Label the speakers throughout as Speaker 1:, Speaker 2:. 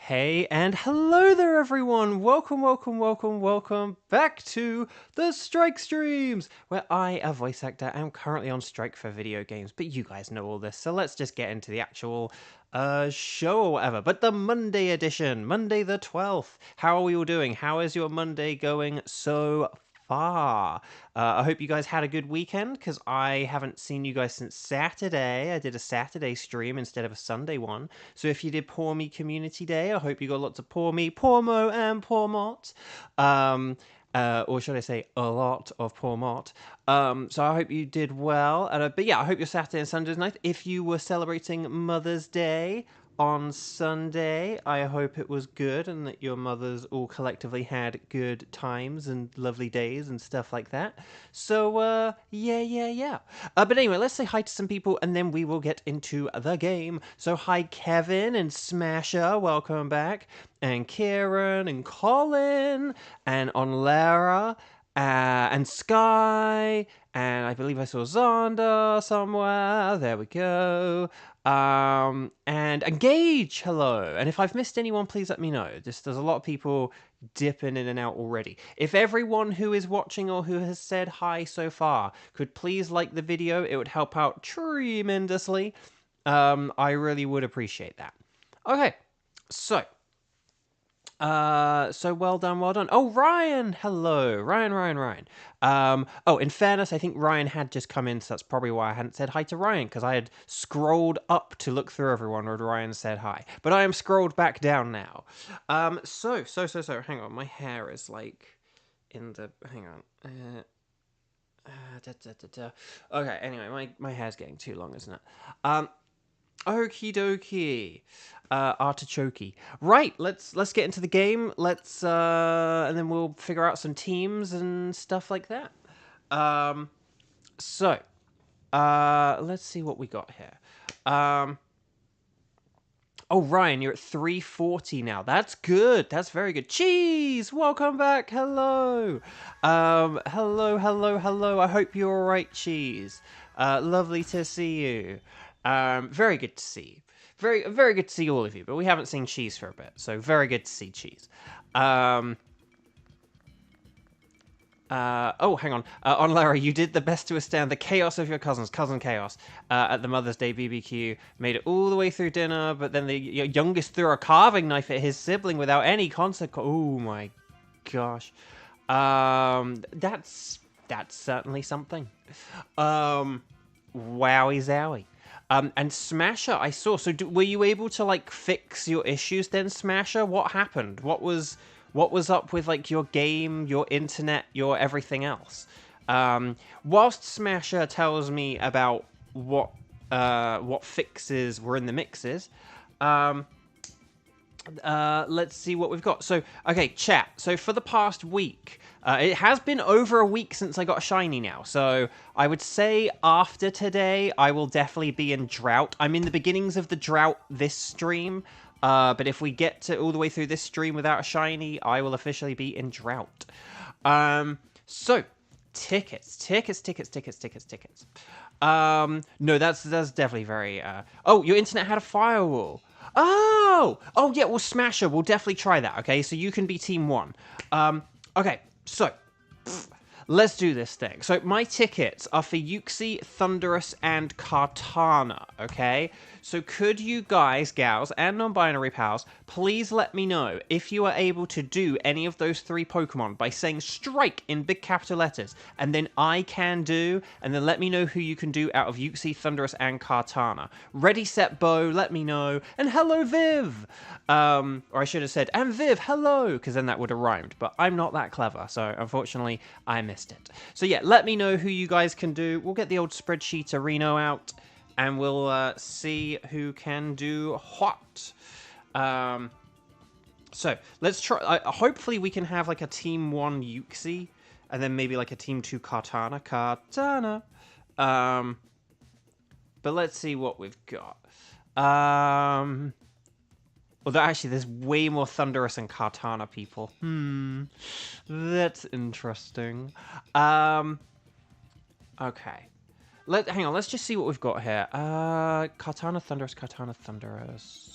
Speaker 1: Hey and hello there everyone! Welcome back to the Strike Streams, where I, a voice actor, am currently on strike for video games, but you guys know all this, so let's just get into the actual show or whatever. But the Monday edition, Monday the 12th. How are we all doing? How is your Monday going so far? I hope you guys had a good weekend, because I haven't seen you guys since Saturday. I did a Saturday stream instead of a Sunday one. So if you did Poor Me Community Day, I hope you got lots of Poor Me, Poor Mo, and Poor Mot. Or should I say a lot of Poor Mot. So I hope you did well. But yeah, I hope your Saturday and Sunday's nice. If you were celebrating Mother's Day on Sunday, I hope it was good and that your mothers all collectively had good times and lovely days and stuff like that. So, yeah. But anyway, let's say hi to some people and then we will get into the game. So, hi Kevin and Smasher, welcome back. And Kieran and Colin and Onlara and Sky, and I believe I saw Zonda somewhere. There we go. And Engage, hello. And if I've missed anyone, please let me know. There's a lot of people dipping in and out already. If everyone who is watching or who has said hi so far could please like the video, it would help out tremendously. I really would appreciate that. Okay, so well done. Oh, Ryan, hello. Ryan. Oh, in fairness, I think Ryan had just come in, so that's probably why I hadn't said hi to Ryan, because I had scrolled up to look through everyone when Ryan said hi. But I am scrolled back down now. So, hang on, my hair is like in the, hang on. Okay, anyway, my hair's getting too long, isn't it? Okie dokie. Artichoke. Right, let's get into the game. And then we'll figure out some teams and stuff like that. Let's see what we got here. Oh, Ryan, you're at 340 now. That's good. That's very good. Cheese, welcome back. Hello. Hello. I hope you're all right, Cheese. Lovely to see you. Very good to see you. Very good to see all of you, but we haven't seen Cheese for a bit, so very good to see Cheese. Oh, hang on. On Lara, you did the best to withstand the chaos of your cousin Chaos, at the Mother's Day BBQ. Made it all the way through dinner, but then the youngest threw a carving knife at his sibling without any consequence. Oh my gosh. That's certainly something. Wowie zowie. And Smasher, I saw. So, were you able to like fix your issues then, Smasher? What happened? What was up with like your game, your internet, your everything else? Whilst Smasher tells me about what fixes were in the mixes, let's see what we've got. So, okay, chat. So for the past week, it has been over a week since I got a shiny now. So I would say after today, I will definitely be in drought. I'm in the beginnings of the drought this stream. But if we get to all the way through this stream without a shiny, I will officially be in drought. So tickets. No, that's definitely very. Oh, your internet had a firewall. Oh yeah, well, Smasher, we'll definitely try that, okay? So you can be Team 1. Okay, so, let's do this thing. So my tickets are for Yuxi, Thunderous, and Kartana, okay? So could you guys, gals, and non-binary pals, please let me know if you are able to do any of those 3 Pokemon by saying strike in big capital letters, and then I can do, and then let me know who you can do out of Yuxi, Thunderous, and Kartana. Ready, set, Bo, let me know, and hello, Viv! Or I should have said, and Viv, hello, because then that would have rhymed, but I'm not that clever, so unfortunately, I missed it. So yeah, let me know who you guys can do. We'll get the old spreadsheet Reno out, and we'll see who can do what. So let's try. Hopefully, we can have like a Team 1 Yuxi, and then maybe like a Team 2 Kartana. But let's see what we've got. Although actually, there's way more Thunderous and Kartana people. That's interesting. Okay. Hang on, let's just see what we've got here. Kartana Thunderous, Kartana Thunderous.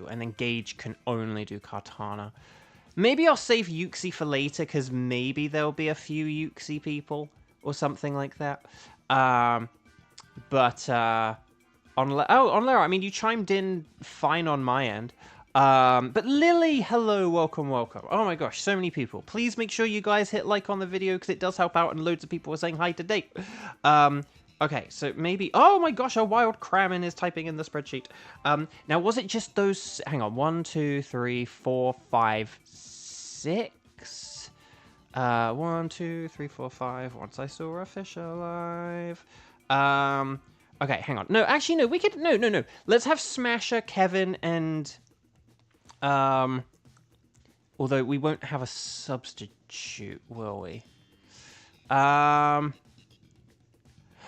Speaker 1: And then Gage can only do Kartana. Maybe I'll save Yuxi for later, because maybe there'll be a few Yuxi people or something like that. On Lara, I mean, you chimed in fine on my end. But Lily, hello, welcome, welcome. Oh my gosh, so many people. Please make sure you guys hit like on the video, because it does help out, and loads of people are saying hi today. Okay, so maybe... Oh my gosh, a wild Kramen is typing in the spreadsheet. Now, was it just those... Hang on, 1, 2, 3, 4, 5, 6? 1, 2, 3, 4, 5. Once I saw a fish alive. Okay, hang on. No, actually, no, we could... No. Let's have Smasher, Kevin, and... Although we won't have a substitute, will we?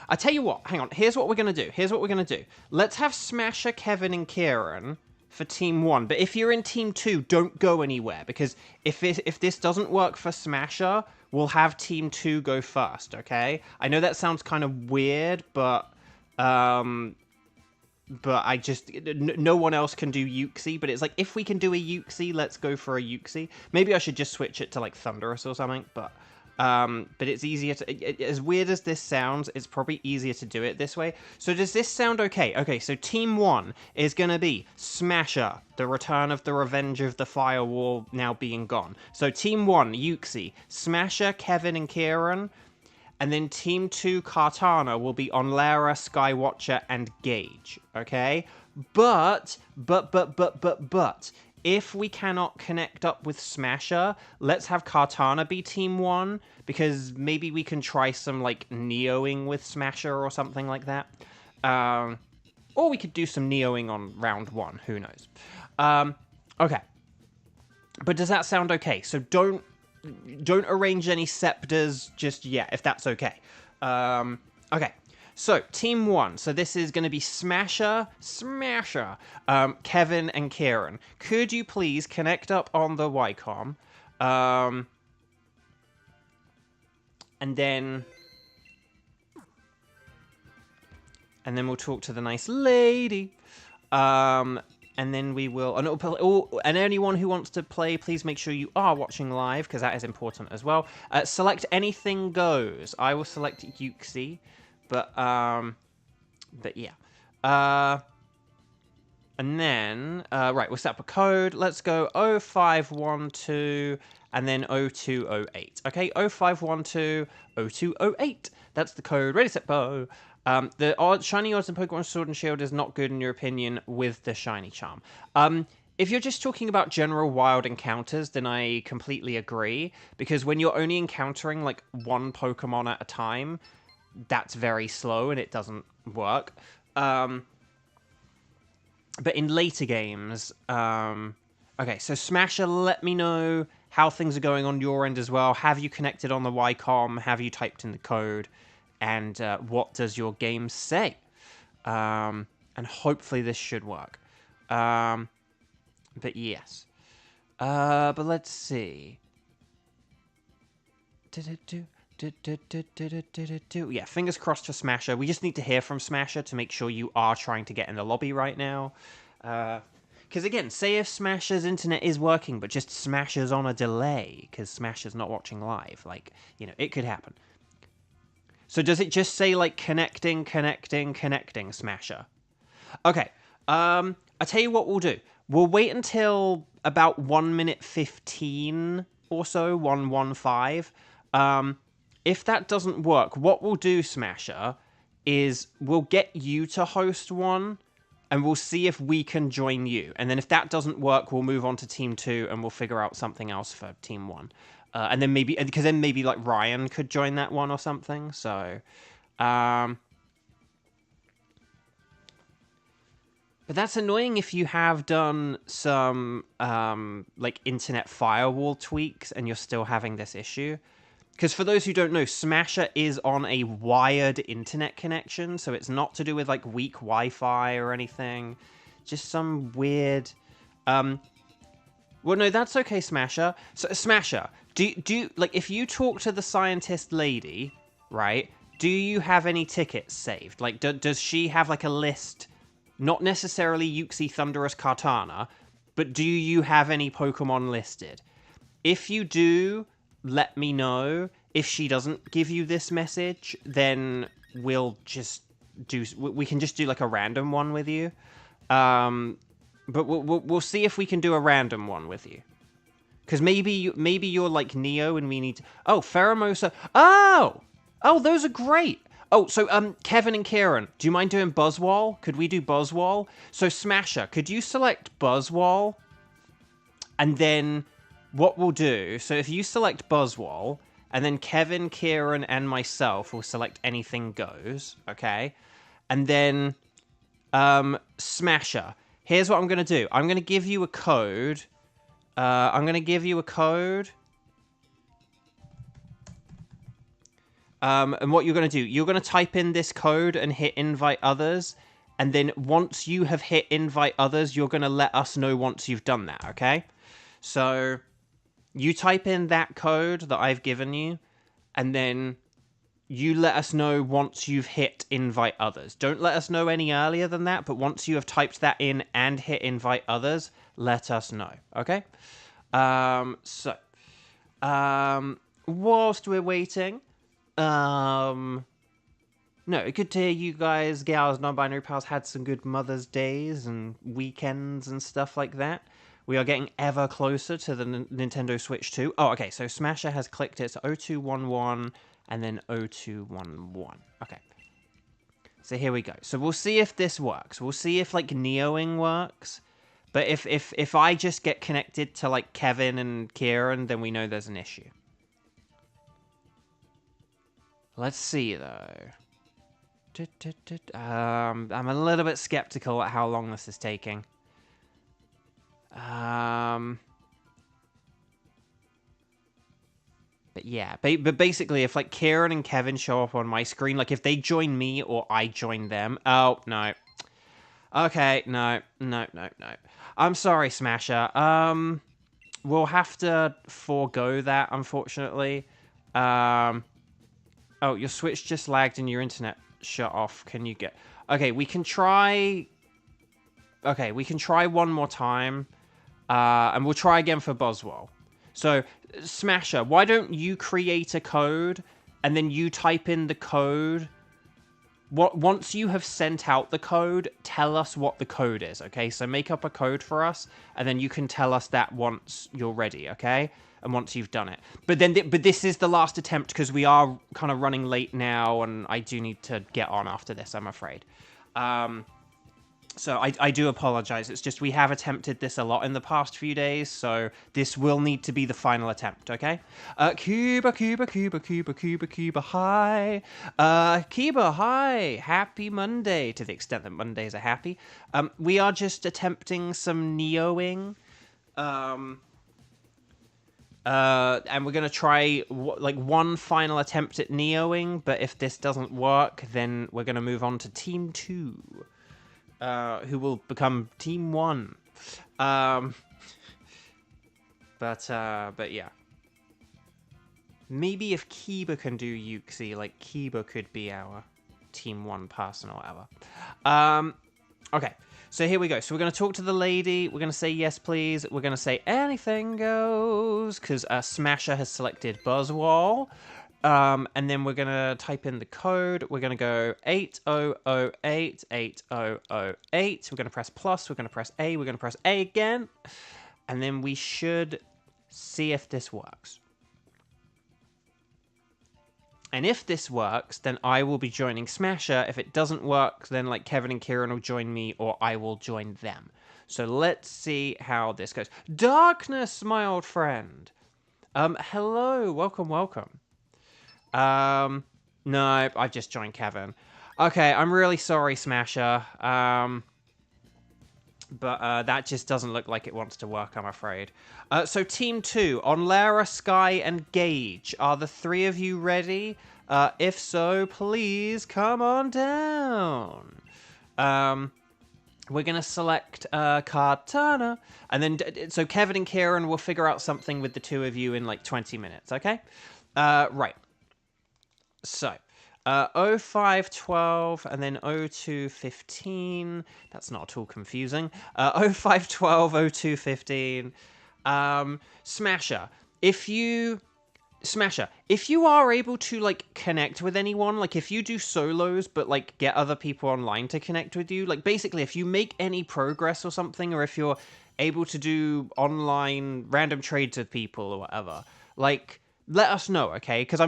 Speaker 1: I tell you what, hang on. Here's what we're going to do. Let's have Smasher, Kevin, and Kieran for Team 1. But if you're in Team 2, don't go anywhere. Because if this doesn't work for Smasher, we'll have Team 2 go first, okay? I know that sounds kind of weird, but I just... No one else can do Yuxi, but it's like, if we can do a Yuxi, let's go for a Yuxi. Maybe I should just switch it to, like, Thunderous or something, but it's easier to... As weird as this sounds, it's probably easier to do it this way. So does this sound okay? Okay, so Team 1 is gonna be Smasher, the return of the revenge of the firewall now being gone. So Team 1, Yuxi, Smasher, Kevin, and Kieran. And then Team 2, Kartana, will be Onlara, Skywatcher, and Gage, okay? But, if we cannot connect up with Smasher, let's have Kartana be Team 1, because maybe we can try some, like, Neoing with Smasher or something like that. Or we could do some Neoing on round 1, who knows. Okay. But does that sound okay? So don't arrange any scepters just yet, if that's okay. Okay, so Team 1. So this is going to be Smasher, Kevin, and Kieran. Could you please connect up on the Wycom? And then we'll talk to the nice lady. And then we will... And anyone who wants to play, please make sure you are watching live, because that is important as well. Select anything goes. I will select Yuxi. But yeah. And then... right, we'll set up a code. Let's go 0512 and then 0208. Okay, 0512 0208. That's the code. Ready, set, go. The shiny odds in Pokémon Sword and Shield is not good in your opinion with the shiny charm. If you're just talking about general wild encounters, then I completely agree. Because when you're only encountering like one Pokemon at a time, that's very slow and it doesn't work. But in later games, okay, so Smasher, let me know how things are going on your end as well. Have you connected on the Wycom? Have you typed in the code? And what does your game say? And hopefully this should work. But yes. But let's see. Yeah, fingers crossed for Smasher. We just need to hear from Smasher to make sure you are trying to get in the lobby right now. Because again, say if Smasher's internet is working, but just Smasher's on a delay, because Smasher's not watching live. Like, you know, it could happen. So does it just say, like, connecting, Smasher? Okay, I'll tell you what we'll do. We'll wait until about 1 minute 15 or so, 1:15. If that doesn't work, what we'll do, Smasher, is we'll get you to host one, and we'll see if we can join you. And then if that doesn't work, we'll move on to Team 2, and we'll figure out something else for Team 1. And then maybe, because then maybe like Ryan could join that one or something. So, but that's annoying if you have done some like internet firewall tweaks and you're still having this issue. Because for those who don't know, Smasher is on a wired internet connection, so it's not to do with like weak Wi-Fi or anything. Just some weird. Well, no, that's okay, Smasher. So, Smasher, do like if you talk to the scientist lady, right? do you have any tickets saved? Like, does she have, like, a list? Not necessarily Yuxi Thunderous Kartana, but do you have any Pokemon listed? If you do, let me know. If she doesn't give you this message, then we'll just we can just do, like, a random one with you. But we'll see if we can do a random one with you. Because maybe you're like Neo and we need to... Oh, Pheromosa. Oh, those are great. Oh, so Kevin and Kieran, do you mind doing Buzzwall? Could we do Buzzwall? So Smasher, could you select Buzzwall? And then what we'll do, so if you select Buzzwall, and then Kevin, Kieran, and myself will select Anything Goes, okay? And then Smasher, here's what I'm going to do. I'm going to give you a code. I'm going to give you a code. And what you're going to do, you're going to type in this code and hit invite others. And then once you have hit invite others, you're going to let us know once you've done that, okay? So you type in that code that I've given you, and then you let us know once you've hit invite others. Don't let us know any earlier than that, but once you have typed that in and hit invite others, let us know, okay? Whilst we're waiting, no, good to hear you guys, gals, non-binary pals, had some good Mother's Days and weekends and stuff like that. We are getting ever closer to the Nintendo Switch 2. Oh, okay, so Smasher has clicked it. It's 0211 and then 0211. Okay. So here we go. So we'll see if this works. We'll see if, like, Neoing works. But if I just get connected to, like, Kevin and Kieran, then we know there's an issue. Let's see, though. I'm a little bit skeptical at how long this is taking. But yeah, but basically, if, like, Kieran and Kevin show up on my screen, like, if they join me or I join them... Oh, no. Okay, no. I'm sorry, Smasher. We'll have to forego that, unfortunately. Oh, your Switch just lagged and your internet shut off. Can you get... Okay, we can try... Okay, we can try one more time. And we'll try again for Buzzwell. So, Smasher, why don't you create a code, and then you type in the code. Once you have sent out the code, tell us what the code is, okay? So make up a code for us, and then you can tell us that once you're ready, okay? And once you've done it. But this is the last attempt, because we are kind of running late now, and I do need to get on after this, I'm afraid. So I do apologize. It's just we have attempted this a lot in the past few days, so this will need to be the final attempt, okay? Cuba, hi. Cuba, hi. Happy Monday, to the extent that Mondays are happy. We are just attempting some Neoing. And we're going to try, like, one final attempt at Neoing, but if this doesn't work, then we're going to move on to Team 2. Who will become Team 1. But yeah. Maybe if Kiba can do Yuxi, like, Kiba could be our Team 1 person or whatever. Okay, so here we go. So we're going to talk to the lady. We're going to say yes, please. We're going to say anything goes, because Smasher has selected Buzzwall. And then we're going to type in the code. We're going to go 8008, 8008. We're going to press plus. We're going to press A. We're going to press A again. And then we should see if this works. And if this works, then I will be joining Smasher. If it doesn't work, then, like, Kevin and Kieran will join me, or I will join them. So let's see how this goes. Darkness, my old friend. Hello. Welcome. No, I've just joined Kevin. Okay, I'm really sorry, Smasher. But that just doesn't look like it wants to work, I'm afraid. So Team 2, on Lara, Sky, and Gage. Are the three of you ready? If so, please come on down. We're going to select Kartana. And then, so Kevin and Kieran will figure out something with the two of you in, like, 20 minutes, okay? Right. So, 0512 and then 0215. That's not at all confusing. 0512, 0215. Smasher. If you are able to, like, connect with anyone, like, if you do solos, but, like, get other people online to connect with you, like, basically, if you make any progress or something, or if you're able to do online random trades with people or whatever, like, let us know, okay? Because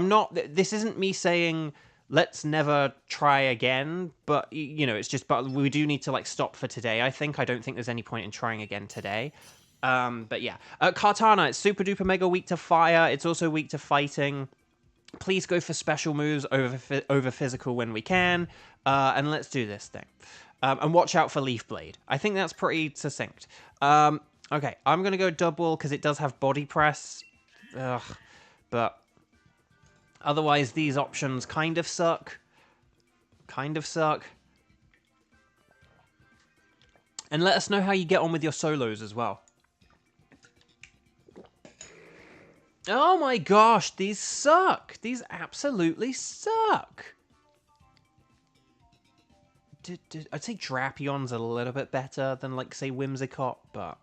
Speaker 1: this isn't me saying, let's never try again, but, you know, it's just, but we do need to, like, stop for today, I think. I don't think there's any point in trying again today. But yeah, Kartana, it's super duper mega weak to fire. It's also weak to fighting. Please go for special moves over physical when we can. And let's do this thing. And watch out for Leaf Blade. I think that's pretty succinct. Okay, I'm going to go double because it does have body press. Ugh. But otherwise, these options kind of suck. And let us know how you get on with your solos as well. Oh my gosh, these suck. These absolutely suck. I'd say Drapions a little bit better than, like, say, Whimsicott, but...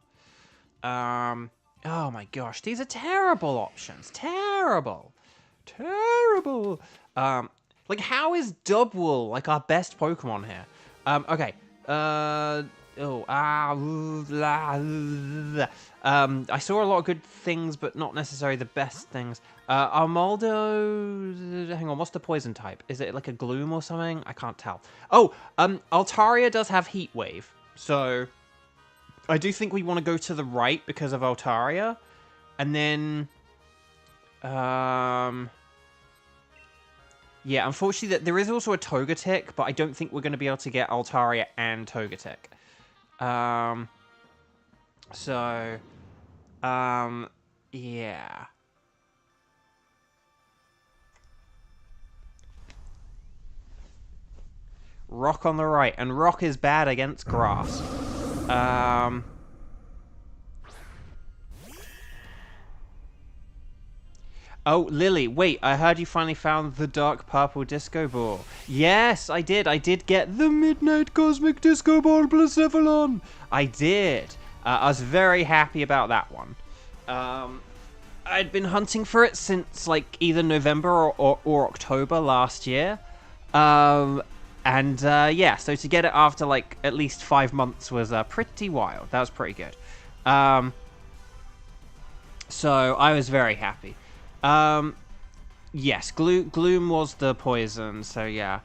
Speaker 1: oh my gosh, these are terrible options. Terrible. Like, how is Dubwool, like, our best Pokemon here? Okay. I saw a lot of good things, but not necessarily the best things. Armaldo... Hang on, what's the poison type? Is it like a Gloom or something? I can't tell. Oh, Altaria does have Heat Wave, so... I do think we want to go to the right because of Altaria. And then... Yeah, unfortunately, there is also a Togetic, but I don't think we're going to be able to get Altaria and Togetic. Yeah. Rock on the right, and Rock is bad against grass. Oh, Lily, wait, I heard you finally found the dark purple disco ball. Yes, I did. I did get the Midnight Cosmic Disco Ball Blacephalon. I did. I was very happy about that one. I'd been hunting for it since, like, either November or October last year. Yeah, so to get it after, like, at least 5 months was pretty wild. That was pretty good. So I was very happy. Yes, Gloom was the poison, so yeah.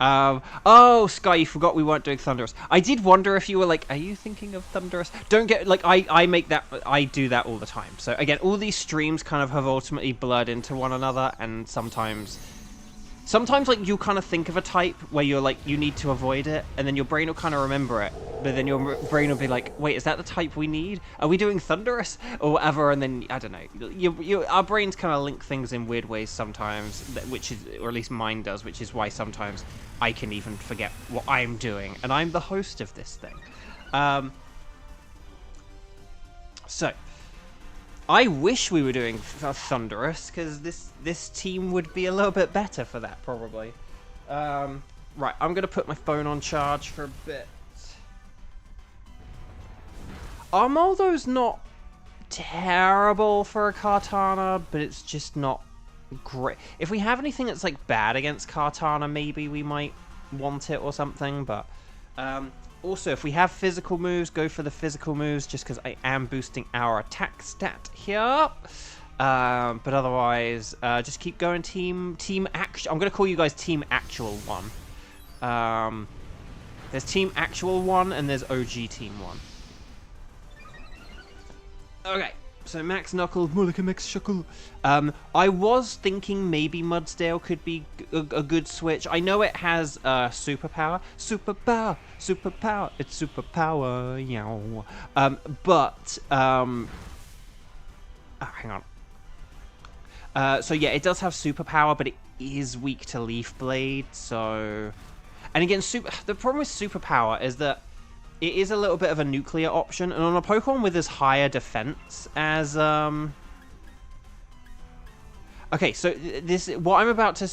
Speaker 1: Oh, Sky, you forgot we weren't doing Thunderous. I did wonder if you were like, are you thinking of Thunderous? Don't get, like, I do that all the time. So again, all these streams kind of have ultimately blurred into one another, and sometimes, like, you kind of think of a type where you're like, you need to avoid it, and then your brain will kind of remember it, but then your brain will be like, wait, is that the type we need? Are we doing Thunderous? Or whatever, and then, I don't know, our brains kind of link things in weird ways sometimes, which is, or at least mine does, which is why sometimes I can even forget what I'm doing, and I'm the host of this thing. So, I wish we were doing Thunderous, because this team would be a little bit better for that, probably. Right, I'm going to put my phone on charge for a bit. Armaldo's not terrible for a Kartana, but it's just not great. If we have anything that's, like, bad against Kartana, maybe we might want it or something, but... Also, if we have physical moves, go for the physical moves, just because I am boosting our attack stat here. But otherwise, just keep going. Team Actual. I'm going to call you guys Team Actual 1. There's Team Actual 1, and there's OG Team 1. Okay, so Max Knuckle, more like a Max Shuckle. I was thinking maybe Mudsdale could be a good switch. I know it has superpower, it's superpower, yeah. Hang on. So yeah, it does have superpower, but it is weak to Leaf Blade. So, and again, the problem with superpower is that it is a little bit of a nuclear option, and on a Pokemon with as higher defense as Okay, so what I'm about to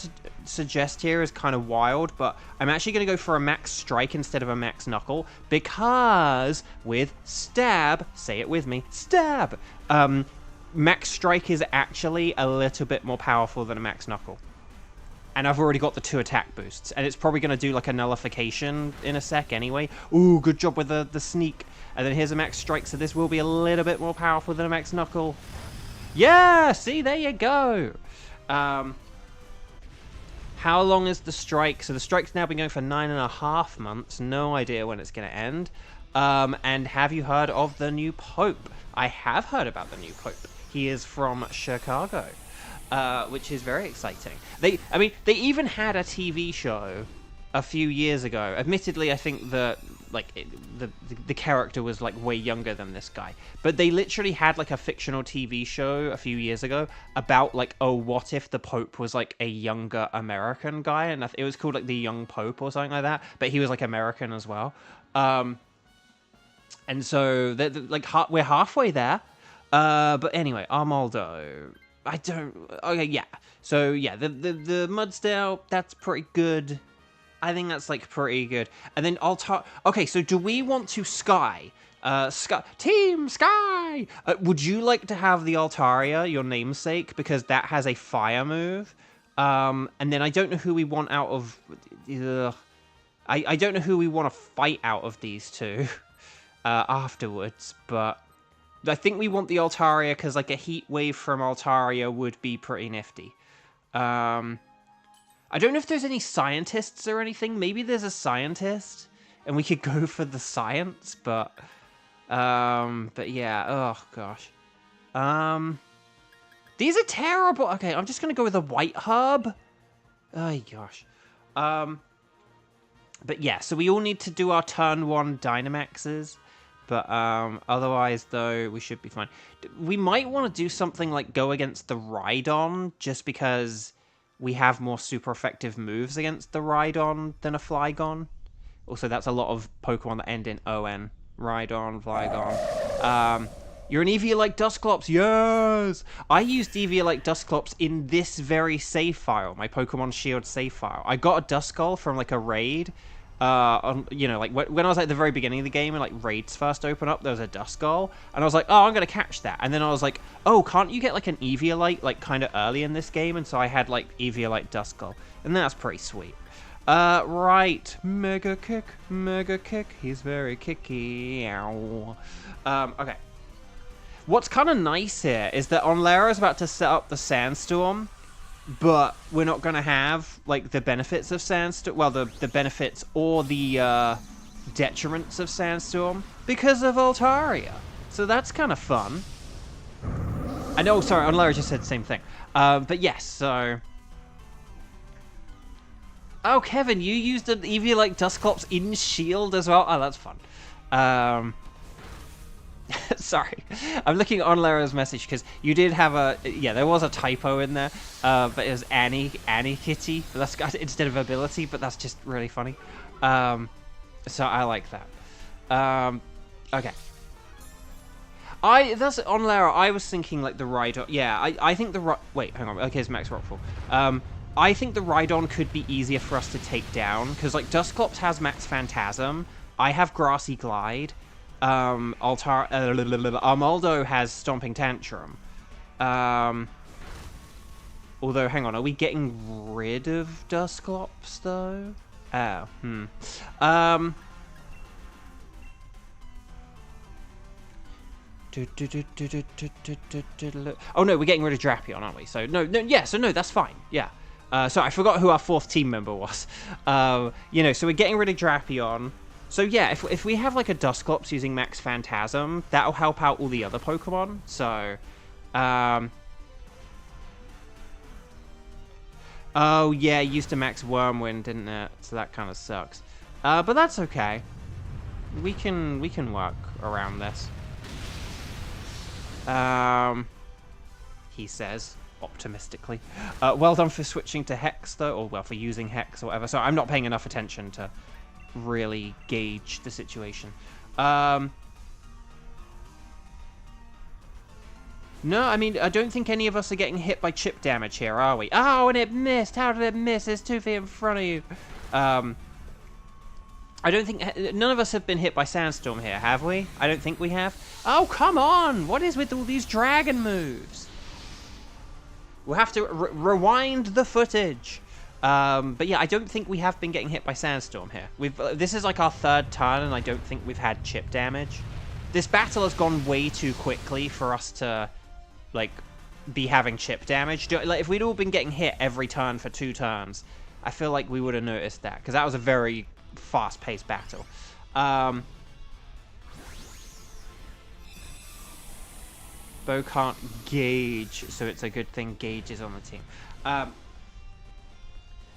Speaker 1: suggest here is kind of wild, but I'm actually going to go for a max strike instead of a max knuckle, because with stab, say it with me, stab, max strike is actually a little bit more powerful than a max knuckle. And I've already got the 2 attack boosts, and it's probably going to do like a nullification in a sec anyway. Ooh, good job with the sneak. And then here's a max strike, so this will be a little bit more powerful than a max knuckle. Yeah, see, there you go. How long is the strike? So the strike's now been going for 9.5 months. No idea when it's going to end. And have you heard of the new Pope? I have heard about the new Pope. He is from Chicago. Which is very exciting. They even had a TV show a few years ago. Admittedly, I think the character was like way younger than this guy. But they literally had like a fictional TV show a few years ago about like, oh, what if the Pope was like a younger American guy? And it was called like the Young Pope or something like that. But he was like American as well. And so we're halfway there. But anyway, Armaldo. Okay, yeah. So, yeah, the Mudsdale, that's pretty good. I think that's, like, pretty good. And then okay, so do we want to Sky? Team Sky! Would you like to have the Altaria, your namesake? Because that has a fire move. And then I don't know who we want out of... I don't know who we want to fight out of these two afterwards, but... I think we want the Altaria because, like, a heat wave from Altaria would be pretty nifty. I don't know if there's any scientists or anything. Maybe there's a scientist, and we could go for the science, but yeah. Oh gosh. These are terrible. Okay, I'm just gonna go with a white herb. Oh gosh. But yeah. So we all need to do our turn 1 Dynamaxes. But otherwise, though, we should be fine. We might want to do something like go against the Rhydon, just because we have more super effective moves against the Rhydon than a Flygon. Also, that's a lot of Pokemon that end in ON. Rhydon, Flygon. You're an Eviolite Dusclops, yes! I used Eviolite Dusclops in this very save file, my Pokemon Shield save file. I got a Duskull from, like, a raid. You know, like when I was at the very beginning of the game and like raids first open up, there was a Duskull, and I was like, oh, I'm gonna catch that. And then I was like, oh, can't you get like an Eviolite like kind of early in this game? And so I had like Eviolite Duskull, and that's pretty sweet. Right, Mega Kick, he's very kicky. Ow. Okay. What's kind of nice here is that Onlera's about to set up the Sandstorm, but we're not going to have, like, the benefits of Sandstorm. Well, the benefits or the detriments of Sandstorm because of Altaria. So that's kind of fun. I know, sorry, Onlara just said the same thing. But yes, so... Oh, Kevin, you used an Eviolite Dusclops in Shield as well? Oh, that's fun. Sorry, I'm looking at Onlera's message because you did have a... Yeah, there was a typo in there, but it was Annie Kitty, but that's instead of ability, but that's just really funny. So I like that. Okay. That's Onlera. I was thinking like the Rhydon. Yeah, I think the... Wait, hang on. Okay, it's Max Rockfall. I think the Rhydon could be easier for us to take down because like Dusclops has Max Phantasm. I have Grassy Glide. Armaldo has Stomping Tantrum. Although, hang on, are we getting rid of Dusclops, though? Oh, Oh, no, we're getting rid of Drapion, aren't we? So, no, that's fine, yeah. So I forgot who our 4th team member was. You know, so we're getting rid of Drapion. So yeah, if we have like a Dusclops using Max Phantasm, that'll help out all the other Pokemon. So, oh yeah, it used to Max Wormwind, didn't it? So that kind of sucks. But that's okay. We can work around this. He says optimistically. Well done for switching to Hex though, or well for using Hex or whatever. So I'm not paying enough attention to really gauge the situation. No, I mean, I don't think any of us are getting hit by chip damage here, are we? Oh, and it missed! How did it miss? There's 2 feet in front of you. I don't think... None of us have been hit by Sandstorm here, have we? I don't think we have. Oh, come on! What is with all these dragon moves? We'll have to rewind the footage. But yeah, I don't think we have been getting hit by Sandstorm here. This is like our 3rd turn, and I don't think we've had chip damage. This battle has gone way too quickly for us to, like, be having chip damage. Like, if we'd all been getting hit every turn for 2 turns, I feel like we would have noticed that, because that was a very fast-paced battle. Bo can't gauge, so it's a good thing Gage is on the team.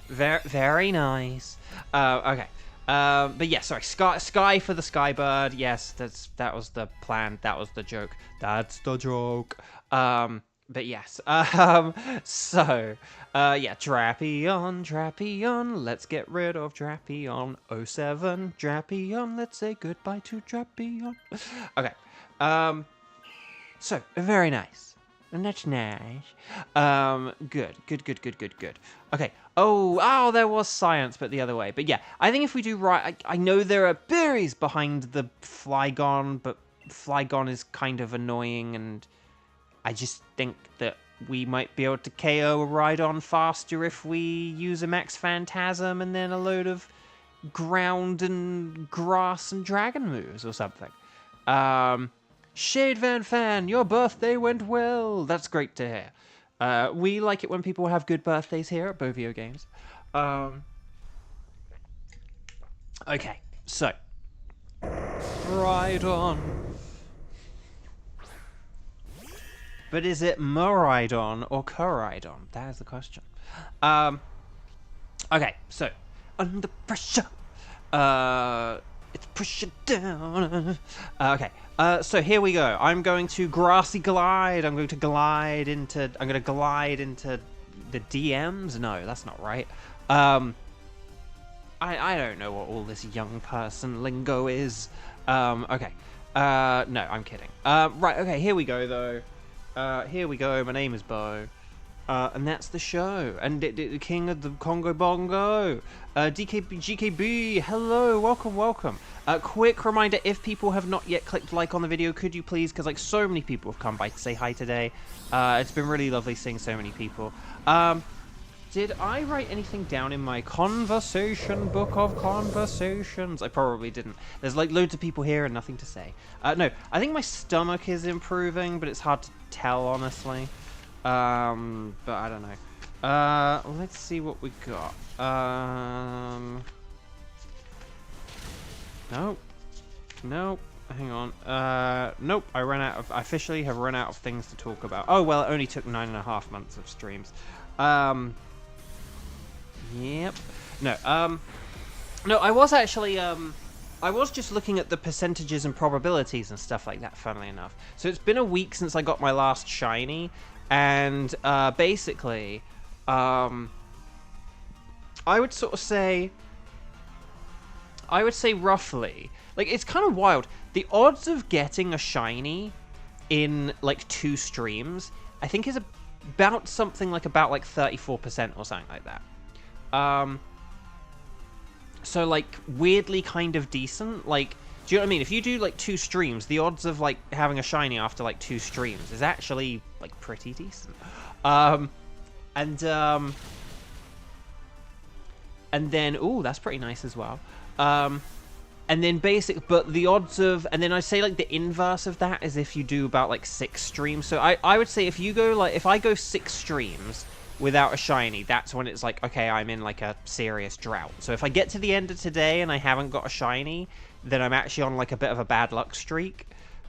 Speaker 1: Very nice. Okay. But yeah, sorry. Sky for the Skybird. Yes, that was the plan. That was the joke. That's the joke. But yes. So, yeah, Drapion. Let's get rid of Drapion. 07, Drapion. Let's say goodbye to Drapion. Okay. So, very nice. And that's nice. Good. Okay. Oh, there was science, but the other way. But yeah, I think if we do right... I know there are berries behind the Flygon, but Flygon is kind of annoying, and I just think that we might be able to KO a Rhydon faster if we use a Max Phantasm and then a load of ground and grass and dragon moves or something. Shade Van Fan, your birthday went well. That's great to hear. We like it when people have good birthdays here at Bovio Games. Okay, so Rhydon. But is it Miraidon or Koraidon? That is the question. Okay, so under pressure. It's pushing down. Okay. So here we go. I'm going to grassy glide. I'm going to glide into the DMs. No, that's not right. I don't know what all this young person lingo is. Okay. No, I'm kidding. Right. Okay. Here we go though. Here we go. My name is Bo. And that's the show. And the king of the Congo Bongo. GKB, hello, welcome. Quick reminder, if people have not yet clicked like on the video, could you please, because like so many people have come by to say hi today. It's been really lovely seeing so many people. Did I write anything down in my conversation book of conversations? I probably didn't. There's like loads of people here and nothing to say. No, I think my stomach is improving, but it's hard to tell, honestly. But I don't know. Let's see what we got. Nope. Hang on. Nope. I officially have run out of things to talk about. Oh, well, it only took 9.5 months of streams. Yep. No, no, I was actually, I was just looking at the percentages and probabilities and stuff like that, funnily enough. So it's been a week since I got my last shiny, and, basically, I would sort of say, roughly, like, it's kind of wild. The odds of getting a shiny in, like, 2 streams, I think is about something like, about, like, 34% or something like that. So, like, weirdly kind of decent. Like, do you know what I mean? If you do, like, 2 streams, the odds of, like, having a shiny after, like, 2 streams is actually, like, pretty decent. And then, ooh, that's pretty nice as well. And then but the odds of, and then I'd say, like, the inverse of that is if you do about, like, 6 streams. So I would say if you go, like, if I go 6 streams without a shiny, that's when it's like, okay, I'm in, like, a serious drought. So if I get to the end of today and I haven't got a shiny, then I'm actually on, like, a bit of a bad luck streak.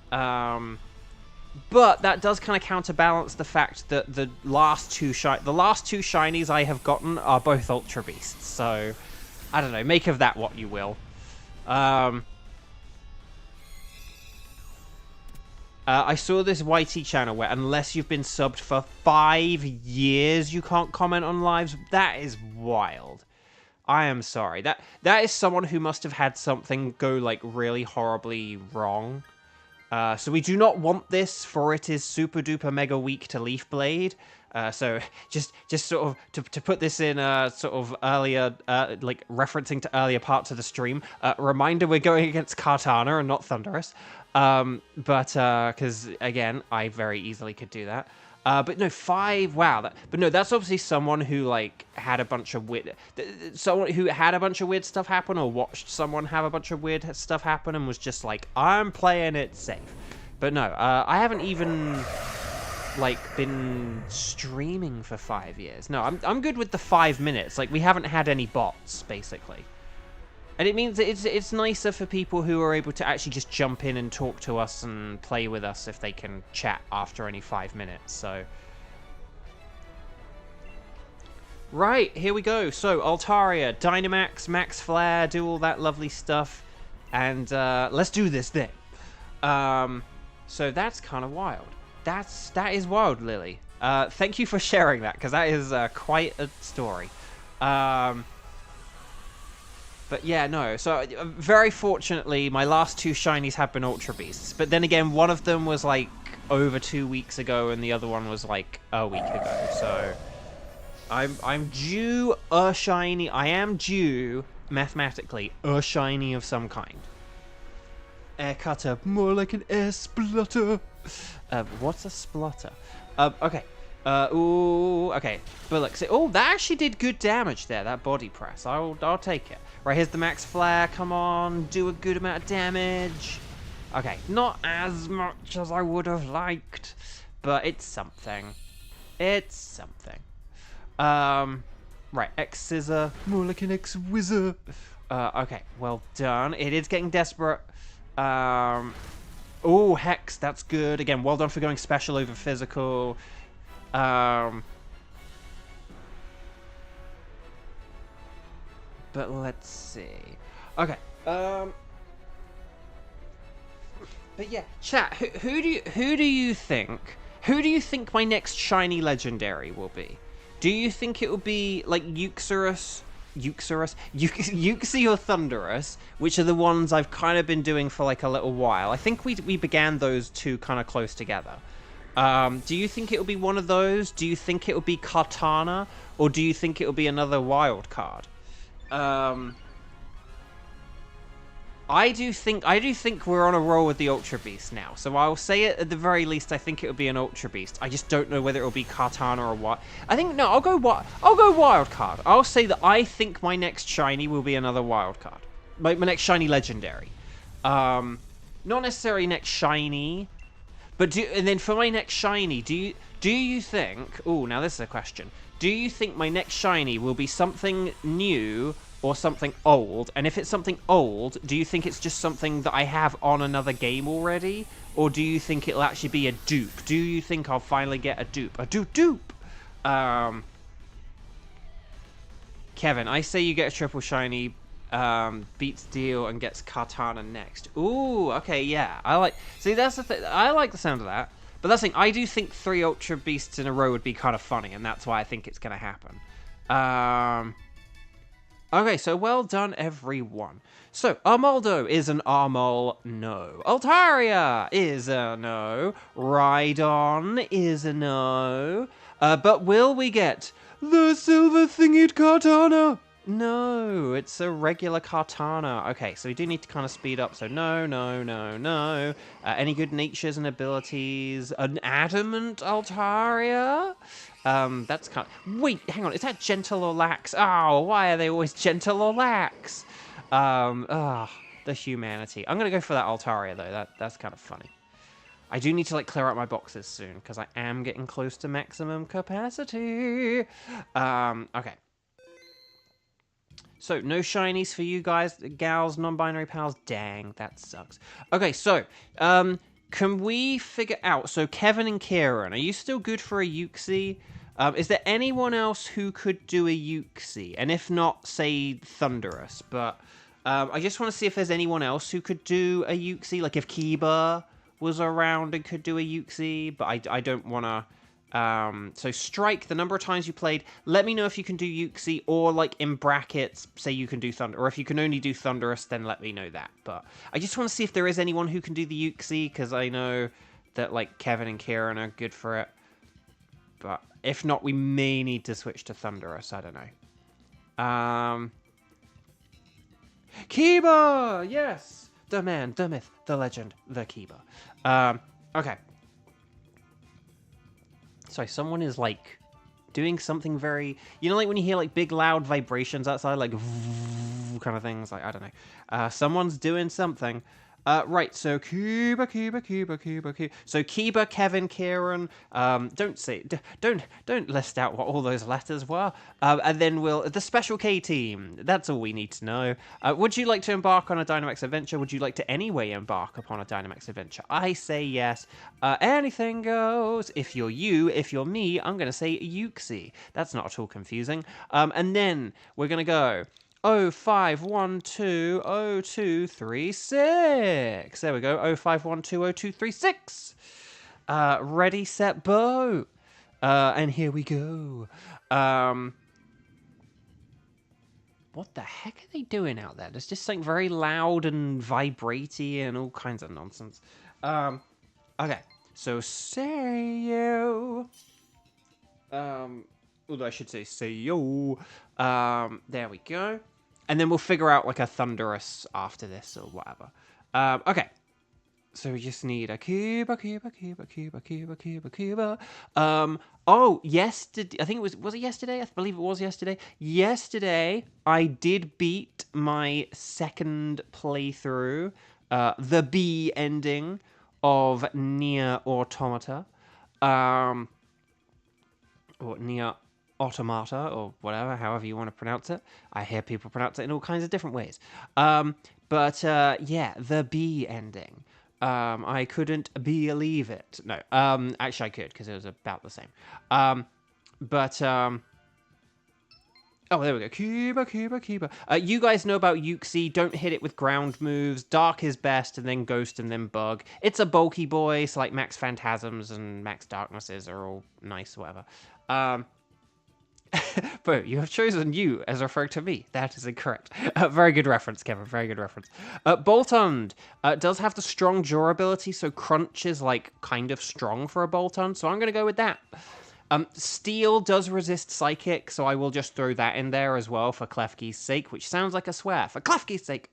Speaker 1: But that does kind of counterbalance the fact that the last two shinies I have gotten are both Ultra Beasts. So, I don't know, make of that what you will. I saw this YT channel where unless you've been subbed for 5 years, you can't comment on lives. That is wild. I am sorry. That is someone who must have had something go, like, really horribly wrong. So we do not want this, for it is super duper mega weak to Leaf Blade. So just sort of to put this in sort of earlier, like referencing to earlier parts of the stream. Reminder: we're going against Kartana and not Thunderous. But because again, I very easily could do that. But no, 5. Wow. But no, that's obviously someone who like had a bunch of weird, someone who had a bunch of weird stuff happen, or watched someone have a bunch of weird stuff happen, and was just like, I'm playing it safe. But no, I haven't even like been streaming for 5 years. No, I'm good with the 5 minutes. Like we haven't had any bots basically. And it means that it's nicer for people who are able to actually just jump in and talk to us and play with us if they can chat after only 5 minutes, so. Right, here we go. So, Altaria, Dynamax, Max Flare, do all that lovely stuff. And let's do this thing. So that's kind of wild. That is wild, Lily. Thank you for sharing that, because that is quite a story. But yeah, no. So very fortunately, my last 2 shinies have been Ultra Beasts. But then again, one of them was like over 2 weeks ago, and the other one was like a week ago. So I'm due a shiny. I am due mathematically a shiny of some kind. Air cutter, more like an air splutter. What's a splutter? Okay. Ooh, okay. Bullock. Oh, that actually did good damage there. That body press. I'll take it. Right, here's the Max Flare. Come on, do a good amount of damage. Okay, not as much as I would have liked, but it's something. It's something. Right, X-Scissor. More like an X-Whizzer. Okay, well done. It is getting desperate. Oh, Hex, that's good. Again, well done for going special over physical. But let's see. Okay. But yeah, chat. Who do you think my next shiny legendary will be? Do you think it will be like Uxorus, Uxie or Thunderous, which are the ones I've kind of been doing for like a little while? I think we began those 2 kind of close together. Do you think it will be one of those? Do you think it will be Kartana, or do you think it will be another wild card? I do think we're on a roll with the Ultra Beast now. So I'll say it at the very least. I think it will be an Ultra Beast. I just don't know whether it will be Kartana or what. I think no. I'll go wild card. I'll say that I think my next shiny will be another wild card. My next shiny legendary. Not necessarily next shiny. But and then for my next shiny, do you think? Oh, now this is a question. Do you think my next shiny will be something new or something old? And if it's something old, do you think it's just something that I have on another game already, or do you think it'll actually be a dupe? Do you think I'll finally get a dupe? A dupe. Kevin, I say you get a triple shiny. Beats Deal and gets Kartana next. Ooh, okay, yeah. See, that's the thing. I like the sound of that. But that's the thing. I do think 3 Ultra Beasts in a row would be kind of funny, and that's why I think it's going to happen. Okay, so well done, everyone. So, Armaldo is an Armol, no. Altaria is a no. Rhydon is a no. But will we get the silver thinged Kartana? No, it's a regular Kartana. Okay, so we do need to kind of speed up. So no. Any good natures and abilities? An adamant Altaria? That's kind of... Wait, hang on. Is that gentle or lax? Oh, why are they always gentle or lax? The humanity. I'm going to go for that Altaria, though. That's kind of funny. I do need to, like, clear out my boxes soon, because I am getting close to maximum capacity. Okay. So, no shinies for you guys, gals, non-binary pals. Dang, that sucks. Okay, so, can we figure out... So, Kevin and Kieran, are you still good for a Uxie? Is there anyone else who could do a Uxie? And if not, say Thunderous. But I just want to see if there's anyone else who could do a Uxie. Like, if Kiba was around and could do a Uxie. But I don't want to... So strike the number of times you played. Let me know if you can do Yuxi, or like in brackets, say you can do Thunder, or if you can only do Thunderous, then let me know that. But I just want to see if there is anyone who can do the Yuxi, because I know that like Kevin and Kieran are good for it. But if not, we may need to switch to Thunderous. I don't know. Kiba! Yes! The man, the myth, the legend, the Kiba. Okay. Sorry, someone is, like, doing something very... You know, like, when you hear, like, big, loud vibrations outside, like, kind of things? Like, I don't know. Someone's doing something. Right, so Kiba. So Kiba, Kevin, Kieran. Don't list out what all those letters were. And then the Special K team. That's all we need to know. Would you like to embark on a Dynamax adventure? Would you like to anyway embark upon a Dynamax adventure? I say yes. Anything goes. If you're you, if you're me, I'm going to say Yuxi. That's not at all confusing. And then we're going to go... 05120236. There we go. 05120236. Ready, set, bow. And here we go. What the heck are they doing out there? There's just something very loud and vibraty and all kinds of nonsense. Okay. So say yo. Although I should say yo. There we go. And then we'll figure out like a Thunderous after this or whatever. Okay. So we just need a Kiba. Oh, yesterday. I think was it yesterday? I believe it was yesterday. Yesterday, I did beat my second playthrough, the B ending of Nier Automata. Or Nier Automata, or whatever, however you want to pronounce it. I hear people pronounce it in all kinds of different ways. Yeah, the B ending. I couldn't believe it. No, actually I could, because it was about the same. Oh, there we go. Kiba. You guys know about Yuxi. Don't hit it with ground moves. Dark is best, and then Ghost, and then Bug. It's a bulky boy, so like Max Phantasms and Max Darknesses are all nice, whatever. But you have chosen you as referring to me. That is incorrect. Very good reference, Kevin. Very good reference. Boltund does have the strong durability, so Crunch is like kind of strong for a Boltund, so I'm going to go with that. Steel does resist Psychic, so I will just throw that in there as well for Klefki's sake, which sounds like a swear. For Klefki's sake!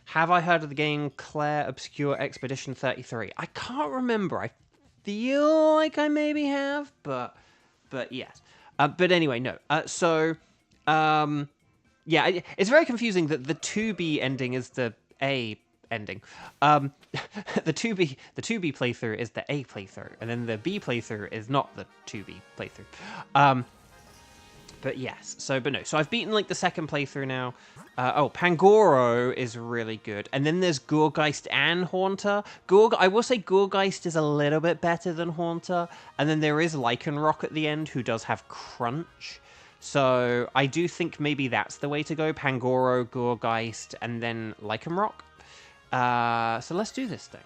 Speaker 1: Have I heard of the game Claire Obscure Expedition 33? I can't remember. I feel like I maybe have, but yes. But anyway, no. Yeah, it's very confusing that the 2B ending is the A ending. The 2B playthrough is the A playthrough, and then the B playthrough is not the 2B playthrough. But yes, but no. So I've beaten like the second playthrough now. Pangoro is really good. And then there's Gourgeist and Haunter. I will say Gourgeist is a little bit better than Haunter. And then there is Lycanroc at the end, who does have Crunch. So I do think maybe that's the way to go. Pangoro, Gourgeist, and then Lycanroc. So let's do this thing.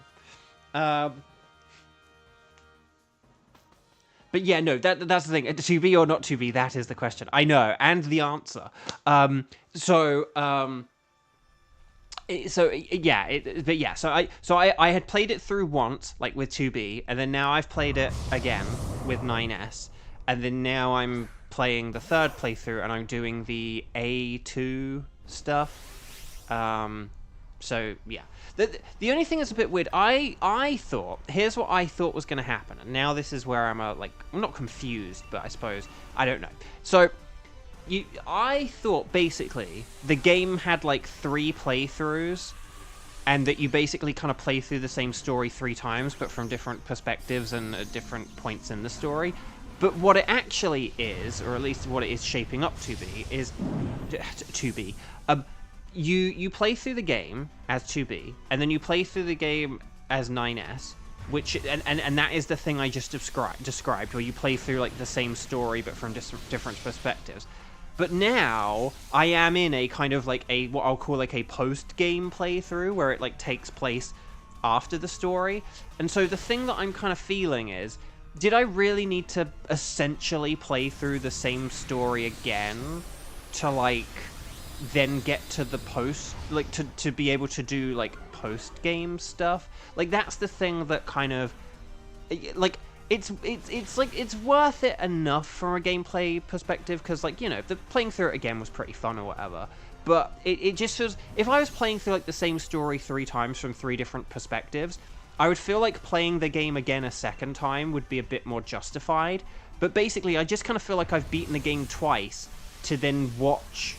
Speaker 1: But yeah, no, that's the thing. To be or not to be, that is the question. I know, and the answer. I had played it through once, like with 2B, and then now I've played it again with 9S, and then now I'm playing the third playthrough, and I'm doing the A2 stuff. So yeah. The only thing that's a bit weird, I thought, here's what I thought was going to happen, and now this is where I'm not confused, but I suppose, I don't know. So, I thought basically the game had like 3 playthroughs, and that you basically kind of play through the same story 3 times, but from different perspectives and at different points in the story. But what it actually is, or at least what it is shaping up to be, is You play through the game as 2B, and then you play through the game as 9S, which and that is the thing I just described, where you play through like the same story but from different perspectives. But now I am in a kind of like what I'll call like a post-game playthrough, where it like takes place after the story. And so the thing that I'm kind of feeling is, did I really need to essentially play through the same story again to, like, then get to the post, like, to be able to do, like, post-game stuff? Like, that's the thing that kind of, like, it's worth it enough from a gameplay perspective, because, like, you know, the playing through it again was pretty fun or whatever. But it just feels, if I was playing through, like, the same story 3 times from 3 different perspectives, I would feel like playing the game again a second time would be a bit more justified. But basically, I just kind of feel like I've beaten the game twice to then watch,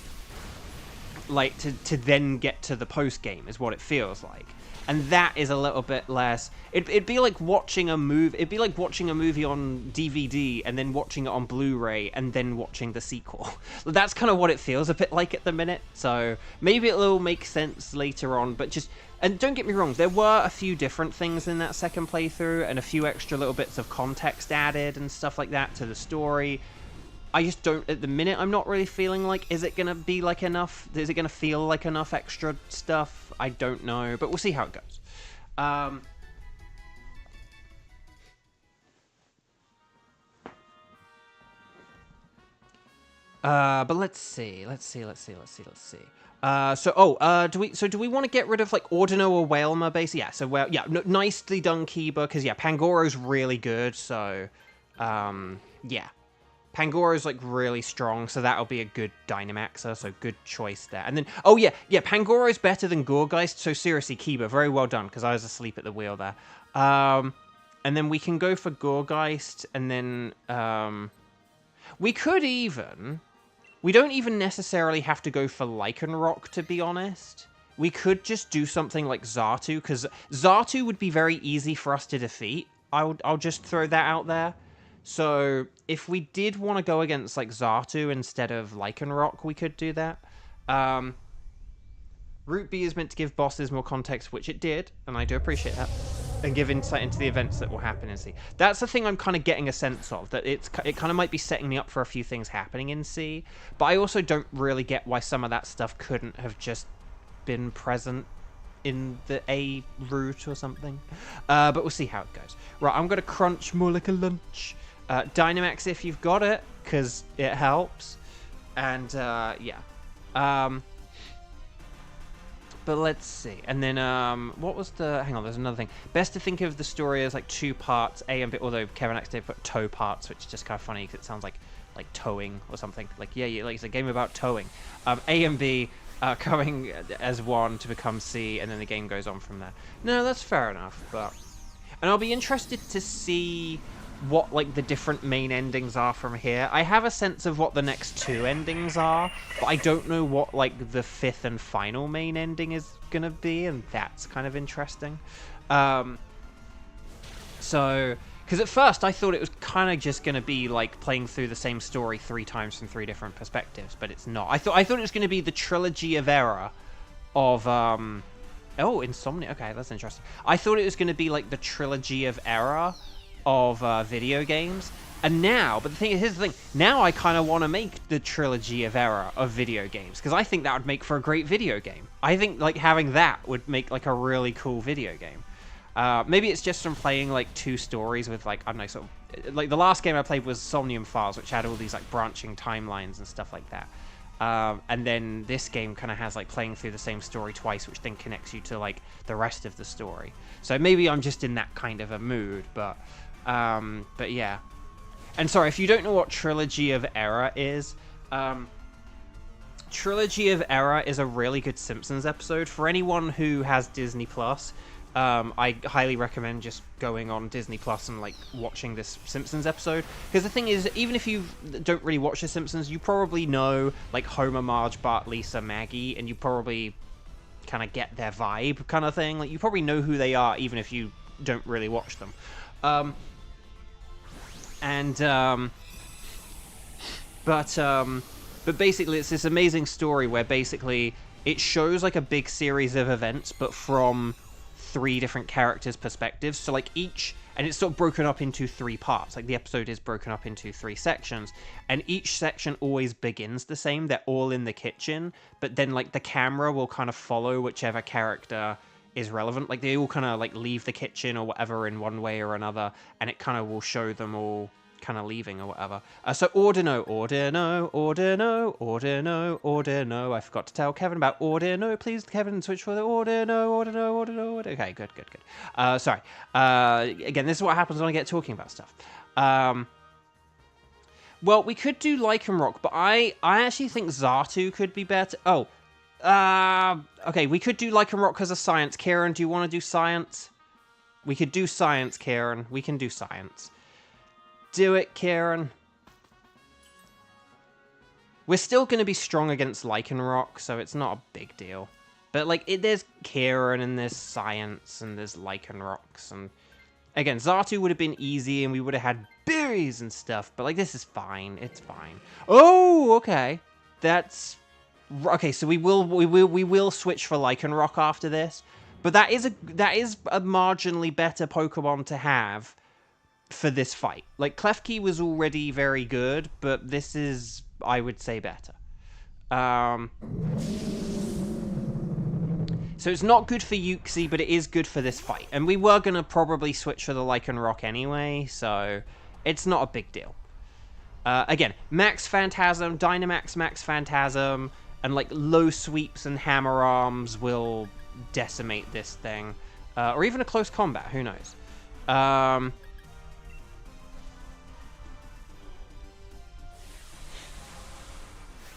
Speaker 1: like, to then get to the post-game, is what it feels like. And that is a little bit less... It'd be like watching a movie... It'd be like watching a movie on DVD and then watching it on Blu-ray and then watching the sequel. That's kind of what it feels a bit like at the minute. So maybe it'll make sense later on, but just... And don't get me wrong, there were a few different things in that second playthrough and a few extra little bits of context added and stuff like that to the story. I just don't, at the minute, I'm not really feeling like, is it going to be like enough? Is it going to feel like enough extra stuff? I don't know, but we'll see how it goes. But let's see. Do we want to get rid of, like, Ordino or Whalmer, basically? Yeah, so, well, yeah, nicely done, Kiba, because, yeah, Pangoro's really good, so, yeah. Pangoro's, like, really strong, so that'll be a good Dynamaxer, so good choice there. And then, oh, yeah, Pangoro's better than Gourgeist, so seriously, Kiba, very well done, because I was asleep at the wheel there. And then we can go for Gourgeist, and then, we could even... We don't even necessarily have to go for Lycanroc, to be honest. We could just do something like Xatu, because Xatu would be very easy for us to defeat. I'll just throw that out there. So, if we did want to go against, like, Xatu instead of Lycanroc, we could do that. Route B is meant to give bosses more context, which it did, and I do appreciate that, and give insight into the events that will happen in C. That's the thing I'm kind of getting a sense of, that it kind of might be setting me up for a few things happening in C, but I also don't really get why some of that stuff couldn't have just been present in the A route or something. But we'll see how it goes. Right, I'm going to crunch more like a lunch. Dynamax if you've got it, because it helps. And, yeah. But let's see. And then, what was the... Hang on, there's another thing. Best to think of the story as, like, 2 parts, A and B, although Kevin actually put tow parts, which is just kind of funny, because it sounds like towing or something. Like, yeah, like, it's a game about towing. A and B coming as one to become C, and then the game goes on from there. No, that's fair enough, but... And I'll be interested to see what, like, the different main endings are from here. I have a sense of what the next 2 endings are, but I don't know what, like, the 5th and final main ending is gonna be, and that's kind of interesting. So, because at first I thought it was kind of just gonna be, like, playing through the same story 3 times from 3 different perspectives, but it's not. I thought it was gonna be the trilogy of error of, oh, Insomnia. Okay, that's interesting. I thought it was gonna be, like, the trilogy of error of video games, and now, but the thing is, here's the thing, now I kind of want to make the trilogy of error of video games, because I think that would make for a great video game. I think, like, having that would make, like, a really cool video game. Maybe it's just from playing, like, 2 stories with, like, I don't know, sort of, like, the last game I played was Somnium Files, which had all these, like, branching timelines and stuff like that. And then this game kind of has, like, playing through the same story twice, which then connects you to, like, the rest of the story. So maybe I'm just in that kind of a mood, but yeah. And sorry, if you don't know what Trilogy of Error is, Trilogy of Error is a really good Simpsons episode. For anyone who has Disney Plus, I highly recommend just going on Disney Plus and, like, watching this Simpsons episode. Because the thing is, even if you don't really watch The Simpsons, you probably know, like, Homer, Marge, Bart, Lisa, Maggie, and you probably kind of get their vibe kind of thing. Like, you probably know who they are, even if you don't really watch them. But basically it's this amazing story where basically it shows, like, a big series of events, but from 3 different characters' perspectives. So, like, and it's sort of broken up into 3 parts. Like, the episode is broken up into 3 sections, and each section always begins the same. They're all in the kitchen, but then, like, the camera will kind of follow whichever character is relevant. Like, they all kind of, like, leave the kitchen or whatever in one way or another, and it kind of will show them all kind of leaving or whatever. So Ordino. I forgot to tell Kevin about Ordino. Please, Kevin, switch for the Ordino. Okay, good. Sorry. Again, this is what happens when I get talking about stuff. Well, we could do Lycanroc, but I actually think Xatu could be better. Oh, okay, we could do Lycanroc as a science. Kieran, do you want to do science? We could do science, Kieran. We can do science. Do it, Kieran. We're still going to be strong against Lycanroc, so it's not a big deal. But, like, there's Kieran, and there's science, and there's Lycanrocs, and... Again, Xatu would have been easy, and we would have had berries and stuff, but, like, this is fine. It's fine. Oh, okay. That's... Okay, so we will switch for Lycanroc after this, but that is a marginally better Pokemon to have for this fight. Like, Klefki was already very good, but this is, I would say, better. So it's not good for Uxie, but it is good for this fight. And we were going to probably switch for the Lycanroc anyway, so it's not a big deal. Again, Max Phantasm, Dynamax Max Phantasm, and like low sweeps and hammer arms will decimate this thing. Or even a close combat, who knows.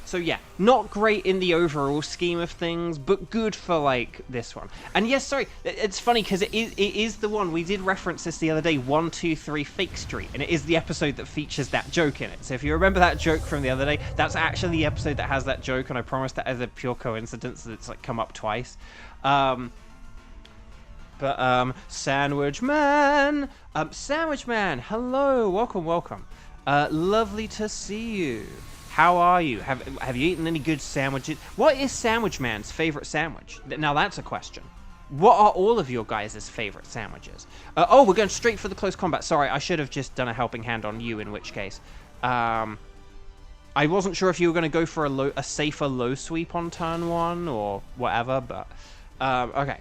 Speaker 1: So yeah, not great in the overall scheme of things, but good for, like, this one. And yes, sorry, it's funny, because it is the one, we did reference this the other day, 123 Fake Street, and it is the episode that features that joke in it. So if you remember that joke from the other day, that's actually the episode that has that joke, and I promise that as a pure coincidence that it's, like, come up twice. Sandwich Man! Sandwich Man, hello, welcome. Lovely to see you. How are you? Have you eaten any good sandwiches? What is Sandwich Man's favorite sandwich? Now that's a question. What are all of your guys' favorite sandwiches? Oh, we're going straight for the close combat. Sorry, I should have just done a helping hand on you, in which case. I wasn't sure if you were going to go for a safer low sweep on turn 1 or whatever, but... okay.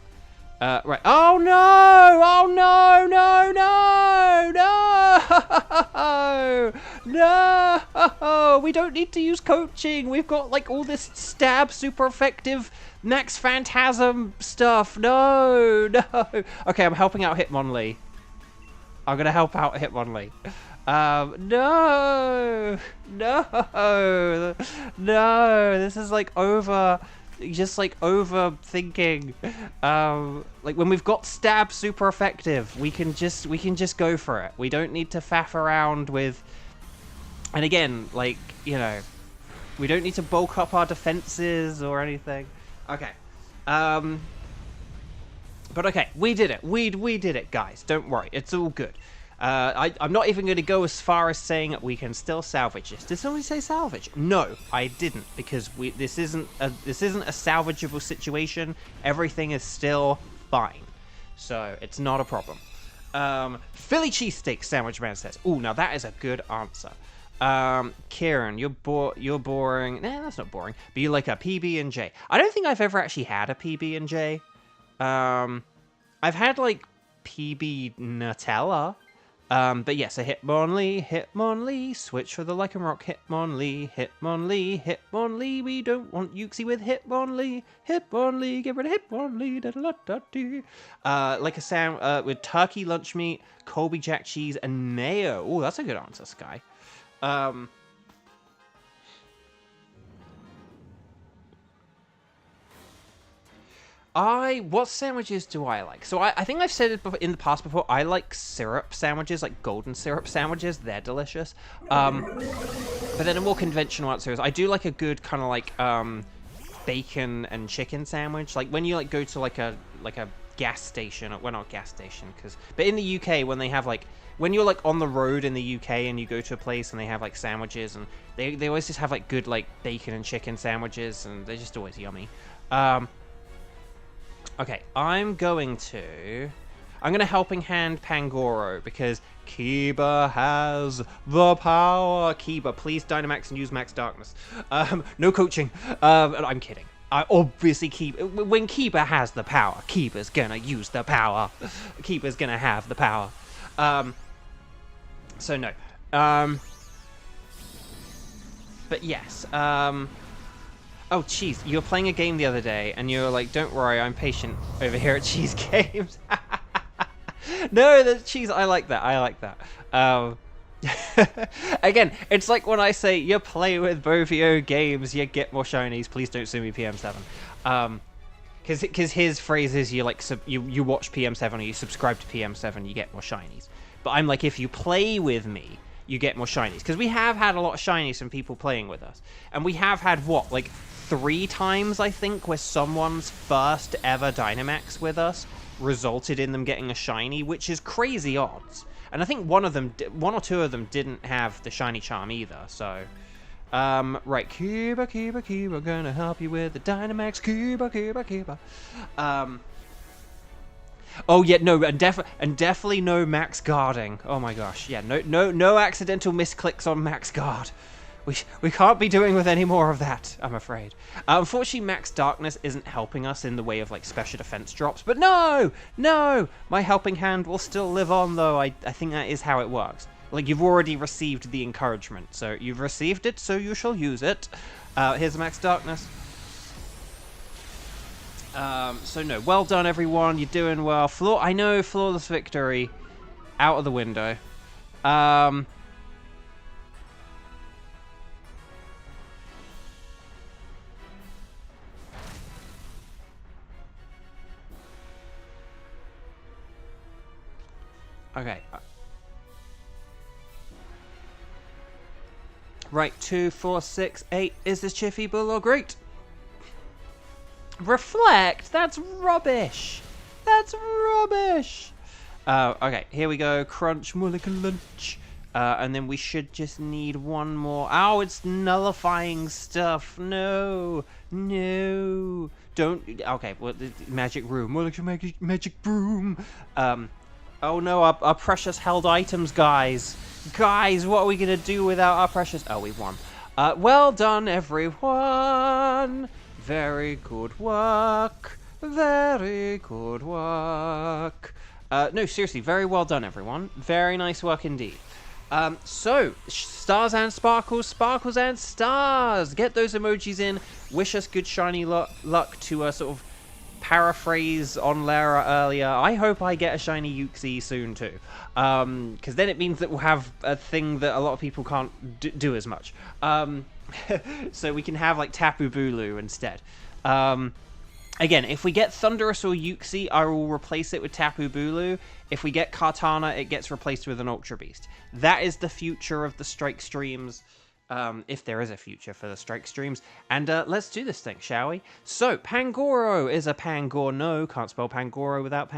Speaker 1: Right. Oh no! Oh no! No! We don't need to use coaching. We've got like all this stab, super effective Max Phantasm stuff. No! Okay, I'm helping out Hitmonlee. I'm gonna help out Hitmonlee. No! This is like over. Just like overthinking. Like when we've got stab super effective, we can just go for it. We don't need to faff around with. And again, like, you know, we don't need to bulk up our defenses or anything. Okay. But okay, we did it. We did it, guys. Don't worry, it's all good. I'm not even going to go as far as saying we can still salvage this. Did somebody say salvage? No, I didn't, because this isn't a salvageable situation. Everything is still fine, so it's not a problem. Philly cheesesteak, Sandwich Man says. Ooh, now that is a good answer. Kieran, you're boring. Nah, that's not boring. But you like a PB&J. I don't think I've ever actually had a PB&J. I've had like PB Nutella. But yes, a Hitmonlee, switch for the Lycanroc, Hitmonlee, we don't want Uxie with Hitmonlee, get rid of Hitmonlee, da-da-da-da-dee. Like a sound, with turkey lunch meat, Colby Jack cheese, and mayo. Oh, that's a good answer, Sky. What sandwiches do I like? So I think I've said it in the past before. I like syrup sandwiches, like golden syrup sandwiches. They're delicious. But then a more conventional answer is I do like a good kind of like bacon and chicken sandwich. Like when you like go to like a gas station, well, not gas station, but in the UK when they have like, when you're like on the road in the UK and you go to a place and they have like sandwiches, and they always just have like good like bacon and chicken sandwiches, and they're just always yummy. Okay, I'm gonna helping hand Pangoro because Kiba has the power. Kiba, please Dynamax and use Max Darkness. No coaching. I'm kidding. I obviously when Keeper has the power, Keeper's gonna use the power. Keeper's gonna have the power. So no. But yes. Oh, Cheese, you were playing a game the other day, and you were like, don't worry, I'm patient over here at Cheese Games. No, the Cheese, I like that, I like that. Again, it's like when I say, you play with beauvo games, you get more shinies, please don't sue me, PM7. Because his phrase is, you watch PM7 or you subscribe to PM7, you get more shinies. But I'm like, if you play with me, you get more shinies. Because we have had a lot of shinies from people playing with us. And we have had, what, like 3 times, I think, where someone's first ever Dynamax with us resulted in them getting a shiny, which is crazy odds. And I think one or two of them didn't have the shiny charm either, so... right, Keeper, gonna help you with the Dynamax, Keeper. Oh yeah, no, and definitely no max guarding. Oh my gosh, yeah, no accidental misclicks on max guard. We can't be doing with any more of that, I'm afraid. Unfortunately, max darkness isn't helping us in the way of like special defense drops. But no, my helping hand will still live on though. I think that is how it works. Like, you've already received the encouragement, so you've received it, so you shall use it. Here's max darkness. So no, well done everyone, you're doing well. I know, flawless victory. Out of the window. Okay. Right, 2, 4, 6, 8. Is this Chiffy Bull or great? Reflect? That's rubbish. That's rubbish. Okay, here we go. Crunch, mulligan lunch. And then we should just need one more. Oh, it's nullifying stuff. No. Don't. Okay, well, magic room. Magic broom. Oh no, our precious held items, guys. Guys, what are we gonna do without our precious... Oh, we won. Well done, everyone. Very good work. Very good work. No, seriously, very well done, everyone. Very nice work indeed. So, stars and sparkles, sparkles and stars. Get those emojis in. Wish us good shiny luck to sort of paraphrase on Lara earlier. I hope I get a shiny Uxie soon too. Because then it means that we'll have a thing that a lot of people can't do as much. So we can have like Tapu Bulu instead. Again, if we get Thunderous or Uxie, I will replace it with Tapu Bulu. If we get Kartana, it gets replaced with an Ultra Beast. That is the future of the Strike streams. If there is a future for the Strike streams. And let's do this thing, shall we? So, Pangoro is a Pangorno. Can't spell Pangoro without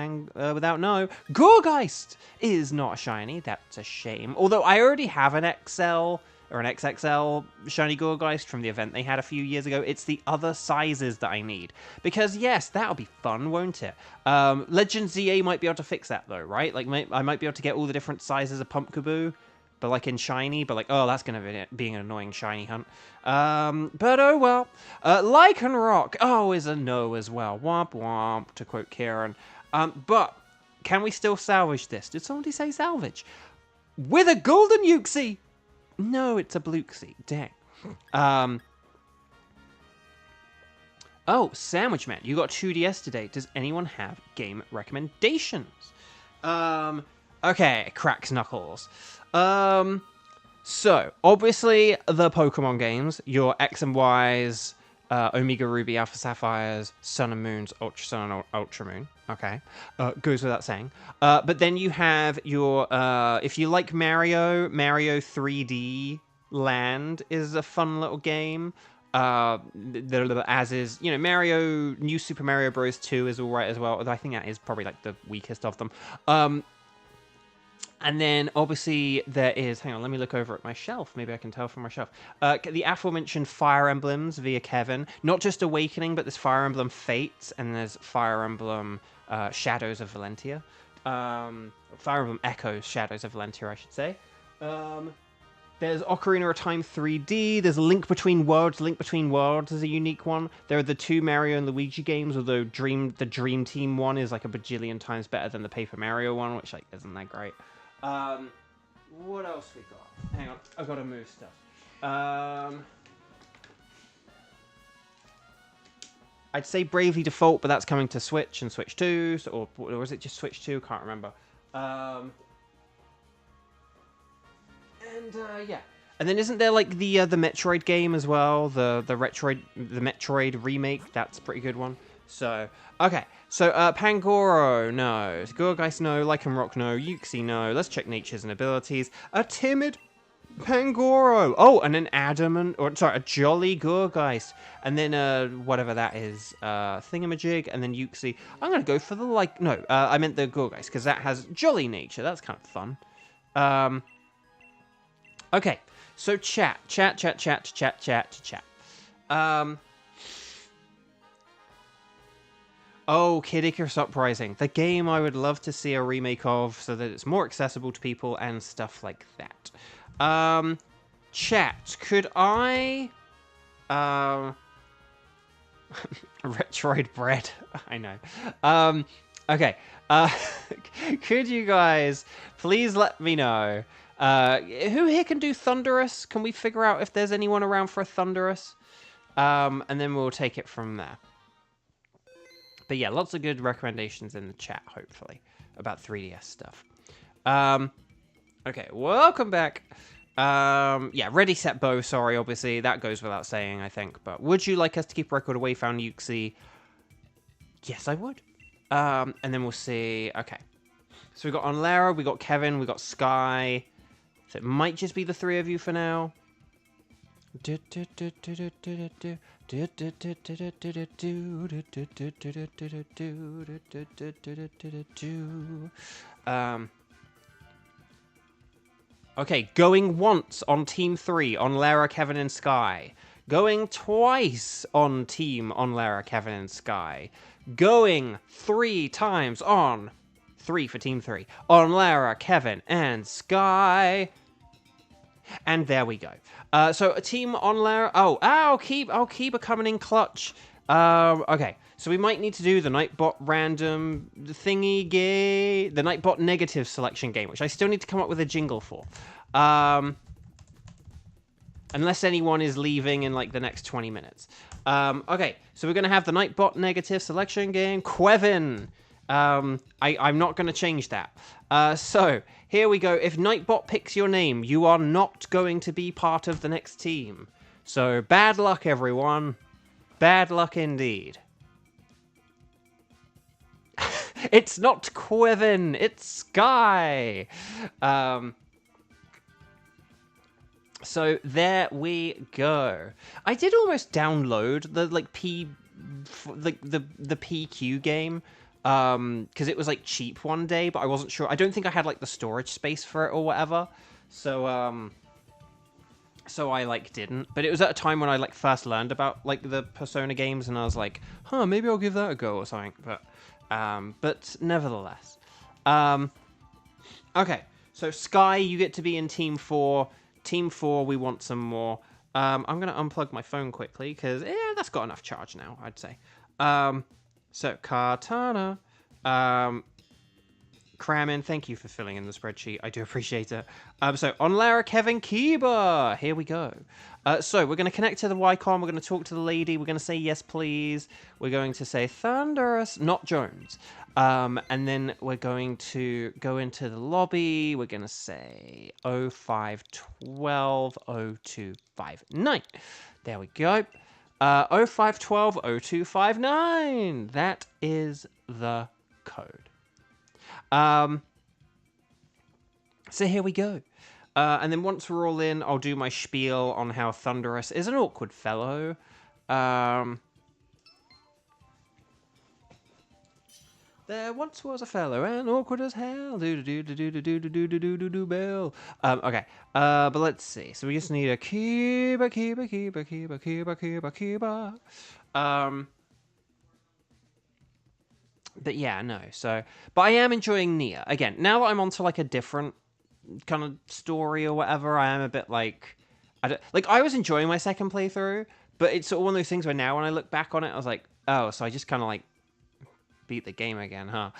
Speaker 1: no. Gourgeist is not a shiny. That's a shame. Although I already have an XL or an XXL shiny Gourgeist from the event they had a few years ago. It's the other sizes that I need. Because, yes, that'll be fun, won't it? Legend ZA might be able to fix that, though, right? Like, I might be able to get all the different sizes of Pumpkaboo. But like in shiny, but like, oh, that's going to be an annoying shiny hunt. But oh well. Lycanroc, oh, is a no as well. Womp womp, to quote Kieran. But can we still salvage this? Did somebody say salvage? With a golden Uxie! No, it's a Bluesky. Dang. Oh, Sandwich Man, you got 2DS today. Does anyone have game recommendations? Okay, cracks knuckles. So, obviously, the Pokemon games, your X and Ys, Omega Ruby, Alpha Sapphires, Sun and Moons, Ultra Sun and Ultra Moon. Okay, goes without saying. But then you have your, if you like Mario 3D Land is a fun little game. As is, you know, New Super Mario Bros. 2 is alright as well, although I think that is probably like the weakest of them. And then, obviously, there is... Hang on, let me look over at my shelf. Maybe I can tell from my shelf. The aforementioned Fire Emblems via Kevin. Not just Awakening, but there's Fire Emblem Fates, and there's Fire Emblem Shadows of Valentia. Fire Emblem Echoes, Shadows of Valentia, I should say. There's Ocarina of Time 3D. There's Link Between Worlds. Link Between Worlds is a unique one. There are the two Mario and Luigi games, although the Dream Team one is like a bajillion times better than the Paper Mario one, which like isn't that great. What else we got? Hang on, I've got to move stuff. I'd say Bravely Default, but that's coming to Switch and Switch 2, or was it just Switch 2? Can't remember. Yeah. And then isn't there like the Metroid game as well? The Metroid remake. That's a pretty good one. So okay. So Pangoro, no. Gourgeist, no. Lycanroc, no. Uxie, no. Let's check natures and abilities. A timid Pangoro. Oh, and an a jolly Gourgeist. And then whatever that is, Thingamajig, and then Uxie. I'm gonna go for the I meant the Gourgeist because that has jolly nature. That's kind of fun. Okay, so chat. Oh, Kid Icarus Uprising. The game I would love to see a remake of so that it's more accessible to people and stuff like that. Chat, could I... Retroid bread. I know. Okay. Could you guys please let me know... who here can do Thunderous? Can we figure out if there's anyone around for a Thunderous? And then we'll take it from there. But yeah, lots of good recommendations in the chat, hopefully, about 3DS stuff. Okay, welcome back. Yeah, Ready, Set, Bow, sorry, obviously, that goes without saying, I think. But would you like us to keep record of Wayfound Uxie? Yes, I would. And then we'll see, okay. So we got Onlara, we got Kevin, we got Sky. So it might just be the three of you for now. Okay, going once on Team 3 on Lara, Kevin, and Sky. Going twice on Team on Lara, Kevin, and Sky. Going 3 times on... 3 for Team 3. On Lara, Kevin, and Sky. And there we go. So a team on Lara... Oh, I'll keep coming in clutch. Okay, so we might need to do the Nightbot random thingy game. The Nightbot negative selection game, which I still need to come up with a jingle for. Unless anyone is leaving in like the next 20 minutes. Okay, so we're going to have the Nightbot negative selection game. Quevin. I'm not going to change that. So, here we go. If Nightbot picks your name, you are not going to be part of the next team. So, bad luck, everyone. Bad luck indeed. It's not Quevin, it's Sky. So, there we go. I did almost download the, like, the PQ game. Because it was like cheap one day, but I wasn't sure. I don't think I had like the storage space for it or whatever. So, so I like didn't. But it was at a time when I like first learned about like the Persona games, and I was like, huh, maybe I'll give that a go or something. But nevertheless, okay. So Sky, you get to be in Team 4. Team 4, we want some more. I'm gonna unplug my phone quickly because that's got enough charge now, I'd say. So, Katana, Cramin, thank you for filling in the spreadsheet. I do appreciate it. So, on Lara, Kevin, Kiba. Here we go. So, we're going to connect to the Wycon. We're going to talk to the lady. We're going to say yes, please. We're going to say Thunderous, not Jones. And then we're going to go into the lobby. We're going to say 0512 0259. There we go. 0512 0259. That is the code. So here we go. And then once we're all in, I'll do my spiel on how Thunderous is an awkward fellow. There once was a fellow and awkward as hell. Do-do-do-do-do-do-do-do-do-do-do-bell. Okay. But let's see. So we just need a Kiba. But yeah, no. So, but I am enjoying Nia. Again, now that I'm onto like a different kind of story or whatever, I am a bit like, I was enjoying my second playthrough, but it's sort of one of those things where now when I look back on it, I was like, oh, so I just kind of like beat the game again, huh?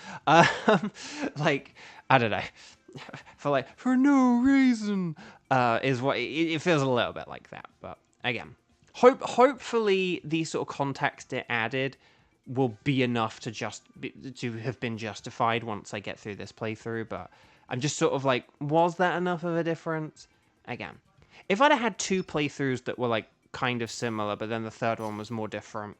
Speaker 1: Like, I don't know, for no reason, is what it feels a little bit like that. But again, hopefully the sort of context it added will be enough to to have been justified once I get through this playthrough. But I'm just sort of like, was that enough of a difference? Again, if I'd have had 2 playthroughs that were like kind of similar, but then the third one was more different,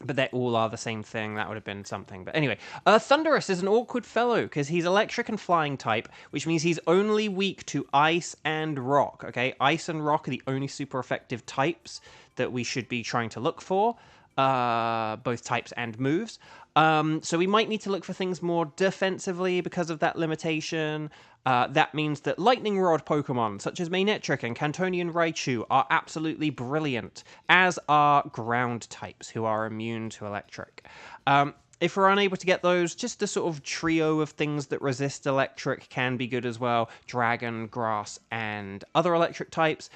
Speaker 1: but they all are the same thing, that would have been something. But anyway, Thunderous is an awkward fellow because he's electric and flying type, which means he's only weak to ice and rock, okay? Ice and rock are the only super effective types that we should be trying to look for, both types and moves. So we might need to look for things more defensively because of that limitation. That means that Lightning Rod Pokemon, such as Manectric and Cantonian Raichu, are absolutely brilliant, as are ground types, who are immune to electric. If we're unable to get those, just the sort of trio of things that resist electric can be good as well. Dragon, grass, and other electric types.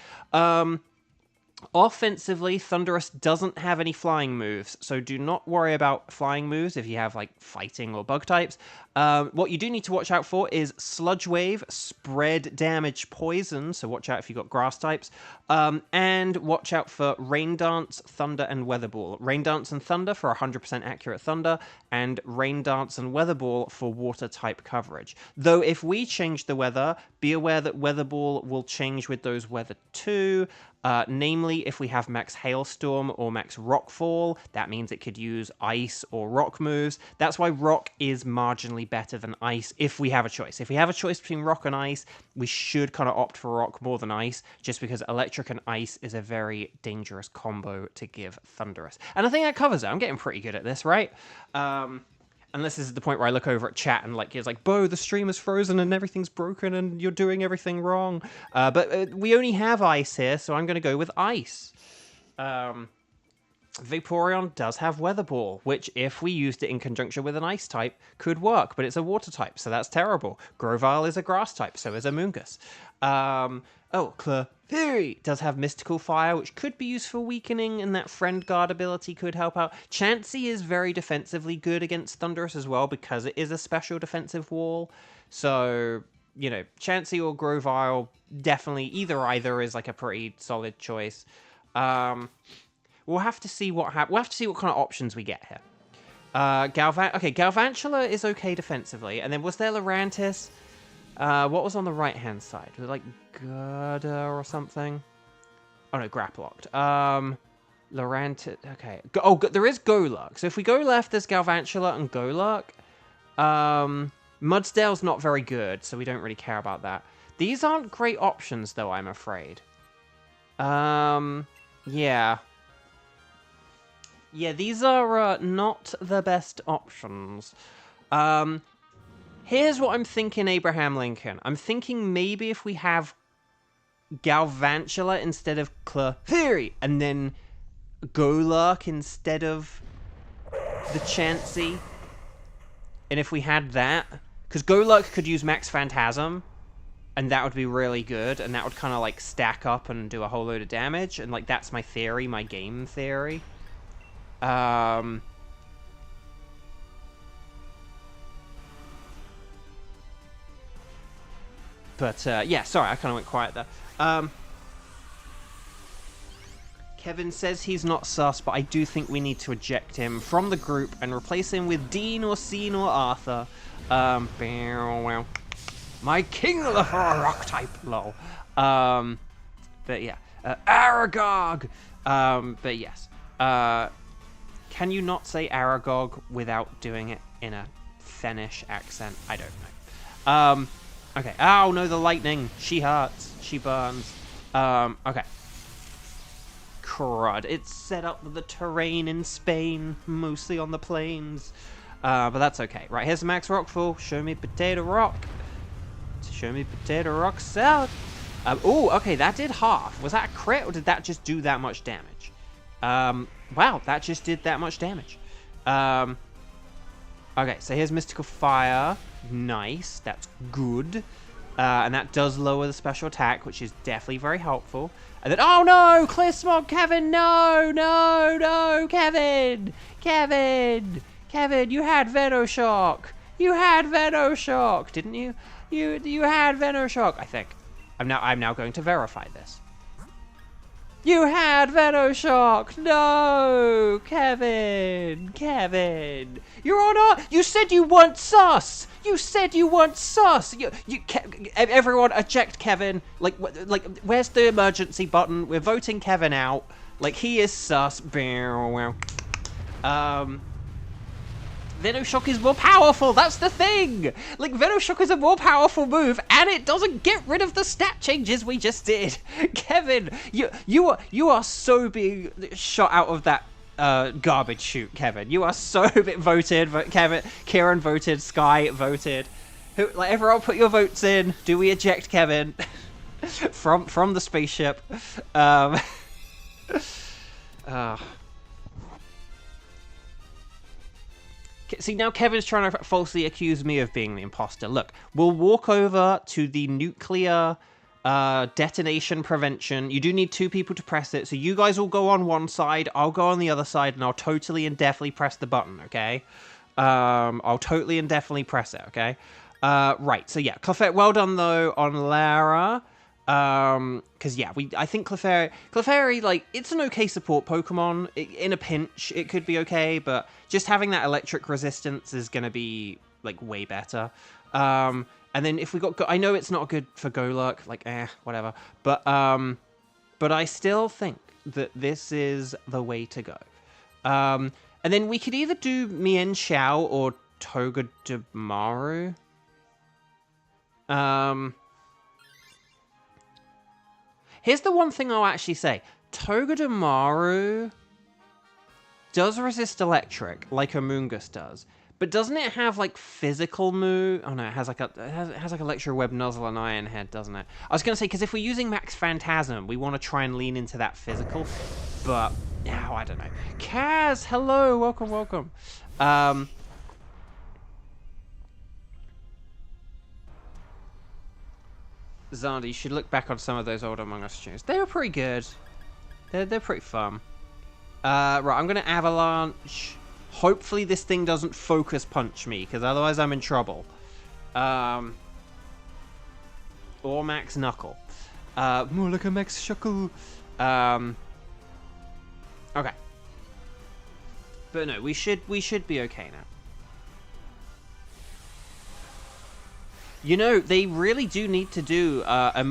Speaker 1: Offensively, Thunderous doesn't have any flying moves, so do not worry about flying moves if you have, like, fighting or bug types. What you do need to watch out for is Sludge Wave, Spread Damage, Poison, so watch out if you've got grass types, and watch out for Rain Dance, Thunder, and Weather Ball. Rain Dance and Thunder for 100% accurate Thunder, and Rain Dance and Weather Ball for water type coverage. Though if we change the weather, be aware that Weather Ball will change with those weather too. Namely, if we have max Hailstorm or max Rockfall, that means it could use Ice or Rock moves. That's why Rock is marginally better than Ice if we have a choice. If we have a choice between Rock and Ice, we should kind of opt for Rock more than Ice, just because Electric and Ice is a very dangerous combo to give Thunderous. And I think that covers it. I'm getting pretty good at this, right? Unless this is the point where I look over at chat and like it's like, Bo, the stream is frozen and everything's broken and you're doing everything wrong. But we only have Ice here, so I'm going to go with Ice. Vaporeon does have Weather Ball, which if we used it in conjunction with an Ice type could work, but it's a Water type, so that's terrible. Grovyle is a Grass type, so is a Moongus. Clefairy does have Mystical Fire, which could be used for weakening, and that Friend Guard ability could help out. Chansey is very defensively good against Thunderous as well, because it is a special defensive wall. So, you know, Chansey or Grovyle, definitely either is like a pretty solid choice. We'll have to see what kind of options we get here. Galvantula is okay defensively, and then was there Lurantis? What was on the right-hand side? Was it like Gerda or something? Oh no, Grapploct. Lurantis, okay. There is Golurk. So if we go left, there's Galvantula and Golurk. Mudsdale's not very good, so we don't really care about that. These aren't great options, though, I'm afraid. Yeah. Yeah, these are not the best options. Here's what I'm thinking, Abraham Lincoln. I'm thinking maybe if we have Galvantula instead of Clefairy, and then Golurk instead of the Chansey. And if we had that, because Golurk could use Max Phantasm, and that would be really good, and that would kind of like stack up and do a whole load of damage, and like that's my theory, my game theory. Yeah, sorry, I kind of went quiet there. Kevin says he's not sus, but I do think we need to eject him from the group and replace him with Dean or Scene or Arthur. My King of the Rock type, lol. But yeah, Aragog. But yes, can you not say Aragog without doing it in a Finnish accent? I don't know. Okay. Oh no, the lightning. She hurts. She burns. Okay. Crud. It's set up with the terrain in Spain, mostly on the plains. But that's okay. Right, here's the Max Rockfall. Show me Potato Rock. Show me Potato Rock salad. Oh, okay, that did half. Was that a crit, or did that just do that much damage? Wow, that just did that much damage. Okay, so here's Mystical Fire. Nice, that's good. And that does lower the special attack, which is definitely very helpful. And then, oh no, clear smog, Kevin, no, no, no, Kevin, Kevin, Kevin, you had Venoshock. You had Venoshock, didn't you? You had Venoshock, I think. I'm now going to verify this. You had Venoshock! No! Kevin! Kevin! You're on our... You said you weren't sus! You said you weren't sus! Everyone eject Kevin. Like, where's the emergency button? We're voting Kevin out. Like, he is sus. Venoshock is more powerful, that's the thing! Like, Venoshock is a more powerful move, and it doesn't get rid of the stat changes we just did! Kevin, you are so being shot out of that garbage chute, Kevin. You are so voted, Kevin, Kieran voted, Sky voted. Like, everyone put your votes in. Do we eject Kevin? from the spaceship. See, now Kevin's trying to falsely accuse me of being the imposter. Look, we'll walk over to the nuclear detonation prevention. You do need 2 people to press it, so you guys will go on one side, I'll go on the other side, and I'll totally and definitely press the button, okay? I'll totally and definitely press it, okay? Right, so yeah, Clefairy, well done, though, on Lara. Because, yeah, I think Clefairy, like, it's an okay support Pokemon. In a pinch, it could be okay, but just having that electric resistance is going to be, like, way better. And then if we got... I know it's not good for Golurk, like, whatever. But I still think that this is the way to go. And then we could either do Mien Xiao or Togedemaru. Here's the one thing I'll actually say. Togedemaru does resist electric, like Amoonguss does. But doesn't it have, like, physical move? Oh, no, it has, like, Electro Web, Nuzzle, and Iron Head, doesn't it? I was going to say, because if we're using Max Phantasm, we want to try and lean into that physical. But, oh, I don't know. Kaz, hello, welcome, welcome. Zardy, you should look back on some of those old Among Us tunes. They were pretty good. They're pretty fun. Right, I'm going to Avalanche. Hopefully this thing doesn't focus punch me, because otherwise I'm in trouble. Or Max Knuckle. More like a Max Shuckle. Okay. But no, we should be okay now. You know, they really do need to do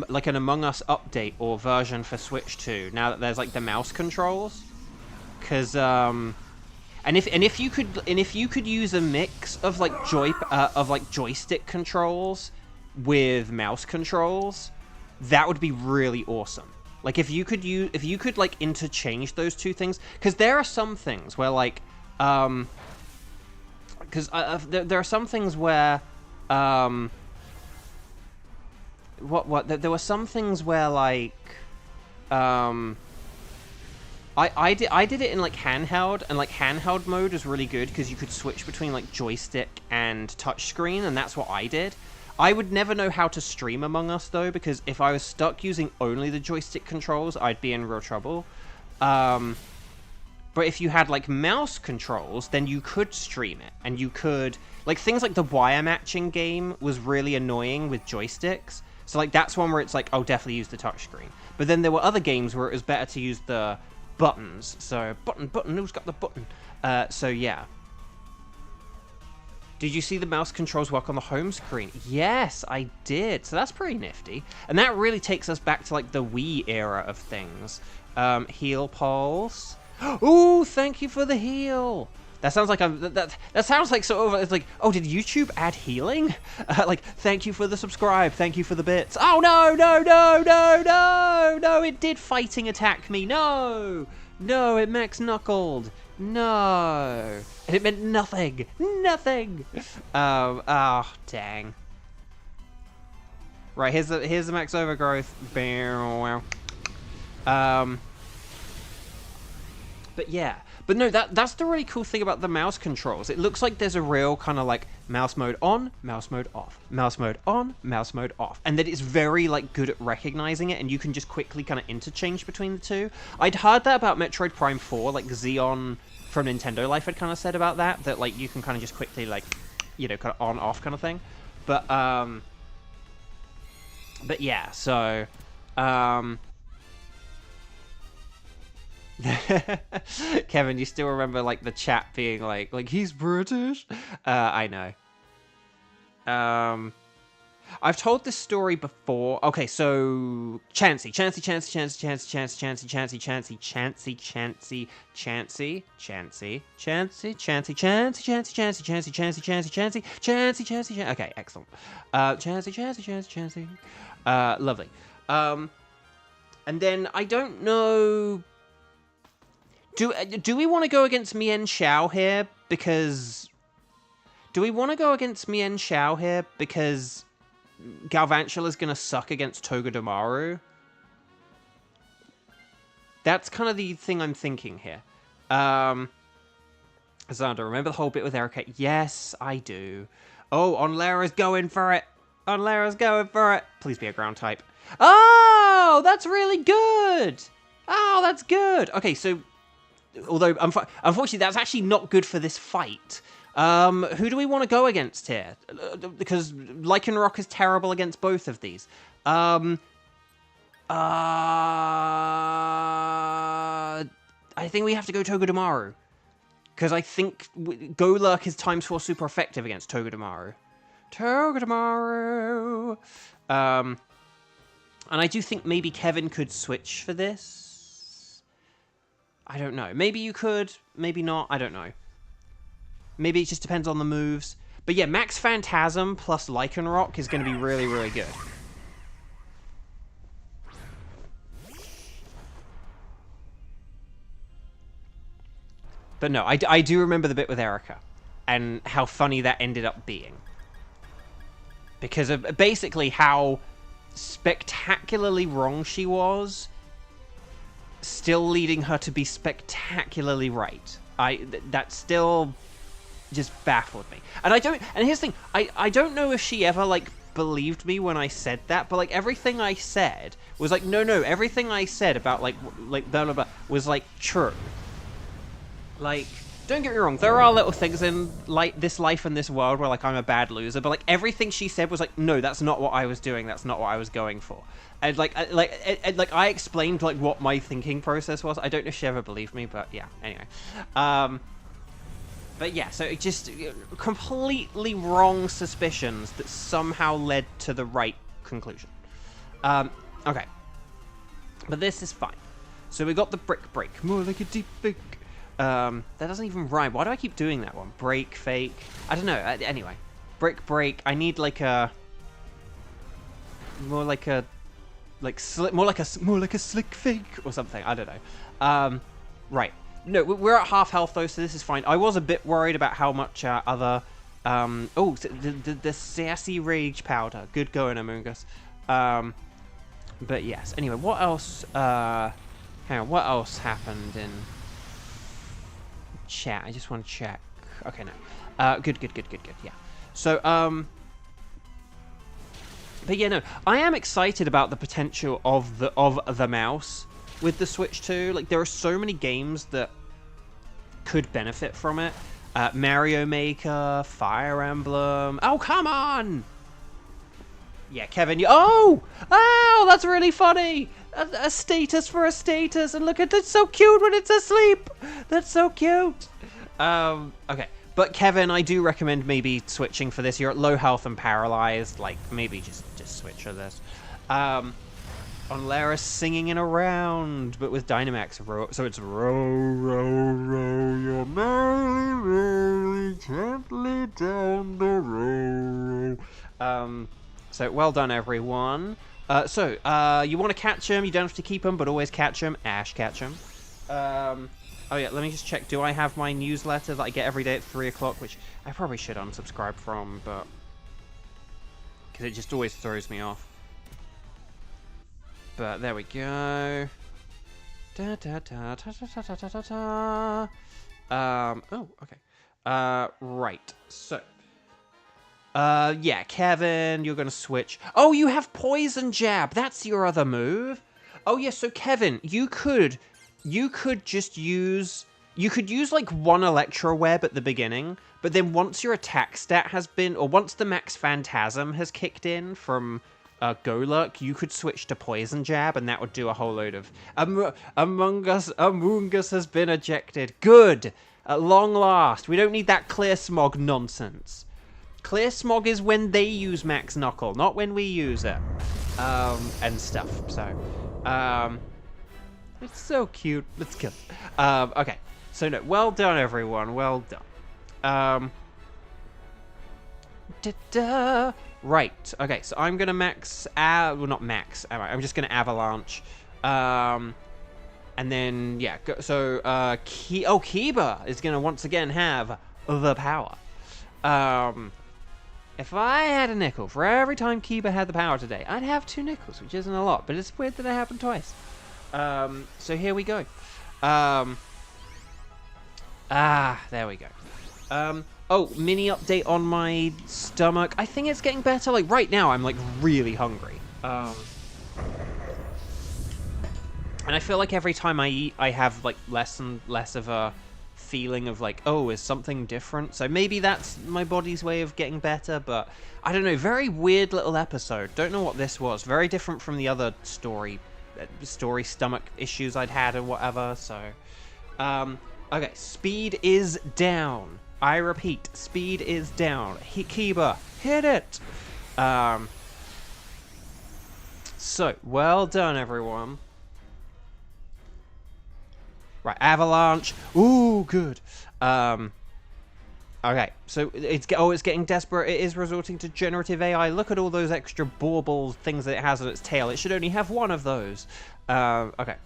Speaker 1: like an Among Us update or version for Switch 2 now that there's like the mouse controls, because and if you could use a mix of like joystick controls with mouse controls, that would be really awesome. Like if you could like interchange those two things, because there are some things where like there are some things where there were some things where like I did it in like handheld, and like handheld mode was really good because you could switch between like joystick and touchscreen, and that's what I did. I would never know how to stream Among Us though, because if I was stuck using only the joystick controls, I'd be in real trouble. But if you had like mouse controls, then you could stream it, and you could like things like the wire matching game was really annoying with joysticks. So like that's one where it's like, oh, definitely use the touchscreen. But then there were other games where it was better to use the buttons. So button, who's got the button? So yeah. Did you see the mouse controls work on the home screen? Yes, I did. So that's pretty nifty. And that really takes us back to like the Wii era of things. Heal pulse. Ooh, thank you for the heal. That sounds like that sounds like sort of, it's like, oh, did YouTube add healing? Like, thank you for the subscribe, thank you for the bits. Oh no, no, no, no, no, no! It did fighting attack me. No, no, it max knuckled. No, and it meant nothing, nothing. Oh, dang. Right, here's the max overgrowth. But But yeah, but no, that's the really cool thing about the mouse controls. It looks like there's a real kind of like mouse mode on, mouse mode off, mouse mode on, mouse mode off, and that it's very like good at recognizing it, and you can just quickly kind of interchange between the two. I'd heard that about Metroid Prime 4, like Xeon from Nintendo Life had kind of said about that like you can kind of just quickly like, you know, kind of on off kind of thing. But yeah, so Kevin, you still remember like the chat being like he's British? I know. I've told this story before. Okay, so Chansey. Okay, excellent. Chansey. Lovely. And then I don't know. Do we want to go against Mien Xiao here? Because Galvantula's gonna suck against Togedemaru? That's kind of the thing I'm thinking here. Xander, remember the whole bit with Erica? Yes, I do. Oh, Onlera's going for it. Please be a ground type. Oh, that's really good. Oh, that's good. Okay, so although, unfortunately, that's actually not good for this fight. Who do we want to go against here? Because Lycanroc is terrible against both of these. I think we have to go Togedemaru. Because I think Golurk is times 4 super effective against Togedemaru. And I do think maybe Kevin could switch for this. I don't know. Maybe you could, maybe not. I don't know. Maybe it just depends on the moves. But yeah, Max Phantasm plus Lycanroc is going to be really, really good. But no, I do remember the bit with Erica. And how funny that ended up being. Because of basically how spectacularly wrong she was, still leading her to be spectacularly right. That still just baffled me. And here's the thing, I don't know if she ever like believed me when I said that, but like everything I said was like, no, everything I said about like blah blah blah was like true. Like, don't get me wrong, there are little things in like this life and this world where like I'm a bad loser, but like everything she said was like, no, that's not what I was doing, that's not what I was going for. And like I explained like what my thinking process was. I don't know if she ever believed me, but yeah, anyway. But yeah, so it just completely wrong suspicions that somehow led to the right conclusion. Okay. But this is fine. So we got the brick break. More like a deep fake. That doesn't even rhyme. Why do I keep doing that one? Break, fake. I don't know. Anyway. Brick break. I need like a... More like a slick fake or something. I don't know. Right. No, we're at half health though, so this is fine. I was a bit worried about how much other... oh, the sassy rage powder. Good going, Among Us. But yes. Anyway, what else... hang on, what else happened in chat? I just want to check. Okay, no. Good, yeah. So, but yeah, no, I am excited about the potential of the mouse with the Switch 2. Like, there are so many games that could benefit from it. Mario Maker, Fire Emblem. Oh, come on! Yeah, Kevin, you... Oh! Oh, that's really funny! A status for a status, and look at it, so cute when it's asleep! That's so cute! Okay. But Kevin, I do recommend maybe switching for this. You're at low health and paralyzed. Like, maybe just switch for this. Onlera singing in a round, but with Dynamax. So it's row your merrily, gently down the row. So well done, everyone. So you want to catch him. You don't have to keep him, but always catch him. Ash, catch him. Oh yeah, let me just check. Do I have my newsletter that I get every day at 3 o'clock, which I probably should unsubscribe from, but... because it just always throws me off. But there we go. Da, da, da, da, da, da, da, da, da. Oh, okay. Right. So. Yeah, Kevin, you're gonna switch. Oh, you have Poison Jab. That's your other move. Oh, yeah, so Kevin, you could just use... You could use, like, one Electro Web at the beginning, but then once your attack stat has been... Or once the Max Phantasm has kicked in from Golurk, you could switch to Poison Jab, and that would do a whole load of... Among Us has been ejected. Good! At long last. We don't need that Clear Smog nonsense. Clear Smog is when they use Max Knuckle, not when we use it. And stuff, so... It's so cute. Let's kill it. Okay. So, no, well done, everyone. Well done. Right. Okay, so I'm gonna max... well, not max. I'm just gonna Avalanche. And then, yeah. So, Kiba is gonna once again have the power. If I had a nickel for every time Kiba had the power today, I'd have 2 nickels, which isn't a lot, but it's weird that it happened twice. So here we go. There we go. Oh, mini update on my stomach. I think it's getting better. Like, right now, I'm, like, really hungry. And I feel like every time I eat, I have, like, less and less of a feeling of, like, oh, is something different? So maybe that's my body's way of getting better, but I don't know. Very weird little episode. Don't know what this was. Very different from the other story stomach issues I'd had or whatever, so... okay, speed is down. I repeat, speed is down. Kiba, hit it! So, well done, everyone. Right, Avalanche. Ooh, good. Okay, so it's getting desperate. It is resorting to generative AI. Look at all those extra bauble things that it has on its tail. It should only have one of those. Okay.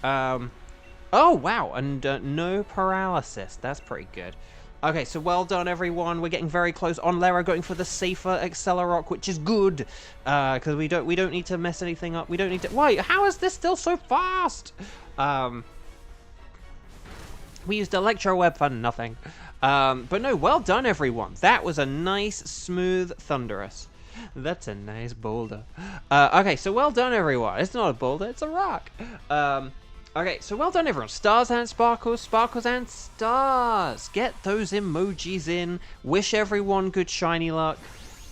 Speaker 1: Oh, wow, and no paralysis. That's pretty good. Okay, so well done, everyone. We're getting very close. On Lara going for the safer Accelerock, which is good, because we don't need to mess anything up. We don't need to... Why? How is this still so fast? We used Electro Web for nothing. But no, well done, everyone. That was a nice, smooth Thunderous. That's a nice boulder. Okay, so well done, everyone. It's not a boulder, it's a rock. Okay, so well done, everyone. Stars and sparkles, sparkles and stars. Get those emojis in. Wish everyone good shiny luck.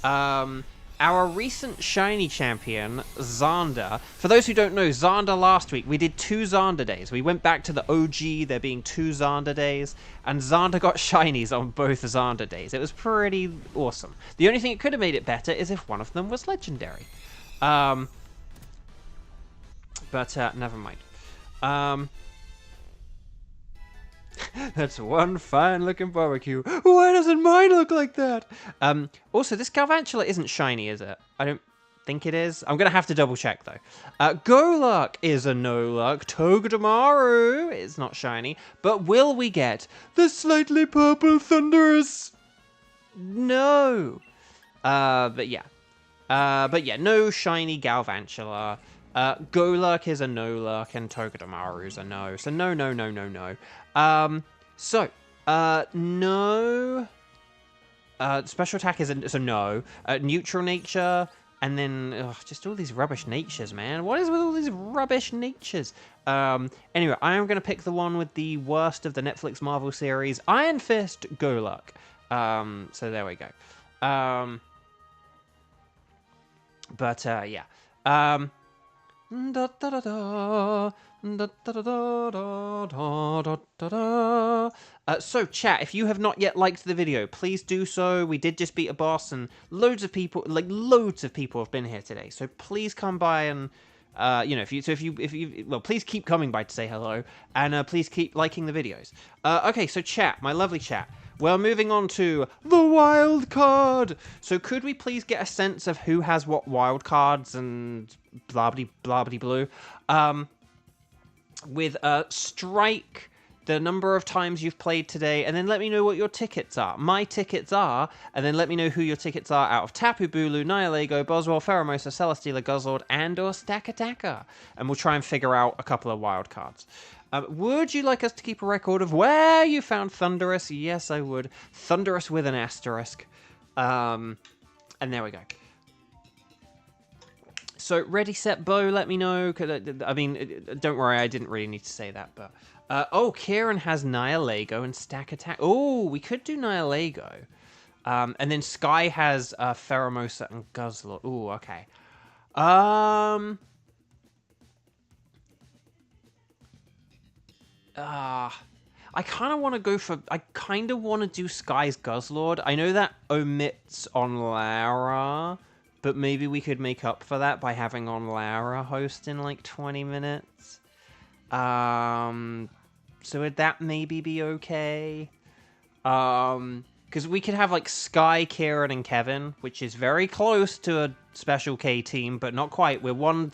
Speaker 1: Our recent shiny champion, Xander. For those who don't know, Xander last week, we did 2 Xander days. We went back to the OG, there being 2 Xander days, and Xander got shinies on both Xander days. It was pretty awesome. The only thing it could have made it better is if one of them was legendary. But never mind. That's one fine-looking barbecue. Why doesn't mine look like that? Also, this Galvantula isn't shiny, is it? I don't think it is. I'm going to have to double-check, though. Golurk is a no-luck. Togedemaru is not shiny. But will we get the slightly purple Thunderous? No. But yeah, no shiny Galvantula. Golurk is a no-luck, and Togedemaru is a no. So no. No. Special attack is a no. Neutral nature, and then just all these rubbish natures, man. What is with all these rubbish natures? Anyway, I am going to pick the one with the worst of the Netflix Marvel series, Iron Fist Golurk. So there we go. Yeah. So chat, if you have not yet liked the video, please do so. We did just beat a boss, and loads of people have been here today. So please come by and please keep coming by to say hello, and please keep liking the videos. Okay, so chat, my lovely chat. We're moving on to the wild card. So could we please get a sense of who has what wild cards and blabby blue? With Strike, the number of times you've played today, and then let me know what your tickets are. My tickets are, and then let me know who your tickets are out of Tapu Bulu, Nihilego, Boswell, Pheromosa, Celesteela, Guzzlord, and or Stakataka. And we'll try and figure out a couple of wild cards. Would you like us to keep a record of where you found Thunderous? Yes, I would. Thunderous with an asterisk. And there we go. So, ready, set, bow, let me know. I mean, don't worry, I didn't really need to say that, but... oh, Kieran has Nihilego and Stack Attack. Oh, we could do Nihilego. And then Sky has Pheromosa and Guzzlord. Oh, okay. I kind of want to go for... I kind of want to do Sky's Guzzlord. I know that omits on Lara, but maybe we could make up for that by having on Lara host in like 20 minutes. So would that maybe be okay? Because we could have like Sky, Kieran, and Kevin, which is very close to a Special K team, but not quite. We're one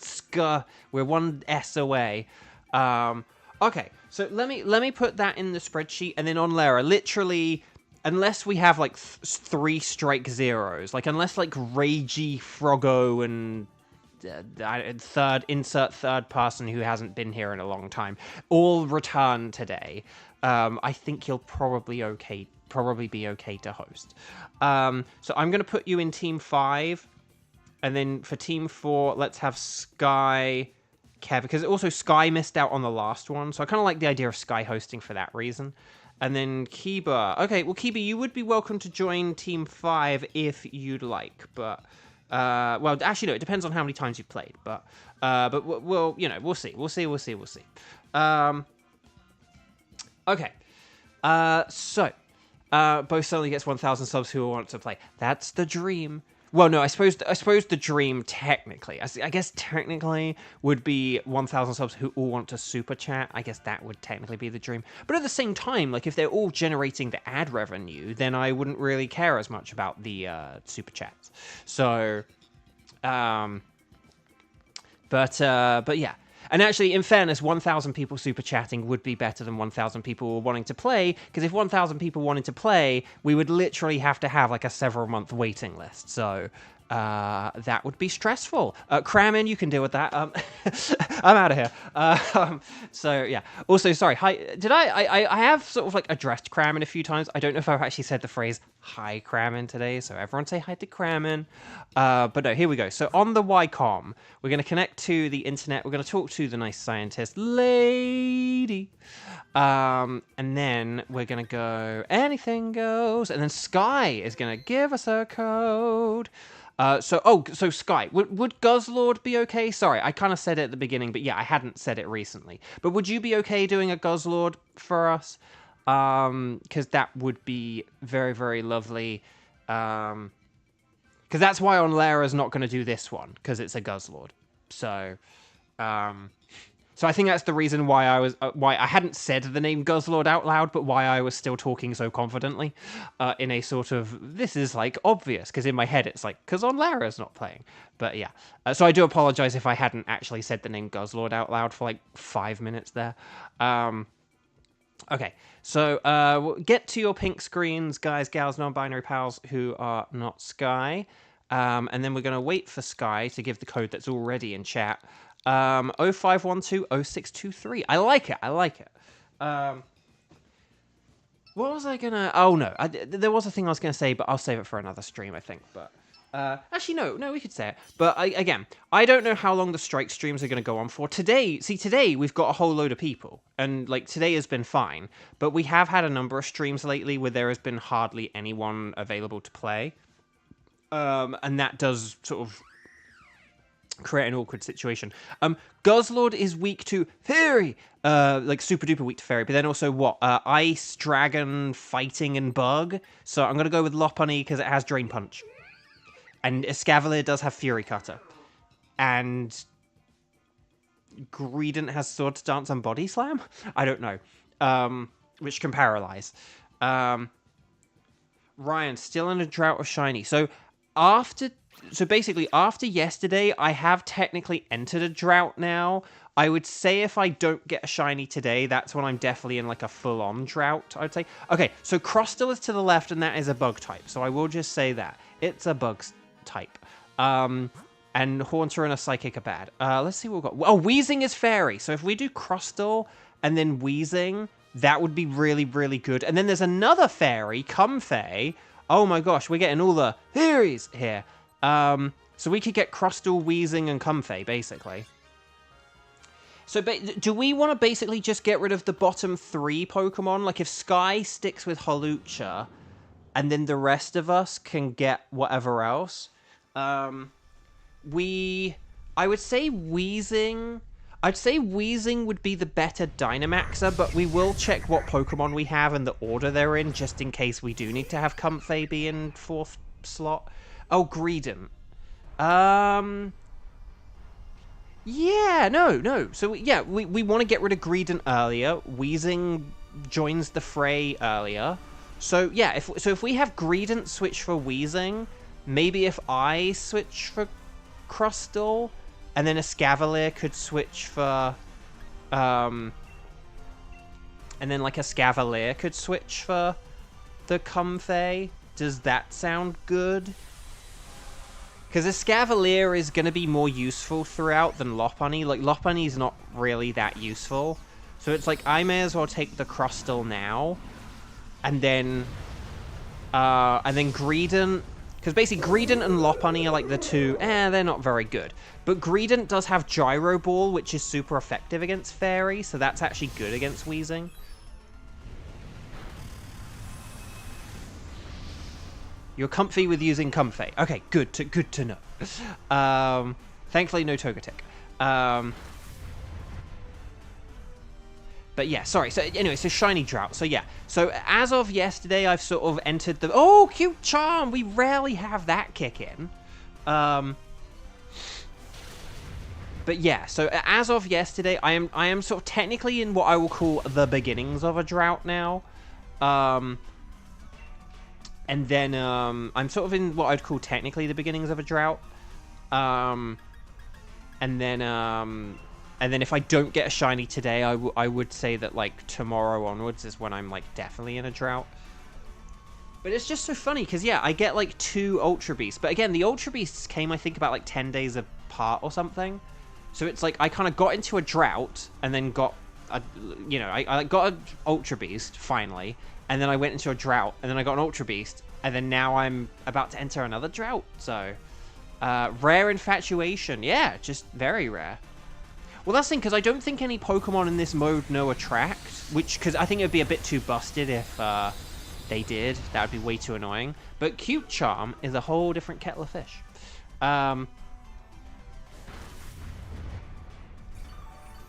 Speaker 1: S away. Okay, so let me put that in the spreadsheet, and then on Lara, literally, unless we have like 3 strike zeros, like unless like Ragey, Froggo, and insert third person who hasn't been here in a long time all return today, I think you'll probably be okay to host. So I'm going to put you in team 5, and then for team 4, let's have Sky, Kev, because also Sky missed out on the last one, so I kind of like the idea of Sky hosting for that reason. And then Kiba. Okay, well, Kiba, you would be welcome to join team 5 if you'd like, but... well, actually, no, it depends on how many times you've played, but we'll, you know, we'll see. Okay. So, Bo suddenly gets 1,000 subs who want to play. That's the dream. Well, no, I suppose the dream technically, I guess technically would be 1,000 subs who all want to super chat. I guess that would technically be the dream. But at the same time, like if they're all generating the ad revenue, then I wouldn't really care as much about the super chats. So, but yeah. And actually, in fairness, 1,000 people super chatting would be better than 1,000 people wanting to play, because if 1,000 people wanted to play, we would literally have to have like a several-month waiting list. So that would be stressful. Cramming, you can deal with that. I'm out of here. So yeah. Also, sorry. Hi. Did I have sort of like addressed Cramming a few times. I don't know if I've actually said the phrase "hi Cramming" today. So everyone say hi to Cramming. But no, here we go. So on the YCOM, we're going to connect to the internet. We're going to talk to the nice scientist lady. And then we're going to go anything goes. And then Sky is going to give us a code. So Sky, would Guzzlord be okay? Sorry, I kind of said it at the beginning, but yeah, I hadn't said it recently. But would you be okay doing a Guzzlord for us? Because that would be very, very lovely. Because that's why on Lara's not going to do this one, because it's a Guzzlord. So, so I think that's the reason why I hadn't said the name Guzzlord out loud, but why I was still talking so confidently, in a sort of, this is like obvious, because in my head it's like, because on Lara's not playing. But yeah, so I do apologize if I hadn't actually said the name Guzzlord out loud for like 5 minutes there. Okay, so get to your pink screens, guys, gals, non-binary pals who are not Sky. And then we're going to wait for Sky to give the code that's already in chat. 05120623. I like it. What was I gonna... Oh, no. There was a thing I was going to say, but I'll save it for another stream, I think. But actually, no, we could say it. But again, I don't know how long the strike streams are going to go on for. Today we've got a whole load of people. And, like, today has been fine. But we have had a number of streams lately where there has been hardly anyone available to play. And that does sort of create an awkward situation. Guzzlord is weak to Fairy, like super duper weak to Fairy, but then also what? Ice, Dragon, Fighting, and Bug. So I'm gonna go with Lopunny because it has Drain Punch, and Escavalier does have Fury Cutter, and Greedent has Sword Dance and Body Slam. I don't know, which can paralyze. Ryan still in a drought of shiny. So basically, after yesterday, I have technically entered a drought now. I would say if I don't get a shiny today, that's when I'm definitely in like a full-on drought, I'd say. Okay, so Crustle is to the left, and that is a bug type. So I will just say that. It's a bug type. And Haunter and a Psychic are bad. Let's see what we've got. Oh, Wheezing is fairy. So if we do Crustle and then Wheezing, that would be really, really good. And then there's another fairy, Comfey. Oh my gosh, we're getting all the theories here. So we could get Crustle, Wheezing, and Comfey, basically. So do we want to basically just get rid of the bottom 3 Pokemon? Like if Sky sticks with Hawlucha, and then the rest of us can get whatever else. I would say Wheezing. I'd say Wheezing would be the better Dynamaxer, but we will check what Pokemon we have and the order they're in, just in case we do need to have Comfey be in 4th slot. Oh, Greedent. Yeah, no. So, yeah, we want to get rid of Greedent earlier. Wheezing joins the fray earlier. So, yeah, if we have Greedent switch for Wheezing, maybe if I switch for Crustle, and then a Escavalier could switch for... and then, like, a Escavalier could switch for the Comfey. Does that sound good? Because Escavalier is going to be more useful throughout than Lopunny. Like, Lopunny's not really that useful. So it's like, I may as well take the Crustle now. And then Greedent. Because basically, Greedent and Lopunny are like the two... they're not very good. But Greedent does have Gyro Ball, which is super effective against Fairy. So that's actually good against Wheezing. You're comfy with using Comfey. Okay, good to know. Thankfully, no Togetic. But yeah, sorry. So anyway, so Shiny Drought. So yeah. So as of yesterday, I've sort of entered the... Oh, Cute Charm! We rarely have that kick in. But yeah, so as of yesterday, I am sort of technically in what I will call the beginnings of a drought now. And then I'm sort of in what I'd call technically the beginnings of a drought. And then if I don't get a shiny today, I would say that like tomorrow onwards is when I'm like definitely in a drought. But it's just so funny because yeah, I get like 2 Ultra Beasts. But again, the Ultra Beasts came I think about like 10 days apart or something. So it's like I kind of got into a drought and then got a, I got an Ultra Beast finally. And then I went into a drought, and then I got an Ultra Beast, and then now I'm about to enter another drought. So, rare infatuation. Yeah, just very rare. Well, that's the thing, because I don't think any Pokemon in this mode know Attract, because I think it would be a bit too busted if they did. That would be way too annoying. But Cute Charm is a whole different kettle of fish.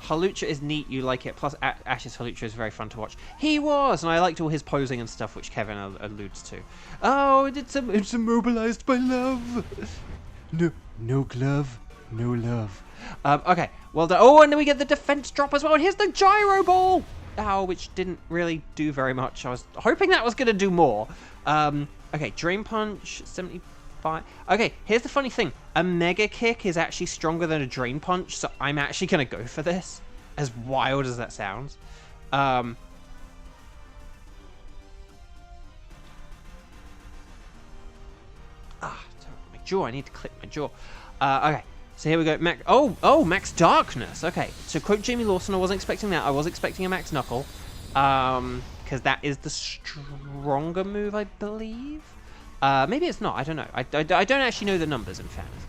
Speaker 1: Hawlucha is neat, you like it. Plus, Ash's Hawlucha is very fun to watch. He was, and I liked all his posing and stuff, which Kevin alludes to. Oh, it's immobilized by love. No glove, no love. Okay, well done. Oh, and then we get the defense drop as well. And here's the Gyro Ball. Oh, which didn't really do very much. I was hoping that was going to do more. Okay, Drain Punch, 75. Okay, here's the funny thing. A Mega Kick is actually stronger than a Drain Punch, so I'm actually going to go for this. As wild as that sounds. My jaw. I need to click my jaw. Okay, so here we go. Max Darkness. Okay, so quote Jamie Lawson, I wasn't expecting that. I was expecting a Max Knuckle. Because that is the stronger move, I believe. Maybe it's not. I don't know. I don't actually know the numbers, in fairness.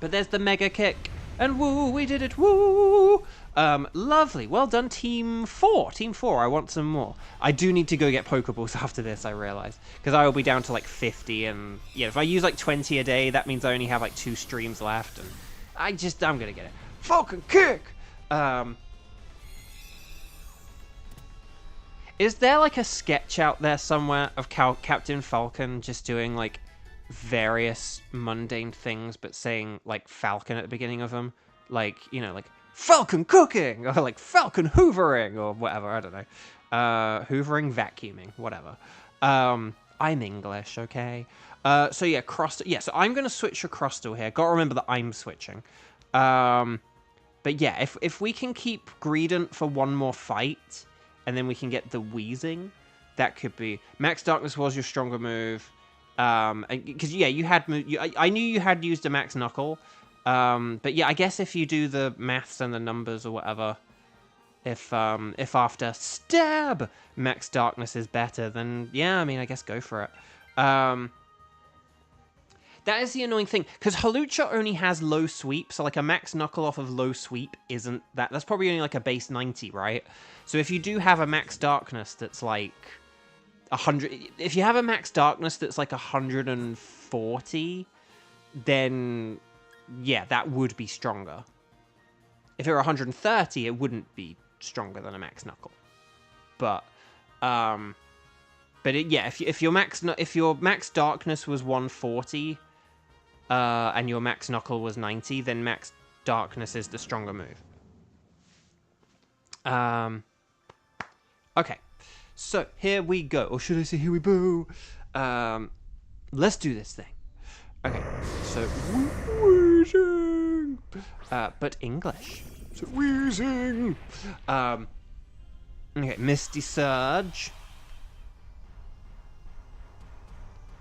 Speaker 1: But there's the Mega Kick. And woo, we did it. Woo! Lovely. Well done, Team 4. Team 4, I want some more. I do need to go get Pokeballs after this, I realize. Because I will be down to like 50. And yeah, if I use like 20 a day, that means I only have like 2 streams left. And I'm going to get it. Falcon Kick! Is there like a sketch out there somewhere of Captain Falcon just doing like various mundane things but saying like Falcon at the beginning of them? Like, you know, like Falcon cooking or like Falcon hoovering or whatever, I don't know. Hoovering, vacuuming, whatever. I'm English, okay? So yeah, Crustle. Yeah, so I'm going to switch for Crustle here. Got to remember that I'm switching. But yeah, if we can keep Greedent for one more fight, and then we can get the Wheezing, that could be... Max Darkness was your stronger move. Because, yeah, you had... I knew you had used a Max Knuckle. But yeah, I guess if you do the maths and the numbers or whatever, if after Stab, Max Darkness is better, then yeah, I mean, I guess go for it. That is the annoying thing, because Hawlucha only has low sweep, so like a max knuckle off of low sweep isn't that... That's probably only like a base 90, right? So if you do have a max darkness that's like 100... If you have a max darkness that's like 140, then yeah, that would be stronger. If it were 130, it wouldn't be stronger than a max knuckle. But yeah, if your max darkness was 140, and your max knuckle was 90, then max darkness is the stronger move. Okay, so here we go. Or should I say here we go? Let's do this thing. Okay, so wheezing, but English. So wheezing. Okay, Misty Surge.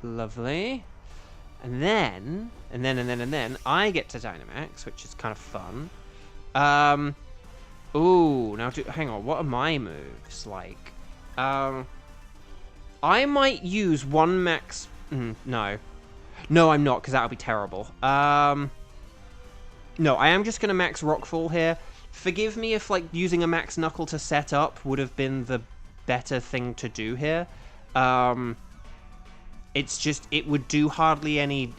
Speaker 1: Lovely. And then I get to Dynamax, which is kind of fun. Ooh, now hang on, what are my moves like? I might use one max... no. No, I'm not, because that would be terrible. No, I am just going to max Rockfall here. Forgive me if, like, using a max Knuckle to set up would have been the better thing to do here. It's just, it would do hardly any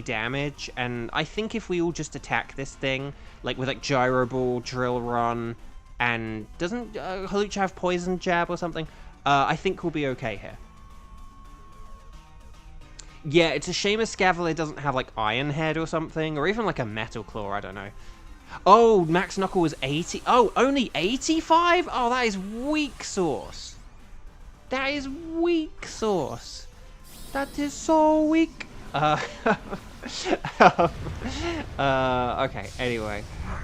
Speaker 1: damage, and I think if we all just attack this thing, like with like Gyro Ball, Drill Run, and doesn't Hawlucha have Poison Jab or something? I think we'll be okay here. Yeah, it's a shame Escavalier doesn't have like Iron Head or something, or even like a Metal Claw, I don't know. Oh, Max Knuckle was 80. Oh, only 85? Oh, that is weak sauce. That is weak sauce. That is so weak. Okay, anyway.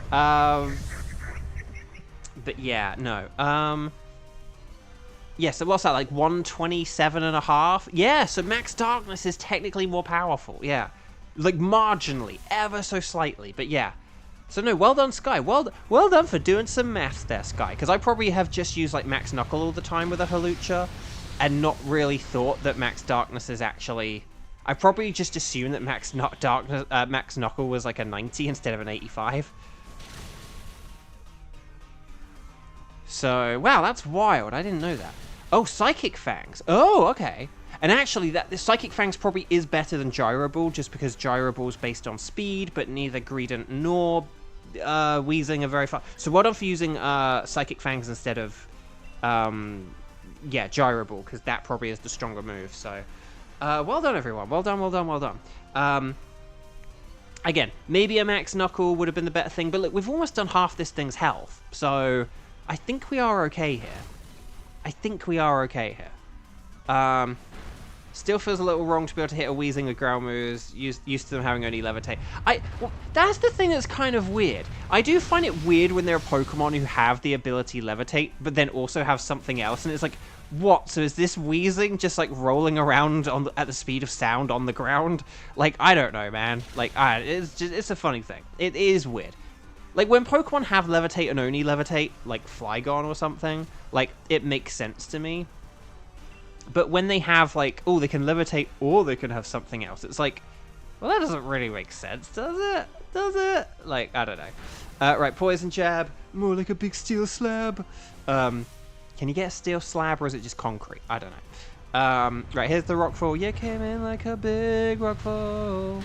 Speaker 1: But yeah, no. Yeah, so what's that, like 127.5? Yeah, so Max Darkness is technically more powerful, yeah. Like, marginally, ever so slightly, but yeah. So no, well done, Sky. Well done for doing some maths there, Sky. Because I probably have just used, like, Max Knuckle all the time with a Hawlucha, and not really thought that Max Darkness is actually... I probably just assumed that Max Knuckle was, like, a 90 instead of an 85. So, wow, that's wild. I didn't know that. Oh, Psychic Fangs. Oh, okay. And actually, the Psychic Fangs probably is better than Gyro Ball, just because Gyro Ball's based on speed, but neither Greedent nor Wheezing are very far. So well done for using Psychic Fangs instead of, yeah, Gyro Ball, because that probably is the stronger move. So, well done, everyone. Well done, well done, well done. Again, maybe a Max Knuckle would have been the better thing, but look, we've almost done half this thing's health, so I think we are okay here. I think we are okay here. Still feels a little wrong to be able to hit a Wheezing with ground moves, used to them having only levitate. Well, that's the thing that's kind of weird. I do find it weird when there are Pokemon who have the ability levitate, but then also have something else, and it's like, what? So is this Wheezing just like rolling around at the speed of sound on the ground? Like, I don't know, man. Like, it's a funny thing. It is weird. Like, when Pokemon have levitate and only levitate, like Flygon or something, like, it makes sense to me. But when they have, like, oh, they can levitate or they can have something else, it's like, well, that doesn't really make sense, does it? Does it? Like, I don't know. Right, Poison Jab, more like a big steel slab. Can you get a steel slab or is it just concrete? I don't know. Right, here's the Rockfall. You came in like a big Rockfall.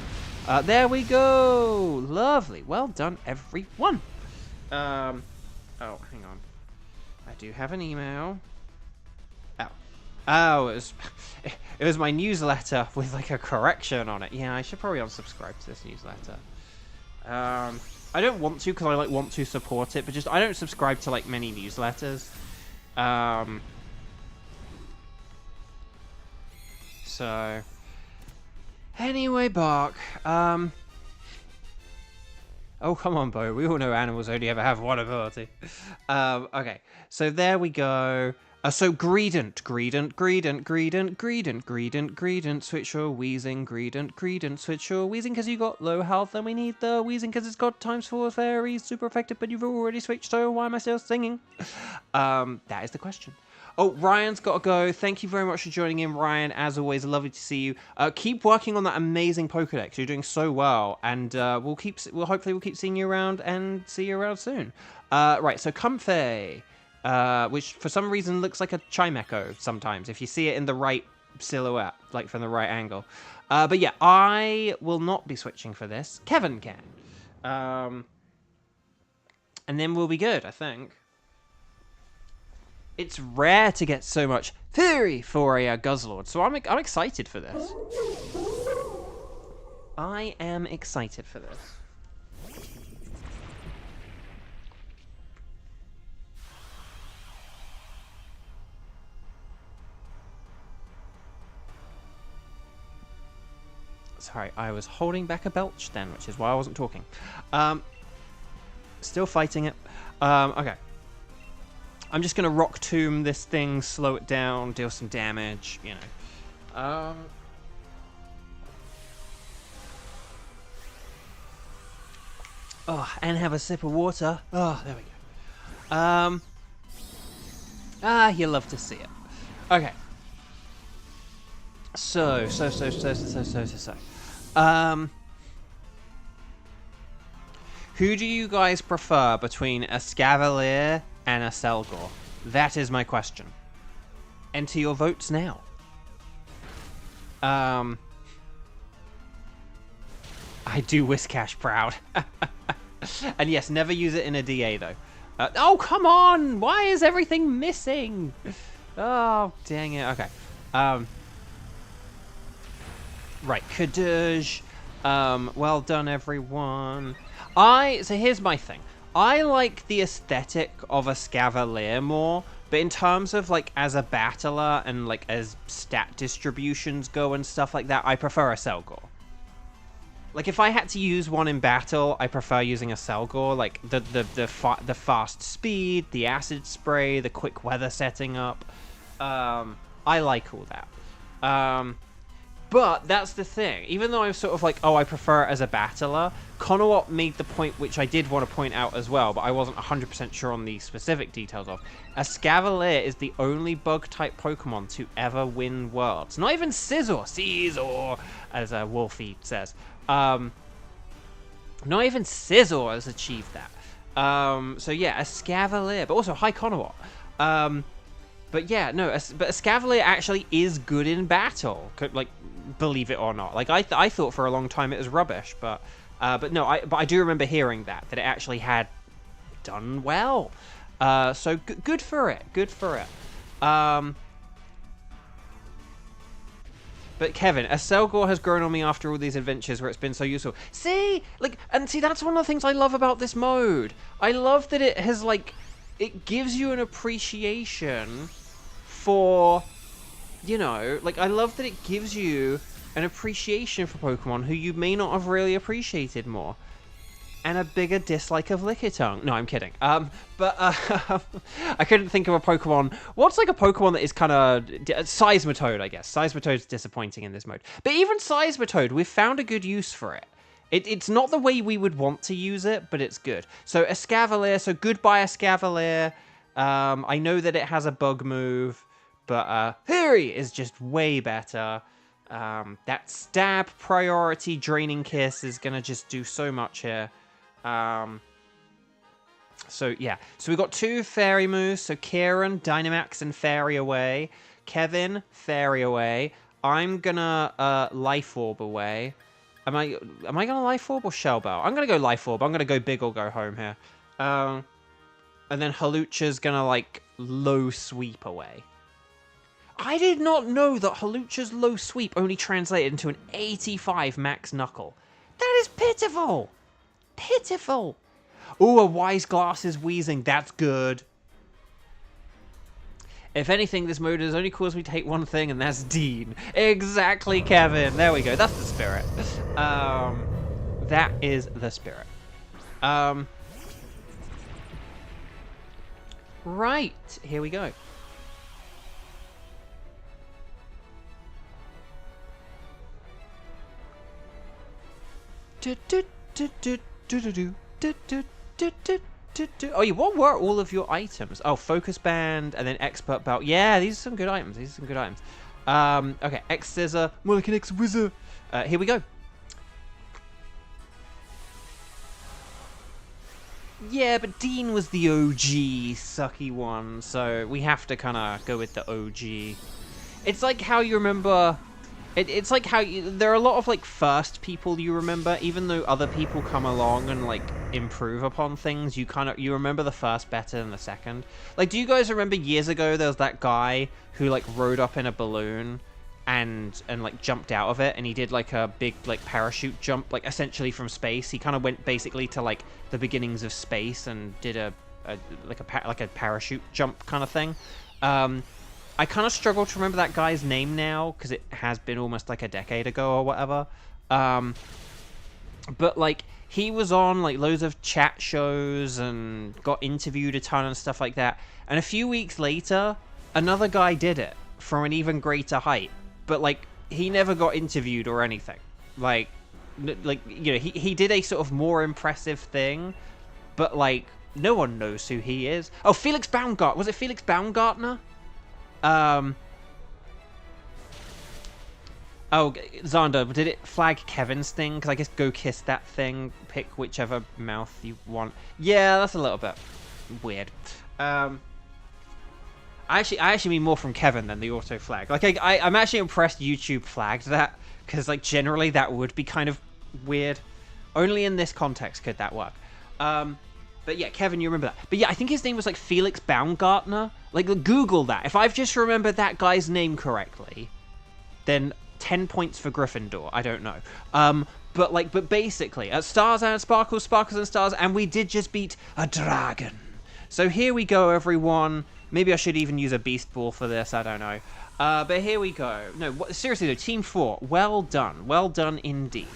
Speaker 1: There we go. Lovely. Well done, everyone. Oh, hang on. I do have an email. Oh, it was my newsletter with like a correction on it. Yeah, I should probably unsubscribe to this newsletter. I don't want to because I like want to support it, but just I don't subscribe to like many newsletters. So anyway, Bark. Oh, come on, Bo. We all know animals only ever have one ability. Okay, so there we go. So Greedent, switch your Wheezing, Greedent, switch your Wheezing because you got low health and we need the Wheezing because it's got ×4 fairies, super effective, but you've already switched, so why am I still singing? That is the question. Oh, Ryan's got to go. Thank you very much for joining in, Ryan. As always, lovely to see you. Keep working on that amazing Pokedex. You're doing so well, and hopefully we'll keep seeing you around and see you around soon. Right, so Comfey. Which for some reason looks like a Chimecho sometimes, if you see it in the right silhouette, like from the right angle. But yeah, I will not be switching for this. Kevin can. And then we'll be good, I think. It's rare to get so much theory for a Guzzlord, so I'm excited for this. I am excited for this. Sorry, I was holding back a belch then, which is why I wasn't talking. Still fighting it. Okay. I'm just going to Rock Tomb this thing, slow it down, deal some damage, you know. Oh, and have a sip of water. Oh, there we go. You love to see it. Okay. So. Who do you guys prefer between a Scavalier and a Selgor? That is my question. Enter your votes now. I do Whiscash proud. And yes, never use it in a DA though. Oh, come on! Why is everything missing? Oh, dang it. Okay. Right, Kadoosh. Well done, everyone. So here's my thing. I like the aesthetic of a Scavalier more, but in terms of, like, as a battler and, like, as stat distributions go and stuff like that, I prefer a Selgor. Like, if I had to use one in battle, I prefer using a Selgor. Like, the fast speed, the acid spray, the quick weather setting up. I like all that. But that's the thing. Even though I'm sort of like, oh, I prefer it as a battler, Conowop made the point, which I did want to point out as well, but I wasn't 100% sure on the specific details of. A Scavalier is the only bug-type Pokemon to ever win Worlds. Not even Scizor, as Wolfie says. Not even Scizor has achieved that. So yeah, a Scavalier, but also hi Conowop. But yeah, no, but a Scavalier actually is good in battle, like, believe it or not. Like, I thought for a long time it was rubbish, but no, I do remember hearing that it actually had done well. So good for it, good for it. But Kevin, a Selgor has grown on me after all these adventures where it's been so useful. See, like, and see, that's one of the things I love about this mode. I love that it has, like, it gives you an appreciation for, you know, like, I love that it gives you an appreciation for Pokemon who you may not have really appreciated more. And a bigger dislike of Lickitung. No, I'm kidding. But I couldn't think of a Pokemon. What's like a Pokemon that is kind of Seismitoad, I guess. Seismitoad's disappointing in this mode. But even Seismitoad, we've found a good use for it. It's not the way we would want to use it, but it's good. So a Scavalier, so goodbye a Scavalier. I know that it has a bug move, but Theory is just way better. That stab priority draining kiss is gonna just do so much here. So yeah, so we've got two fairy moves. So Kieran, Dynamax, and Fairy Away. Kevin, Fairy Away. I'm gonna Life Orb away. Am I gonna Life Orb or Shell Bell? I'm gonna go Life Orb. I'm gonna go big or go home here. And then Halucha's gonna like low sweep away. I did not know that Halucha's low sweep only translated into an 85 max knuckle. That is pitiful. Pitiful. Ooh, a Wise Glasses Wheezing. That's good. If anything, this mode has only caused me to hate one thing, and that's Dean. Exactly, Kevin. There we go. That's the spirit. That is the spirit. Right, here we go. Oh, yeah, what were all of your items? Oh, focus band and then expert belt. Yeah, these are some good items. These are some good items. Okay, X scissor, more like an X wizard. Here we go. Yeah, but Dean was the OG sucky one, so we have to kind of go with the OG. It's like how you remember... It's like how there are a lot of, like, first people you remember, even though other people come along and, like, improve upon things, you remember the first better than the second. Like, do you guys remember years ago there was that guy who, like, rode up in a balloon and like, jumped out of it, and he did, like, a big, like, parachute jump, like, essentially from space? He kind of went basically to, like, the beginnings of space and did a parachute jump kind of thing. I kind of struggle to remember that guy's name now, because it has been almost like a decade ago or whatever. But, like, he was on, like, loads of chat shows and got interviewed a ton and stuff like that. And a few weeks later, another guy did it from an even greater height. But, like, he never got interviewed or anything. Like, you know, he did a sort of more impressive thing, but, like, no one knows who he is. Oh, Felix Baumgartner. Was it Felix Baumgartner? Oh, Xander, did it flag Kevin's thing? Because I guess go kiss that thing, pick whichever mouth you want. Yeah, that's a little bit weird. I actually mean more from Kevin than the auto flag. Like, I'm actually impressed YouTube flagged that, because, like, generally that would be kind of weird. Only in this context could that work. But yeah, Kevin, you remember that. But yeah, I think his name was, like, Felix Baumgartner. Like, Google that. If I've just remembered that guy's name correctly, then 10 points for Gryffindor. I don't know. But basically, stars and sparkles, sparkles and stars, and we did just beat a dragon. So here we go, everyone. Maybe I should even use a beast ball for this. I don't know. But here we go. No, seriously though, Team 4. Well done. Well done indeed.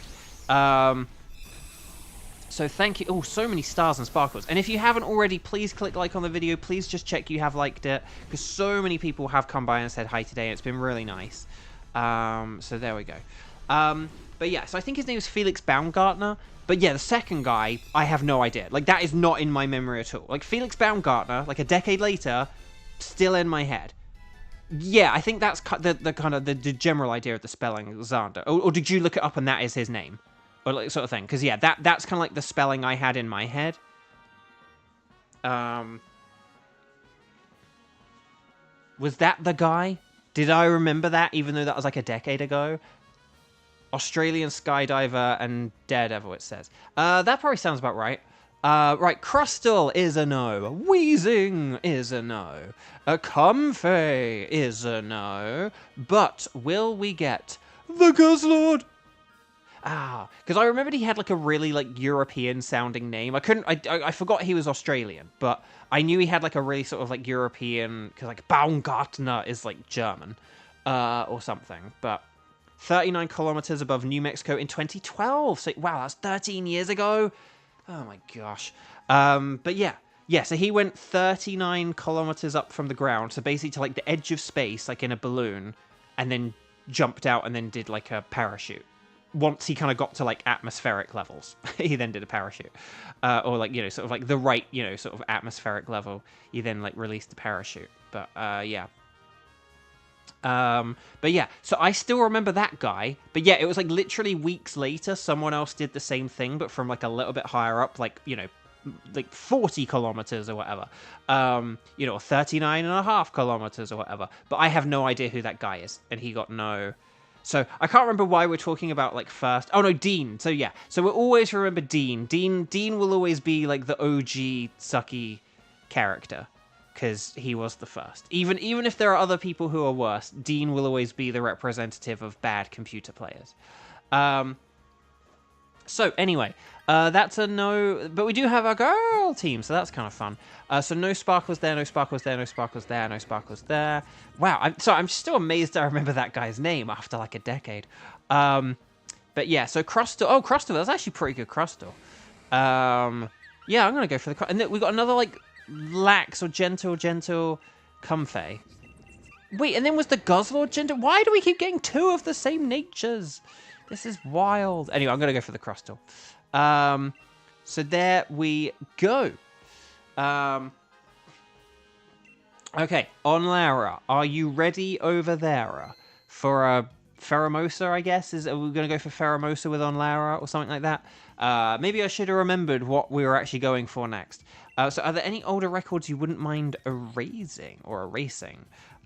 Speaker 1: So thank you. Oh, so many stars and sparkles. And if you haven't already, please click like on the video. Please just check you have liked it, because so many people have come by and said hi today, and it's been really nice. So there we go. But yeah, so I think his name is Felix Baumgartner. But yeah, the second guy, I have no idea. Like, that is not in my memory at all. Like, Felix Baumgartner, like a decade later, still in my head. Yeah, I think that's the kind of the general idea of the spelling, Xander. Or did you look it up and that is his name? Or like sort of thing, because yeah, that's kind of like the spelling I had in my head. Was that the guy? Did I remember that, even though that was like a decade ago? Australian skydiver and daredevil, it says. That probably sounds about right. Right, Crustle is a no. Wheezing is a no. Comfey is a no. But will we get the Guzzlord? Ah, because I remembered he had like a really like European sounding name. I forgot he was Australian, but I knew he had like a really sort of like European, because like Baumgartner is like German, or something. But 39 kilometers above New Mexico in 2012. So wow, that's 13 years ago. Oh my gosh. But yeah, so he went 39 kilometers up from the ground, so basically to like the edge of space, like in a balloon, and then jumped out and then did like a parachute. Once he kind of got to, like, atmospheric levels, he then did a parachute. Or, like, you know, sort of, like, the right, you know, sort of atmospheric level, he then, like, released the parachute. But, yeah. But, yeah, so I still remember that guy. But, yeah, it was, like, literally weeks later, someone else did the same thing, but from, like, a little bit higher up, like, you know, like, 40 kilometers or whatever. You know, 39.5 kilometers or whatever. But I have no idea who that guy is, and he got no... So, I can't remember why we're talking about, like, first... Oh, no, Dean. So, yeah. So, we'll always remember Dean. Dean will always be, like, the OG sucky character. Because he was the first. Even if there are other people who are worse, Dean will always be the representative of bad computer players. So, anyway, that's a no... But we do have our girl team, so that's kind of fun. So, no sparkles there, no sparkles there, no sparkles there, no sparkles there. Wow, I'm still amazed I remember that guy's name after, like, a decade. But, yeah, so Crustle... Oh, Crustle, that's actually pretty good Crustle. Yeah, I'm gonna go for the... And then we got another, like, lax or gentle Comfey. Wait, and then was the Guzzlord gentle? Why do we keep getting two of the same natures? This is wild. Anyway, I'm gonna go for the Crustle. So there we go. Okay, on Lara, are you ready over there for a Pheromosa, I guess? Are we going to go for Pheromosa with on Lara or something like that? Maybe I should have remembered what we were actually going for next. So are there any older records you wouldn't mind erasing?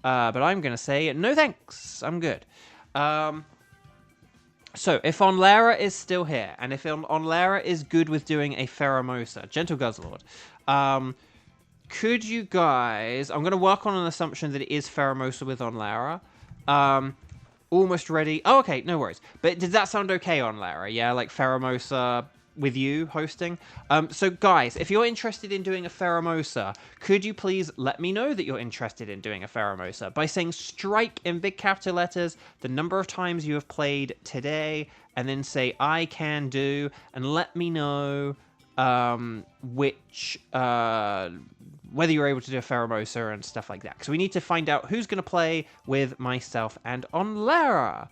Speaker 1: But I'm going to say no thanks. I'm good. So if on Lara is still here, and if on Lara is good with doing a Pheromosa, Gentle Guzzlord, could you guys... I'm going to work on an assumption that it is Pheromosa with on Lara. Almost ready. Oh, okay, no worries. But did that sound okay on Lara? Yeah, like Pheromosa with you hosting? So guys, if you're interested in doing a Pheromosa, could you please let me know that you're interested in doing a Pheromosa by saying strike in big capital letters the number of times you have played today, and then say I can do, and let me know whether you're able to do a Pheromosa and stuff like that. So we need to find out who's going to play with myself and on Lara.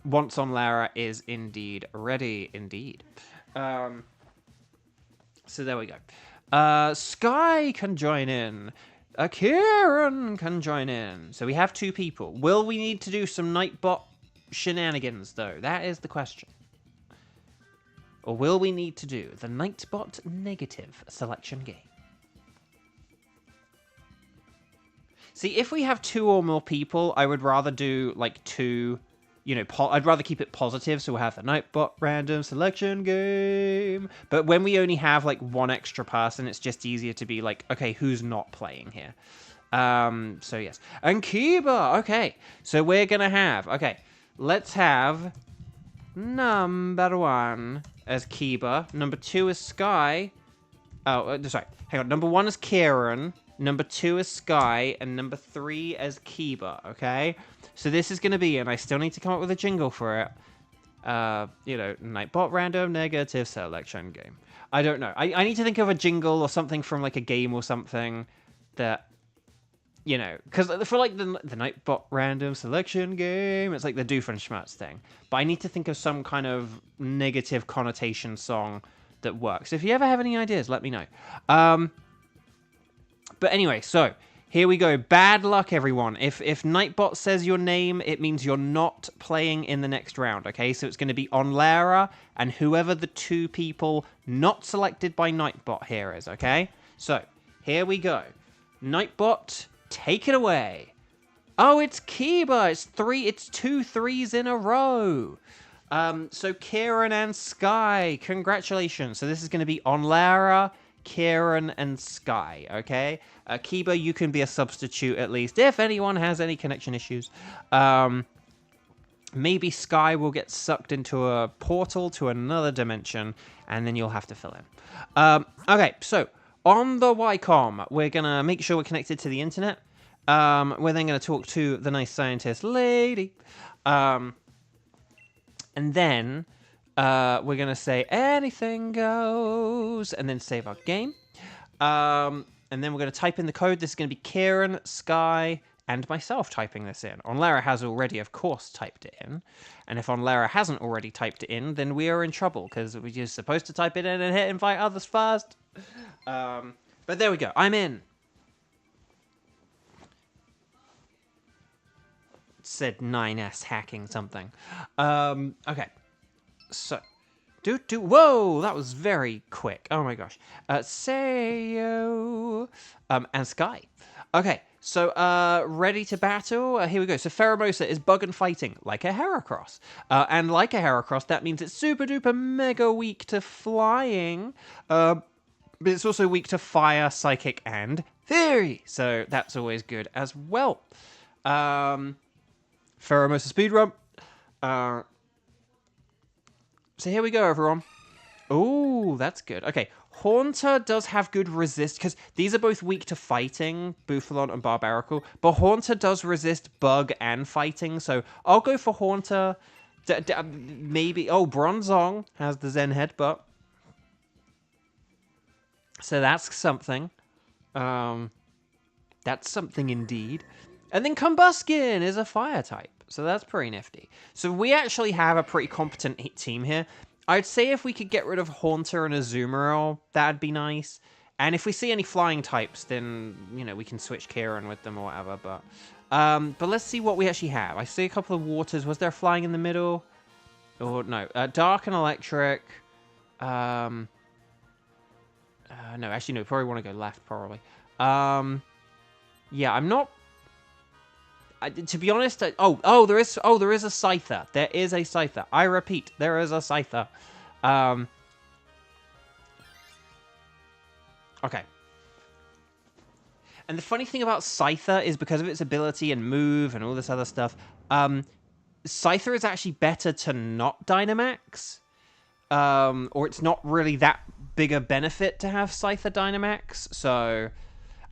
Speaker 1: Once on Lara is indeed ready, indeed. So there we go. Sky can join in. Kieran can join in. So we have two people. Will we need to do some Nightbot shenanigans, though? That is the question. Or will we need to do the Nightbot negative selection game? See, if we have two or more people, I would rather do, like, two, you know, I'd rather keep it positive, so we'll have the Nightbot random selection game. But when we only have, like, one extra person, it's just easier to be like, okay, who's not playing here? So, yes. And Kiba, okay. So we're gonna have, okay, let's have number 1 as Kiba. Number 2 is Sky. Oh, sorry. Hang on. Number 1 is Kieran. Number 2 is Sky. And number 3 as Kiba, okay? So this is going to be, and I still need to come up with a jingle for it, you know, Nightbot random negative selection game. I don't know. I need to think of a jingle or something from, like, a game or something that, you know, because for, like, the Nightbot random selection game, it's like the Doofenshmirtz thing. But I need to think of some kind of negative connotation song that works. If you ever have any ideas, let me know. But anyway, so here we go. Bad luck, everyone. If Nightbot says your name, it means you're not playing in the next round, okay? So it's going to be on Lara and whoever the two people not selected by Nightbot here is, okay? So here we go. Nightbot, take it away. Oh, it's Kiba. It's 2 3s in a row. So Kieran and Sky, congratulations. So this is going to be on Lara, Kieran, and Sky, okay? Kiba, you can be a substitute at least, if anyone has any connection issues. Maybe Sky will get sucked into a portal to another dimension, and then you'll have to fill in. Okay, so on the Wycom, we're going to make sure we're connected to the internet. We're then going to talk to the nice scientist lady. And then we're going to say anything goes, and then save our game. And then we're going to type in the code. This is going to be Kieran, Sky, and myself typing this in. Onlara has already, of course, typed it in. And if Onlara hasn't already typed it in, then we are in trouble, because we're just supposed to type it in and hit invite others first. But there we go. I'm in. It said 9S hacking something. Okay. So. Whoa, that was very quick. Oh my gosh. Sayo. And Sky. Okay, so ready to battle? Here we go. So Pheromosa is bug and fighting, like a Heracross. And like a Heracross, that means it's super duper mega weak to flying. But it's also weak to fire, psychic, and theory. So that's always good as well. Pheromosa speedrun. So here we go, everyone. Oh, that's good. Okay, Haunter does have good resist, because these are both weak to fighting, Bouffalant and Barbarical, but Haunter does resist bug and fighting, so I'll go for Haunter. Maybe, oh, Bronzong has the Zen Headbutt. So that's something. That's something indeed. And then Combuskin is a fire type. So that's pretty nifty. So we actually have a pretty competent team here. I'd say if we could get rid of Haunter and Azumarill, that'd be nice. And if we see any flying types, then, you know, we can switch Kieran with them or whatever. But let's see what we actually have. I see a couple of waters. Was there flying in the middle? Or no, dark and electric. No, actually, no, probably want to go left, probably. Yeah, I'm not... to be honest, there is a Scyther. There is a Scyther. I repeat, there is a Scyther. Okay. And the funny thing about Scyther is because of its ability and move and all this other stuff, Scyther is actually better to not Dynamax. Or it's not really that big a benefit to have Scyther Dynamax, so...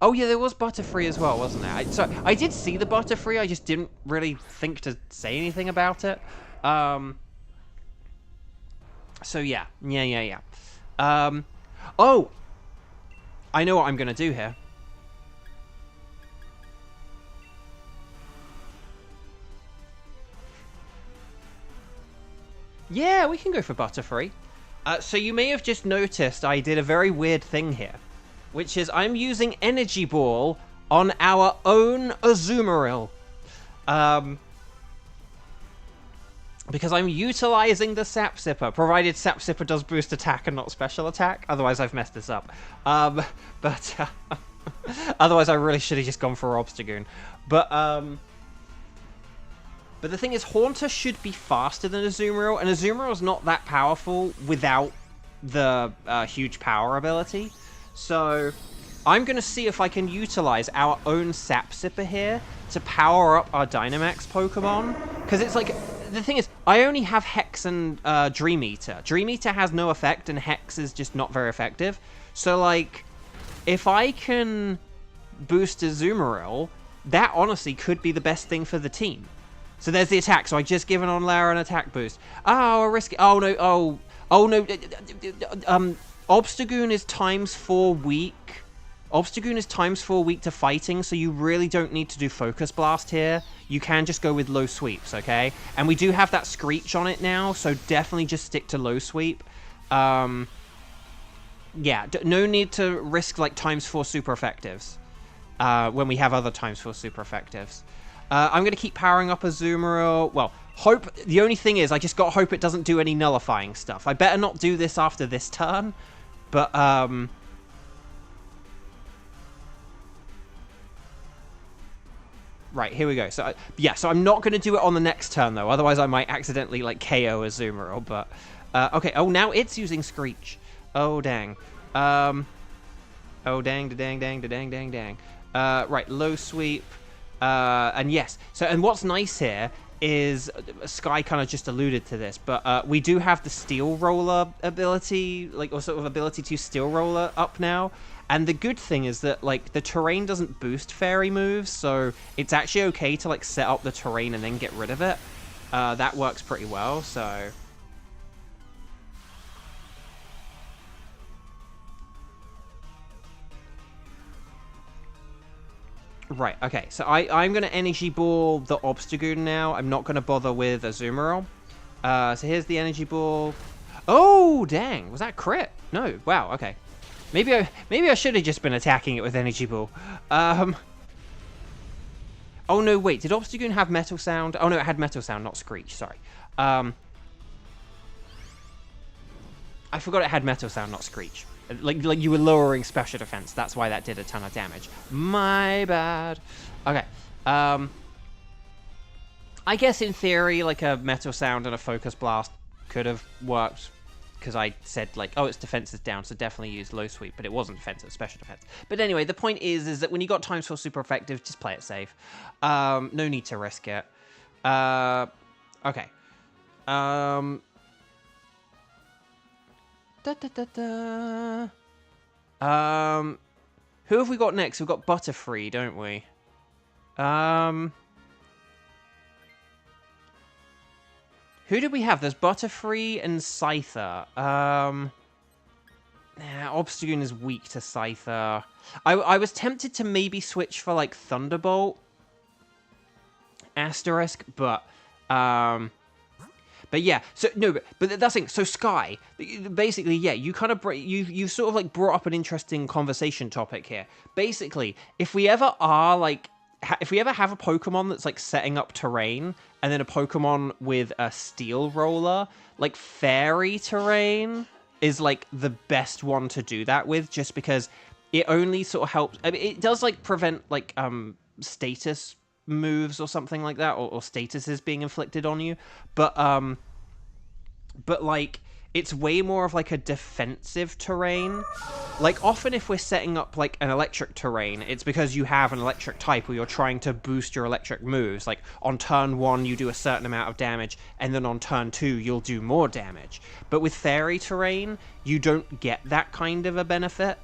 Speaker 1: Oh yeah, there was Butterfree as well, wasn't there? So I did see the Butterfree, I just didn't really think to say anything about it. So yeah. Oh! I know what I'm gonna do here. Yeah, we can go for Butterfree. So you may have just noticed I did a very weird thing here, which is I'm using Energy Ball on our own Azumarill. Because I'm utilizing the Sap Sipper, provided Sap Sipper does boost attack and not special attack. Otherwise, I've messed this up. Otherwise, I really should have just gone for Obstagoon. But the thing is, Haunter should be faster than Azumarill, and Azumarill's not that powerful without the huge power ability. So I'm going to see if I can utilize our own Sap Sipper here to power up our Dynamax Pokemon. Because it's like, the thing is, I only have Hex and Dream Eater. Dream Eater has no effect, and Hex is just not very effective. So, like, if I can boost Azumarill, that honestly could be the best thing for the team. So there's the attack. So I just given on Lara an attack boost. Oh, a risk. Oh, no. Oh, no. Obstagoon is ×4 weak. Obstagoon is ×4 weak to fighting, so you really don't need to do Focus Blast here. You can just go with low sweeps, okay? And we do have that Screech on it now, so definitely just stick to low sweep. Yeah, no need to risk, like, ×4 super effectives when we have other ×4 super effectives. I'm going to keep powering up Azumarill. Well, hope... The only thing is, I just got to hope it doesn't do any nullifying stuff. I better not do this after this turn. But, right, here we go. So, yeah, so I'm not going to do it on the next turn, though. Otherwise, I might accidentally, like, KO Azumarill. But, okay. Oh, now it's using Screech. Oh, dang. Oh, dang. Right, low sweep. And yes, so, and what's nice here is, Sky kind of just alluded to this, but we do have the Steel Roller ability, like, or sort of ability to Steel Roller up now. And the good thing is that, like, the terrain doesn't boost fairy moves, so it's actually okay to, like, set up the terrain and then get rid of it. That works pretty well, so... Right, okay, so I'm going to Energy Ball the Obstagoon now. I'm not going to bother with Azumarill. So here's the Energy Ball. Oh, dang, was that crit? No, wow, okay. Maybe I should have just been attacking it with Energy Ball. Oh, no, wait, did Obstagoon have Metal Sound? Oh, no, it had Metal Sound, not Screech, sorry. I forgot it had Metal Sound, not Screech. Like you were lowering special defense. That's why that did a ton of damage. My bad. Okay. I guess in theory, like a Metal Sound and a Focus Blast could have worked. Because I said, like, oh, its defense is down, so definitely use low sweep. But it wasn't defensive, special defense. But anyway, the point is that when you got ×4 super effective, just play it safe. No need to risk it. Okay. Who have we got next? We've got Butterfree, don't we? Who did we have? There's Butterfree and Scyther. Obstagoon is weak to Scyther. I was tempted to maybe switch for, like, Thunderbolt. Asterisk, but yeah, so no, but that's the thing. So Sky, basically, yeah, you kind of you've sort of like brought up an interesting conversation topic here. Basically, if we ever are like, if we ever have a Pokemon that's like setting up terrain, and then a Pokemon with a Steel Roller, like Fairy Terrain is like the best one to do that with, just because it only sort of helps. I mean, it does like prevent like status moves or something like that, or statuses being inflicted on you, but like it's way more of like a defensive terrain. Like often if we're setting up like an electric terrain, it's because you have an electric type or you're trying to boost your electric moves. Like on turn 1 you do a certain amount of damage, and then on turn 2 you'll do more damage. But with fairy terrain you don't get that kind of a benefit,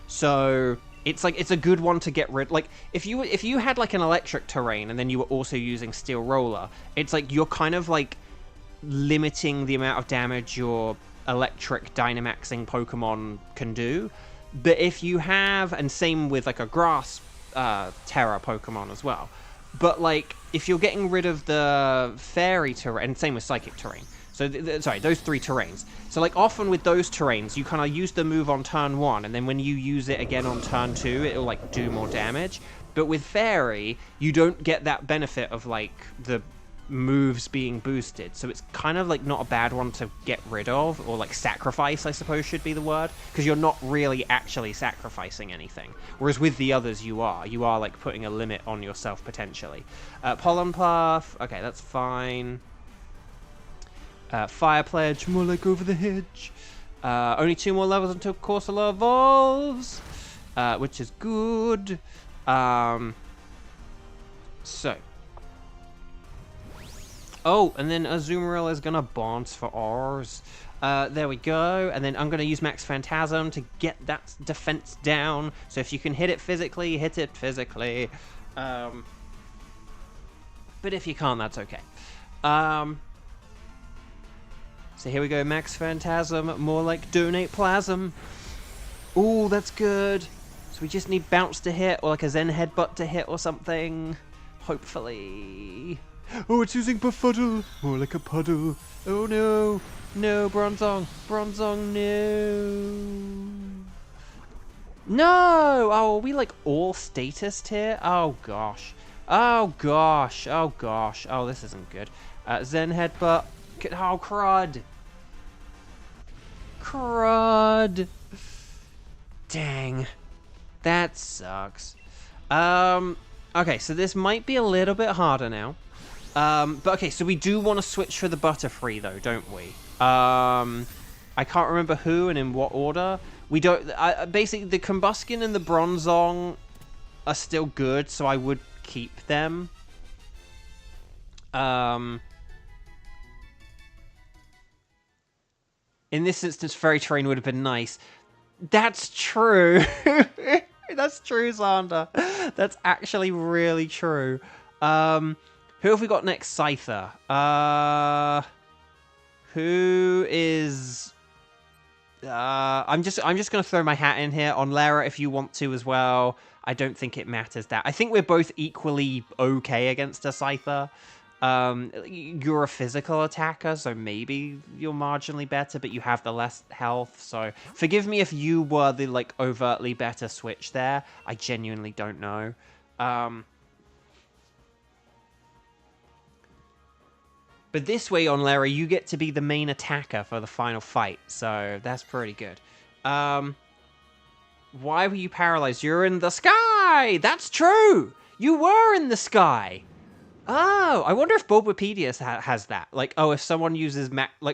Speaker 1: so it's like, it's a good one to get rid. Like if you had like an electric terrain and then you were also using Steel Roller, it's like you're kind of like limiting the amount of damage your electric Dynamaxing Pokemon can do. But if you have, and same with like a grass Terra Pokemon as well, but like if you're getting rid of the fairy terrain, and same with psychic terrain, so sorry, those 3 terrains. So like often with those terrains, you kind of use the move on turn 1, and then when you use it again on turn 2, it'll like do more damage. But with fairy, you don't get that benefit of like the moves being boosted, so it's kind of like not a bad one to get rid of, or like sacrifice, I suppose should be the word, because you're not really actually sacrificing anything, whereas with the others you are like putting a limit on yourself potentially. Pollen Puff, okay, that's fine. Fire Pledge, more like over the hedge. Only 2 more levels until Corsola evolves, which is good. So oh, and then Azumarill is gonna bounce for ours. There we go. And then I'm gonna use Max Phantasm to get that defense down. So if you can hit it physically, hit it physically. But if you can't, that's okay. So here we go, Max Phantasm, more like Donate Plasm. Ooh, that's good. So we just need Bounce to hit, or like a Zen Headbutt to hit or something. Hopefully. Oh, it's using Befuddle, more like a puddle. Oh no, no, Bronzong, Bronzong, no. No! Oh, are we like all statist here? Oh gosh. Oh gosh, oh gosh. Oh, this isn't good. Zen Headbutt. Oh, crud. Crud. Dang. That sucks. Okay, so this might be a little bit harder now. But okay, so we do want to switch for the Butterfree though, don't we? I can't remember who and in what order. We don't... basically, the Combuskin and the Bronzong are still good, so I would keep them. In this instance, Fairy Terrain would have been nice. That's true. That's true, Xander. That's actually really true. Who have we got next? Scyther. Who is... I'm just gonna throw my hat in here on Lara if you want to as well. I don't think it matters that. I think we're both equally okay against a Scyther. You're a physical attacker, so maybe you're marginally better, but you have the less health, so forgive me if you were the like overtly better switch there. I genuinely don't know. But this way on Lara, you get to be the main attacker for the final fight, so that's pretty good. Why were you paralyzed? You're in the sky! That's true! You were in the sky! Oh, I wonder if Bulbapedia has that. Like, oh, if someone uses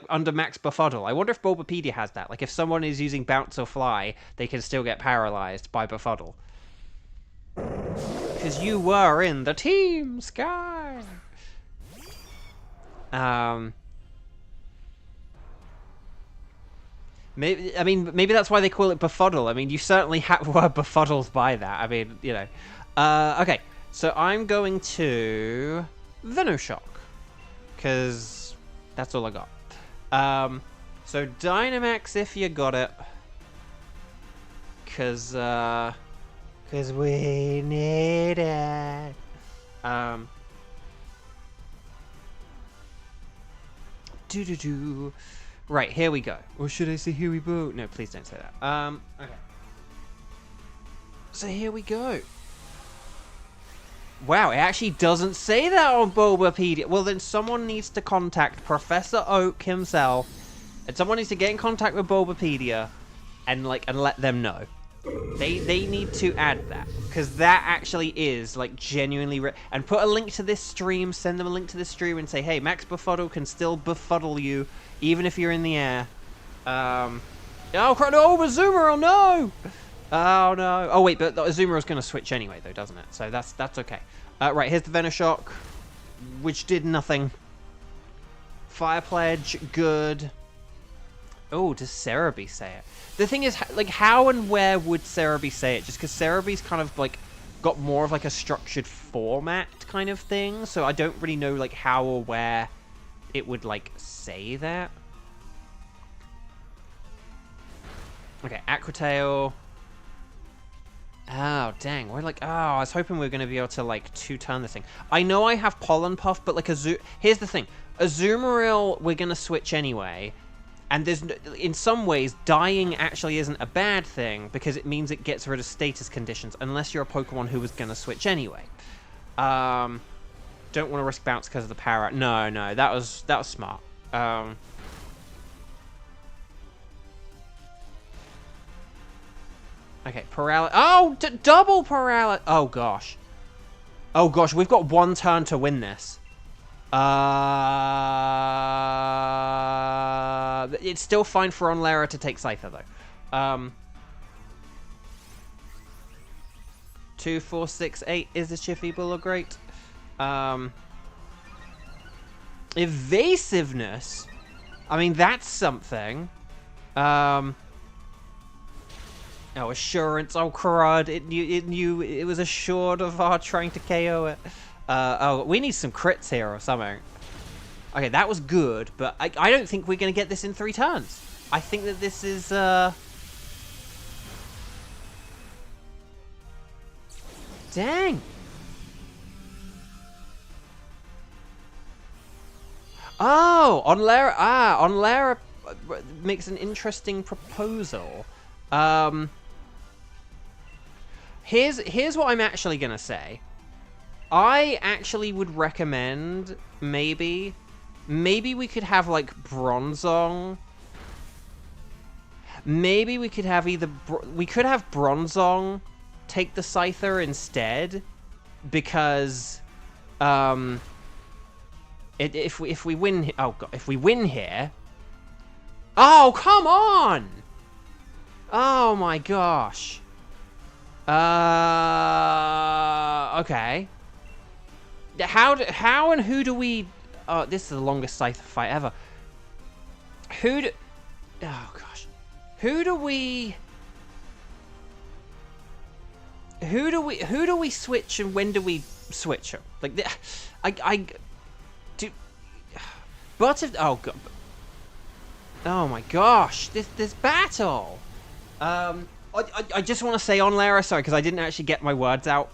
Speaker 1: under Max Befuddle, I wonder if Bulbapedia has that. Like, if someone is using Bounce or Fly, they can still get paralyzed by Befuddle. Because you were in the Team Sky! Maybe that's why they call it Befuddle. I mean, you certainly were befuddled by that. I mean, you know. Okay, so I'm going to Venoshock, because that's all I got. So Dynamax if you got it. Cause we need it. Right, here we go. Or should I say here we go? No, please don't say that. Okay. So here we go. Wow, it actually doesn't say that on Bulbapedia. Well, then someone needs to contact Professor Oak himself, and someone needs to get in contact with Bulbapedia, and let them know. They need to add that, because that actually is like genuinely and put a link to this stream. Send them a link to this stream and say, hey, Max Befuddle can still befuddle you even if you're in the air. Oh crap! No, Azumarill, no! Oh no! Oh wait, but Azumarill's gonna switch anyway, though, doesn't it? So that's okay. Right, here's the Venoshock, which did nothing. Fire Pledge, good. Oh, does Cerebi say it? The thing is, like, how and where would Cerebi say it? Just because Cerebi's kind of, like, got more of, like, a structured format kind of thing. So I don't really know, like, how or where it would, like, say that. Okay, Aquatail. Oh, dang. We're like, oh, I was hoping we were going to be able to, like, two-turn this thing. I know I have Pollen Puff, but, like, here's the thing. Azumarill, we're going to switch anyway. And there's, in some ways, dying actually isn't a bad thing, because it means it gets rid of status conditions, unless you're a Pokemon who was going to switch anyway. Don't want to risk bounce because of the power. No, that was smart. Okay, paralysis. Oh, double paralysis. Oh, gosh. Oh, gosh, we've got one turn to win this. It's still fine for Onlara to take Scyther, though. 2, 4, 6, 8 is a Chiffy Bull great. Evasiveness. I mean, that's something. Oh, assurance. Oh, crud. It was assured of our trying to KO it. Oh, we need some crits here or something. Okay, that was good, but I don't think we're going to get this in 3 turns. I think that this is, Dang. Oh, Onlara makes an interesting proposal. Here's what I'm actually going to say. I actually would recommend maybe we could have like Bronzong. Maybe we could have we could have Bronzong take the Scyther instead, because if we win, oh god, if we win here, oh come on, oh my gosh, okay. How and who do we... Oh, this is the longest Scyther fight ever. Oh, gosh. Who do we switch and when do we switch them? Like, oh, God. Oh, my gosh. This battle. I just want to say on Lara, sorry, because I didn't actually get my words out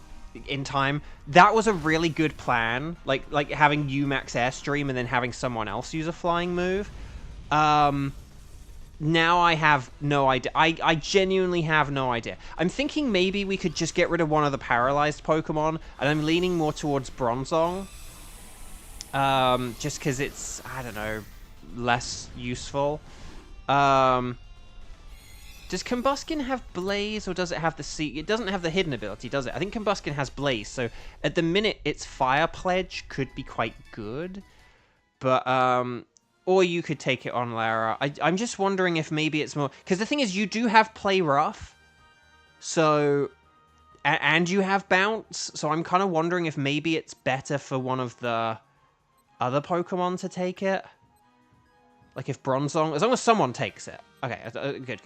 Speaker 1: in time. That was a really good plan, like having you max Airstream and then having someone else use a flying move. Now I have no idea. I genuinely have no idea. I'm thinking maybe we could just get rid of one of the paralyzed Pokemon, and I'm leaning more towards Bronzong. Just because it's, I don't know, less useful. Does Combuskin have Blaze, or does it have the It doesn't have the hidden ability, does it? I think Combuskin has Blaze, so at the minute, its Fire Pledge could be quite good. But, or you could take it on Lara. I'm just wondering if maybe it's more... Because the thing is, you do have Play Rough, so... And you have Bounce, so I'm kind of wondering if maybe it's better for one of the other Pokemon to take it. Like if Bronzong... As long as someone takes it. Okay, good.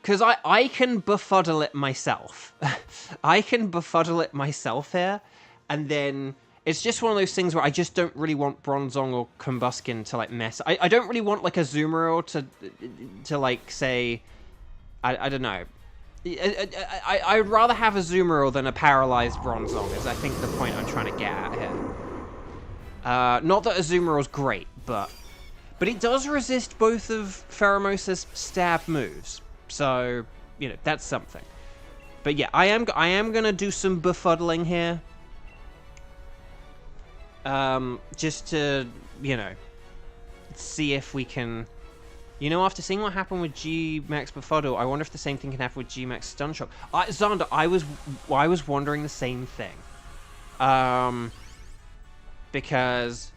Speaker 1: Because I can befuddle it myself. I can befuddle it myself here, and then It's just one of those things where I just don't really want Bronzong or Combuskin to, like, mess. I don't really want, like, a Azumarill to like, say... I don't know. I'd rather have a Azumarill than a paralyzed Bronzong, is I think the point I'm trying to get at here. Not that Azumarill's great, but it does resist both of Pheromosa's stab moves. So, you know, that's something. But yeah, I am gonna do some befuddling here. Just to, you know, see if we can... You know, after seeing what happened with G-Max Befuddle, I wonder if the same thing can happen with G-Max Stun Shock. Xander, I was wondering the same thing. Because,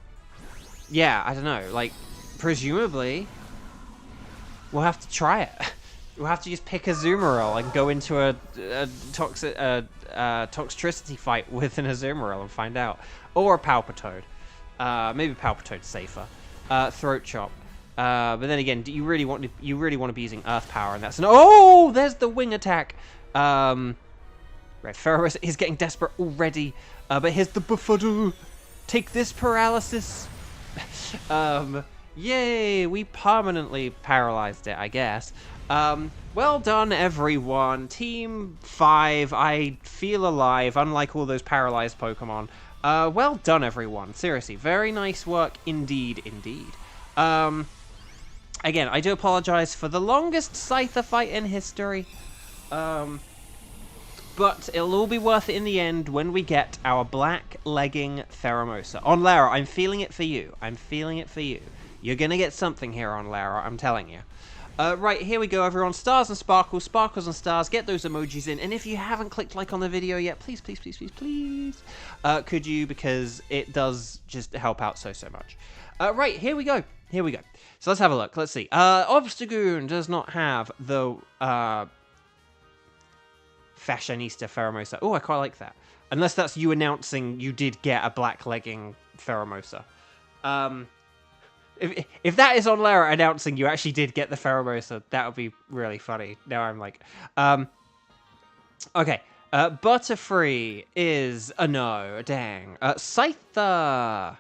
Speaker 1: yeah, I don't know, like, presumably, we'll have to try it. We'll have to just pick a Azumarill and go into a Toxtricity fight with an Azumarill and find out. Or a Palpitoad. Maybe Palpitoad's safer. Throat Chop. But then again, you really want to be using Earth Power, and that's oh, there's the wing attack. Right, Pheromosa is getting desperate already. But here's the Befuddle. Take this paralysis. Yay, we permanently paralyzed it, I guess. Well done, everyone. Team 5, I feel alive, unlike all those paralyzed Pokemon. Well done, everyone. Seriously, very nice work indeed, indeed. Again, I do apologize for the longest Scyther fight in history. But it'll all be worth it in the end when we get our black legging Pheromosa. On Lara, I'm feeling it for you. I'm feeling it for you. You're gonna get something here on Lara, I'm telling you. Right, here we go, everyone. Stars and sparkles, sparkles and stars. Get those emojis in. And if you haven't clicked like on the video yet, please, please, please, please, please, could you? Because it does just help out so much. Right, here we go. Here we go. So let's have a look. Let's see. Obstagoon does not have the Fashionista Pheromosa. Oh, I quite like that. Unless that's you announcing you did get a black legging Pheromosa. If that is on Lara announcing you actually did get the Pheromosa, that would be really funny. Now I'm like... okay. Butterfree is a no. Dang. Scyther...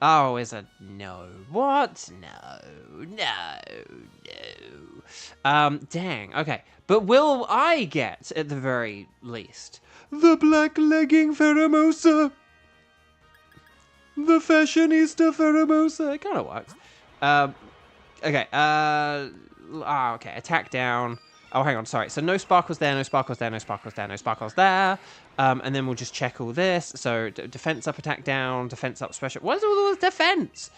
Speaker 1: Oh, is a no. What? No. Dang. Okay. But will I get, at the very least, the black legging Pheromosa? The Fashionista Pheromosa. It kind of works. Okay. Okay. Attack down. Oh, hang on. Sorry. So no sparkles there, no sparkles there, no sparkles there, no sparkles there. And then we'll just check all this. So defense up, attack down, defense up, special. What is all this defense?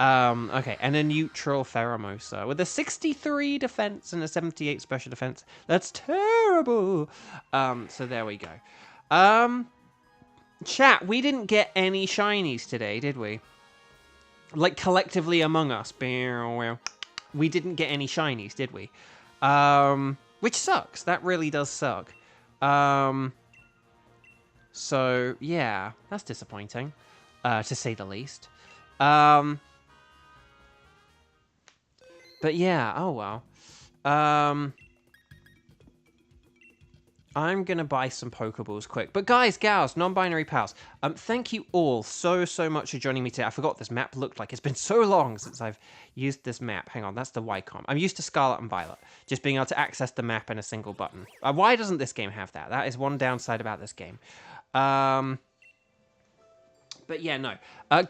Speaker 1: Okay. And a neutral Pheromosa with a 63 defense and a 78 special defense. That's terrible. So there we go. Chat, we didn't get any shinies today, did we? Like, collectively among us. We didn't get any shinies, did we? Which sucks. That really does suck. So, yeah. That's disappointing. To say the least. But yeah, oh well. I'm going to buy some Pokeballs quick. But guys, gals, non-binary pals, thank you all so much for joining me today. I forgot this map looked like. It's been so long since I've used this map. Hang on, that's the Wycombe. I'm used to Scarlet and Violet, just being able to access the map in a single button. Why doesn't this game have that? That is one downside about this game. But yeah, no.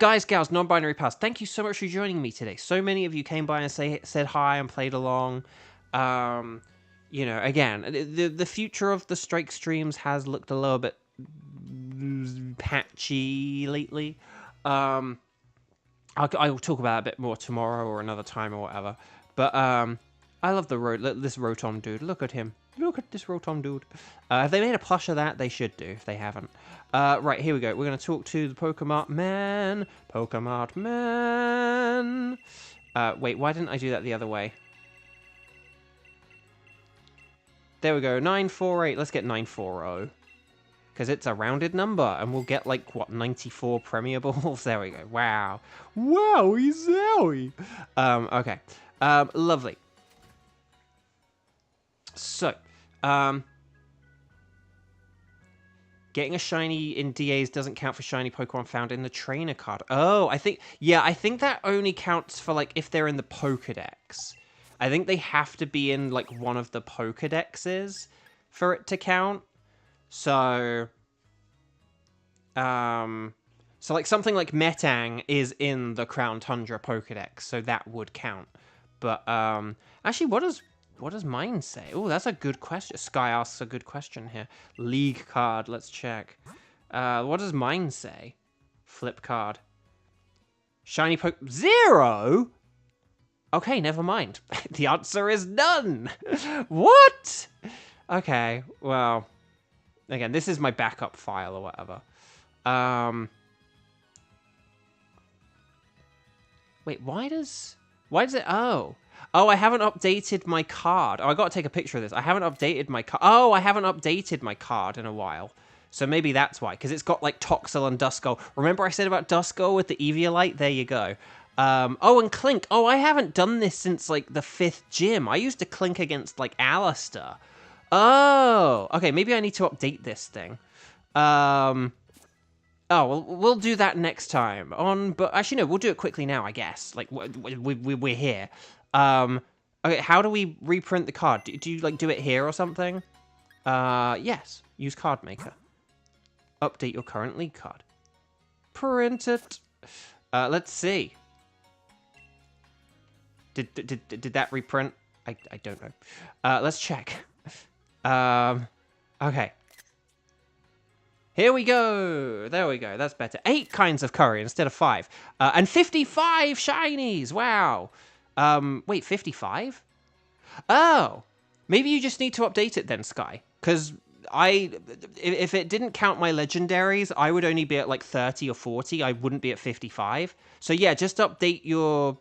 Speaker 1: Guys, gals, non-binary pals, thank you so much for joining me today. So many of you came by and said hi and played along. You know, again, the future of the Strike streams has looked a little bit patchy lately. I'll talk about it a bit more tomorrow or another time or whatever. But I love this Rotom dude. Look at him. Look at this Rotom dude. If they made a plush of that, they should do, if they haven't. Right, here we go. We're going to talk to the Pokemart Man. Pokemart Man. Wait, why didn't I do that the other way? There we go, 948. Let's get 940. Because it's a rounded number, and we'll get, like, what, 94 Premier Balls? There we go. Wow. Wowie zowie. Okay. Lovely. So, Getting a shiny in DAs doesn't count for shiny Pokemon found in the trainer card. Oh, I think that only counts for, like, if they're in the Pokedex. I think they have to be in, like, one of the Pokedexes for it to count. So, like, something like Metang is in the Crown Tundra Pokedex, so that would count. But, actually, what does mine say? Oh, that's a good question. Sky asks a good question here. League card, let's check. What does mine say? Flip card. Shiny Poke... 0? Okay, never mind. The answer is none. What? Okay, well... Again, this is my backup file or whatever. Wait, why does it... Oh, I haven't updated my card. Oh, I got to take a picture of this. I haven't updated my card. Oh, I haven't updated my card in a while. So maybe that's why, because it's got, like, Toxel and Duskull. Remember I said about Duskull with the Eviolite? There you go. Oh, and Clink. Oh, I haven't done this since, like, the 5th gym. I used to Clink against, like, Alistair. Oh, okay, maybe I need to update this thing. Oh, well, we'll do that next time. But actually, no, we'll do it quickly now, I guess. Like, we're here. Okay, how do we reprint the card? Do you, like, do it here or something? Yes. Use Card Maker. Update your current league card. Print it. Let's see. Did that reprint? I don't know. Let's check. Okay. Here we go. There we go. That's better. 8 kinds of curry instead of 5. And 55 shinies. Wow. Wait, 55? Oh. Maybe you just need to update it then, Sky. Because if it didn't count my legendaries, I would only be at like 30 or 40. I wouldn't be at 55. So yeah, just update your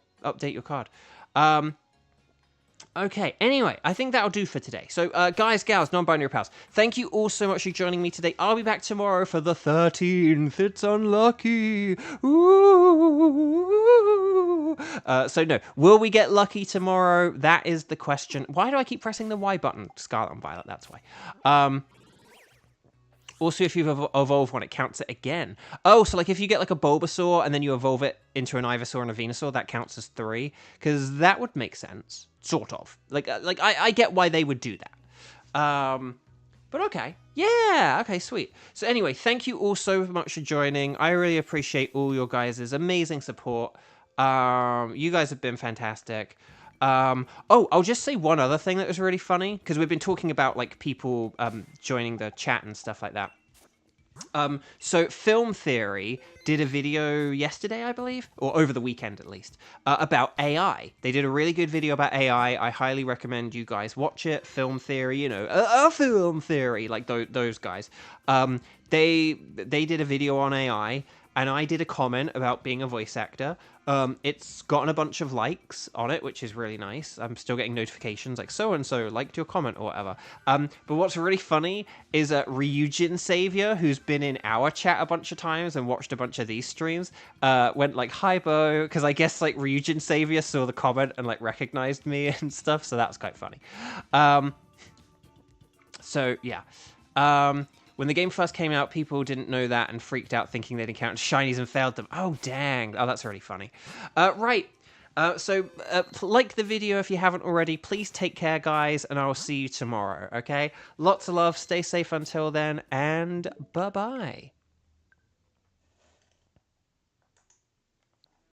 Speaker 1: card. Okay, anyway, I think that'll do for today. So, guys, gals, non-binary pals, thank you all so much for joining me today. I'll be back tomorrow for the 13th. It's unlucky. Ooh. So, no, will we get lucky tomorrow? That is the question. Why do I keep pressing the Y button? Scarlet and Violet, that's why. Also, if you've evolved one, it counts it again. Oh, so like if you get like a Bulbasaur and then you evolve it into an Ivysaur and a Venusaur, that counts as 3? Because that would make sense. Sort of. Like I get why they would do that. But okay. Yeah, okay, sweet. So anyway, thank you all so much for joining. I really appreciate all your guys' amazing support. You guys have been fantastic. Oh, I'll just say one other thing that was really funny, because we've been talking about, like, people joining the chat and stuff like that. So Film Theory did a video yesterday, I believe, or over the weekend at least, about AI. They did a really good video about AI. I highly recommend you guys watch it. Film Theory, you know, Film Theory, like those guys. They did a video on AI, and I did a comment about being a voice actor. It's gotten a bunch of likes on it, which is really nice. I'm still getting notifications like so-and-so liked your comment or whatever. But what's really funny is Ryujin Savior, who's been in our chat a bunch of times and watched a bunch of these streams, went like, hi, Bo, because I guess like Ryujin Savior saw the comment and like recognized me and stuff, so that was quite funny. So, yeah. When the game first came out, people didn't know that and freaked out thinking they'd encountered shinies and failed them. Oh, dang. Oh, that's really funny. Right. So, like the video if you haven't already. Please take care, guys, and I'll see you tomorrow, okay? Lots of love. Stay safe until then, and bye-bye.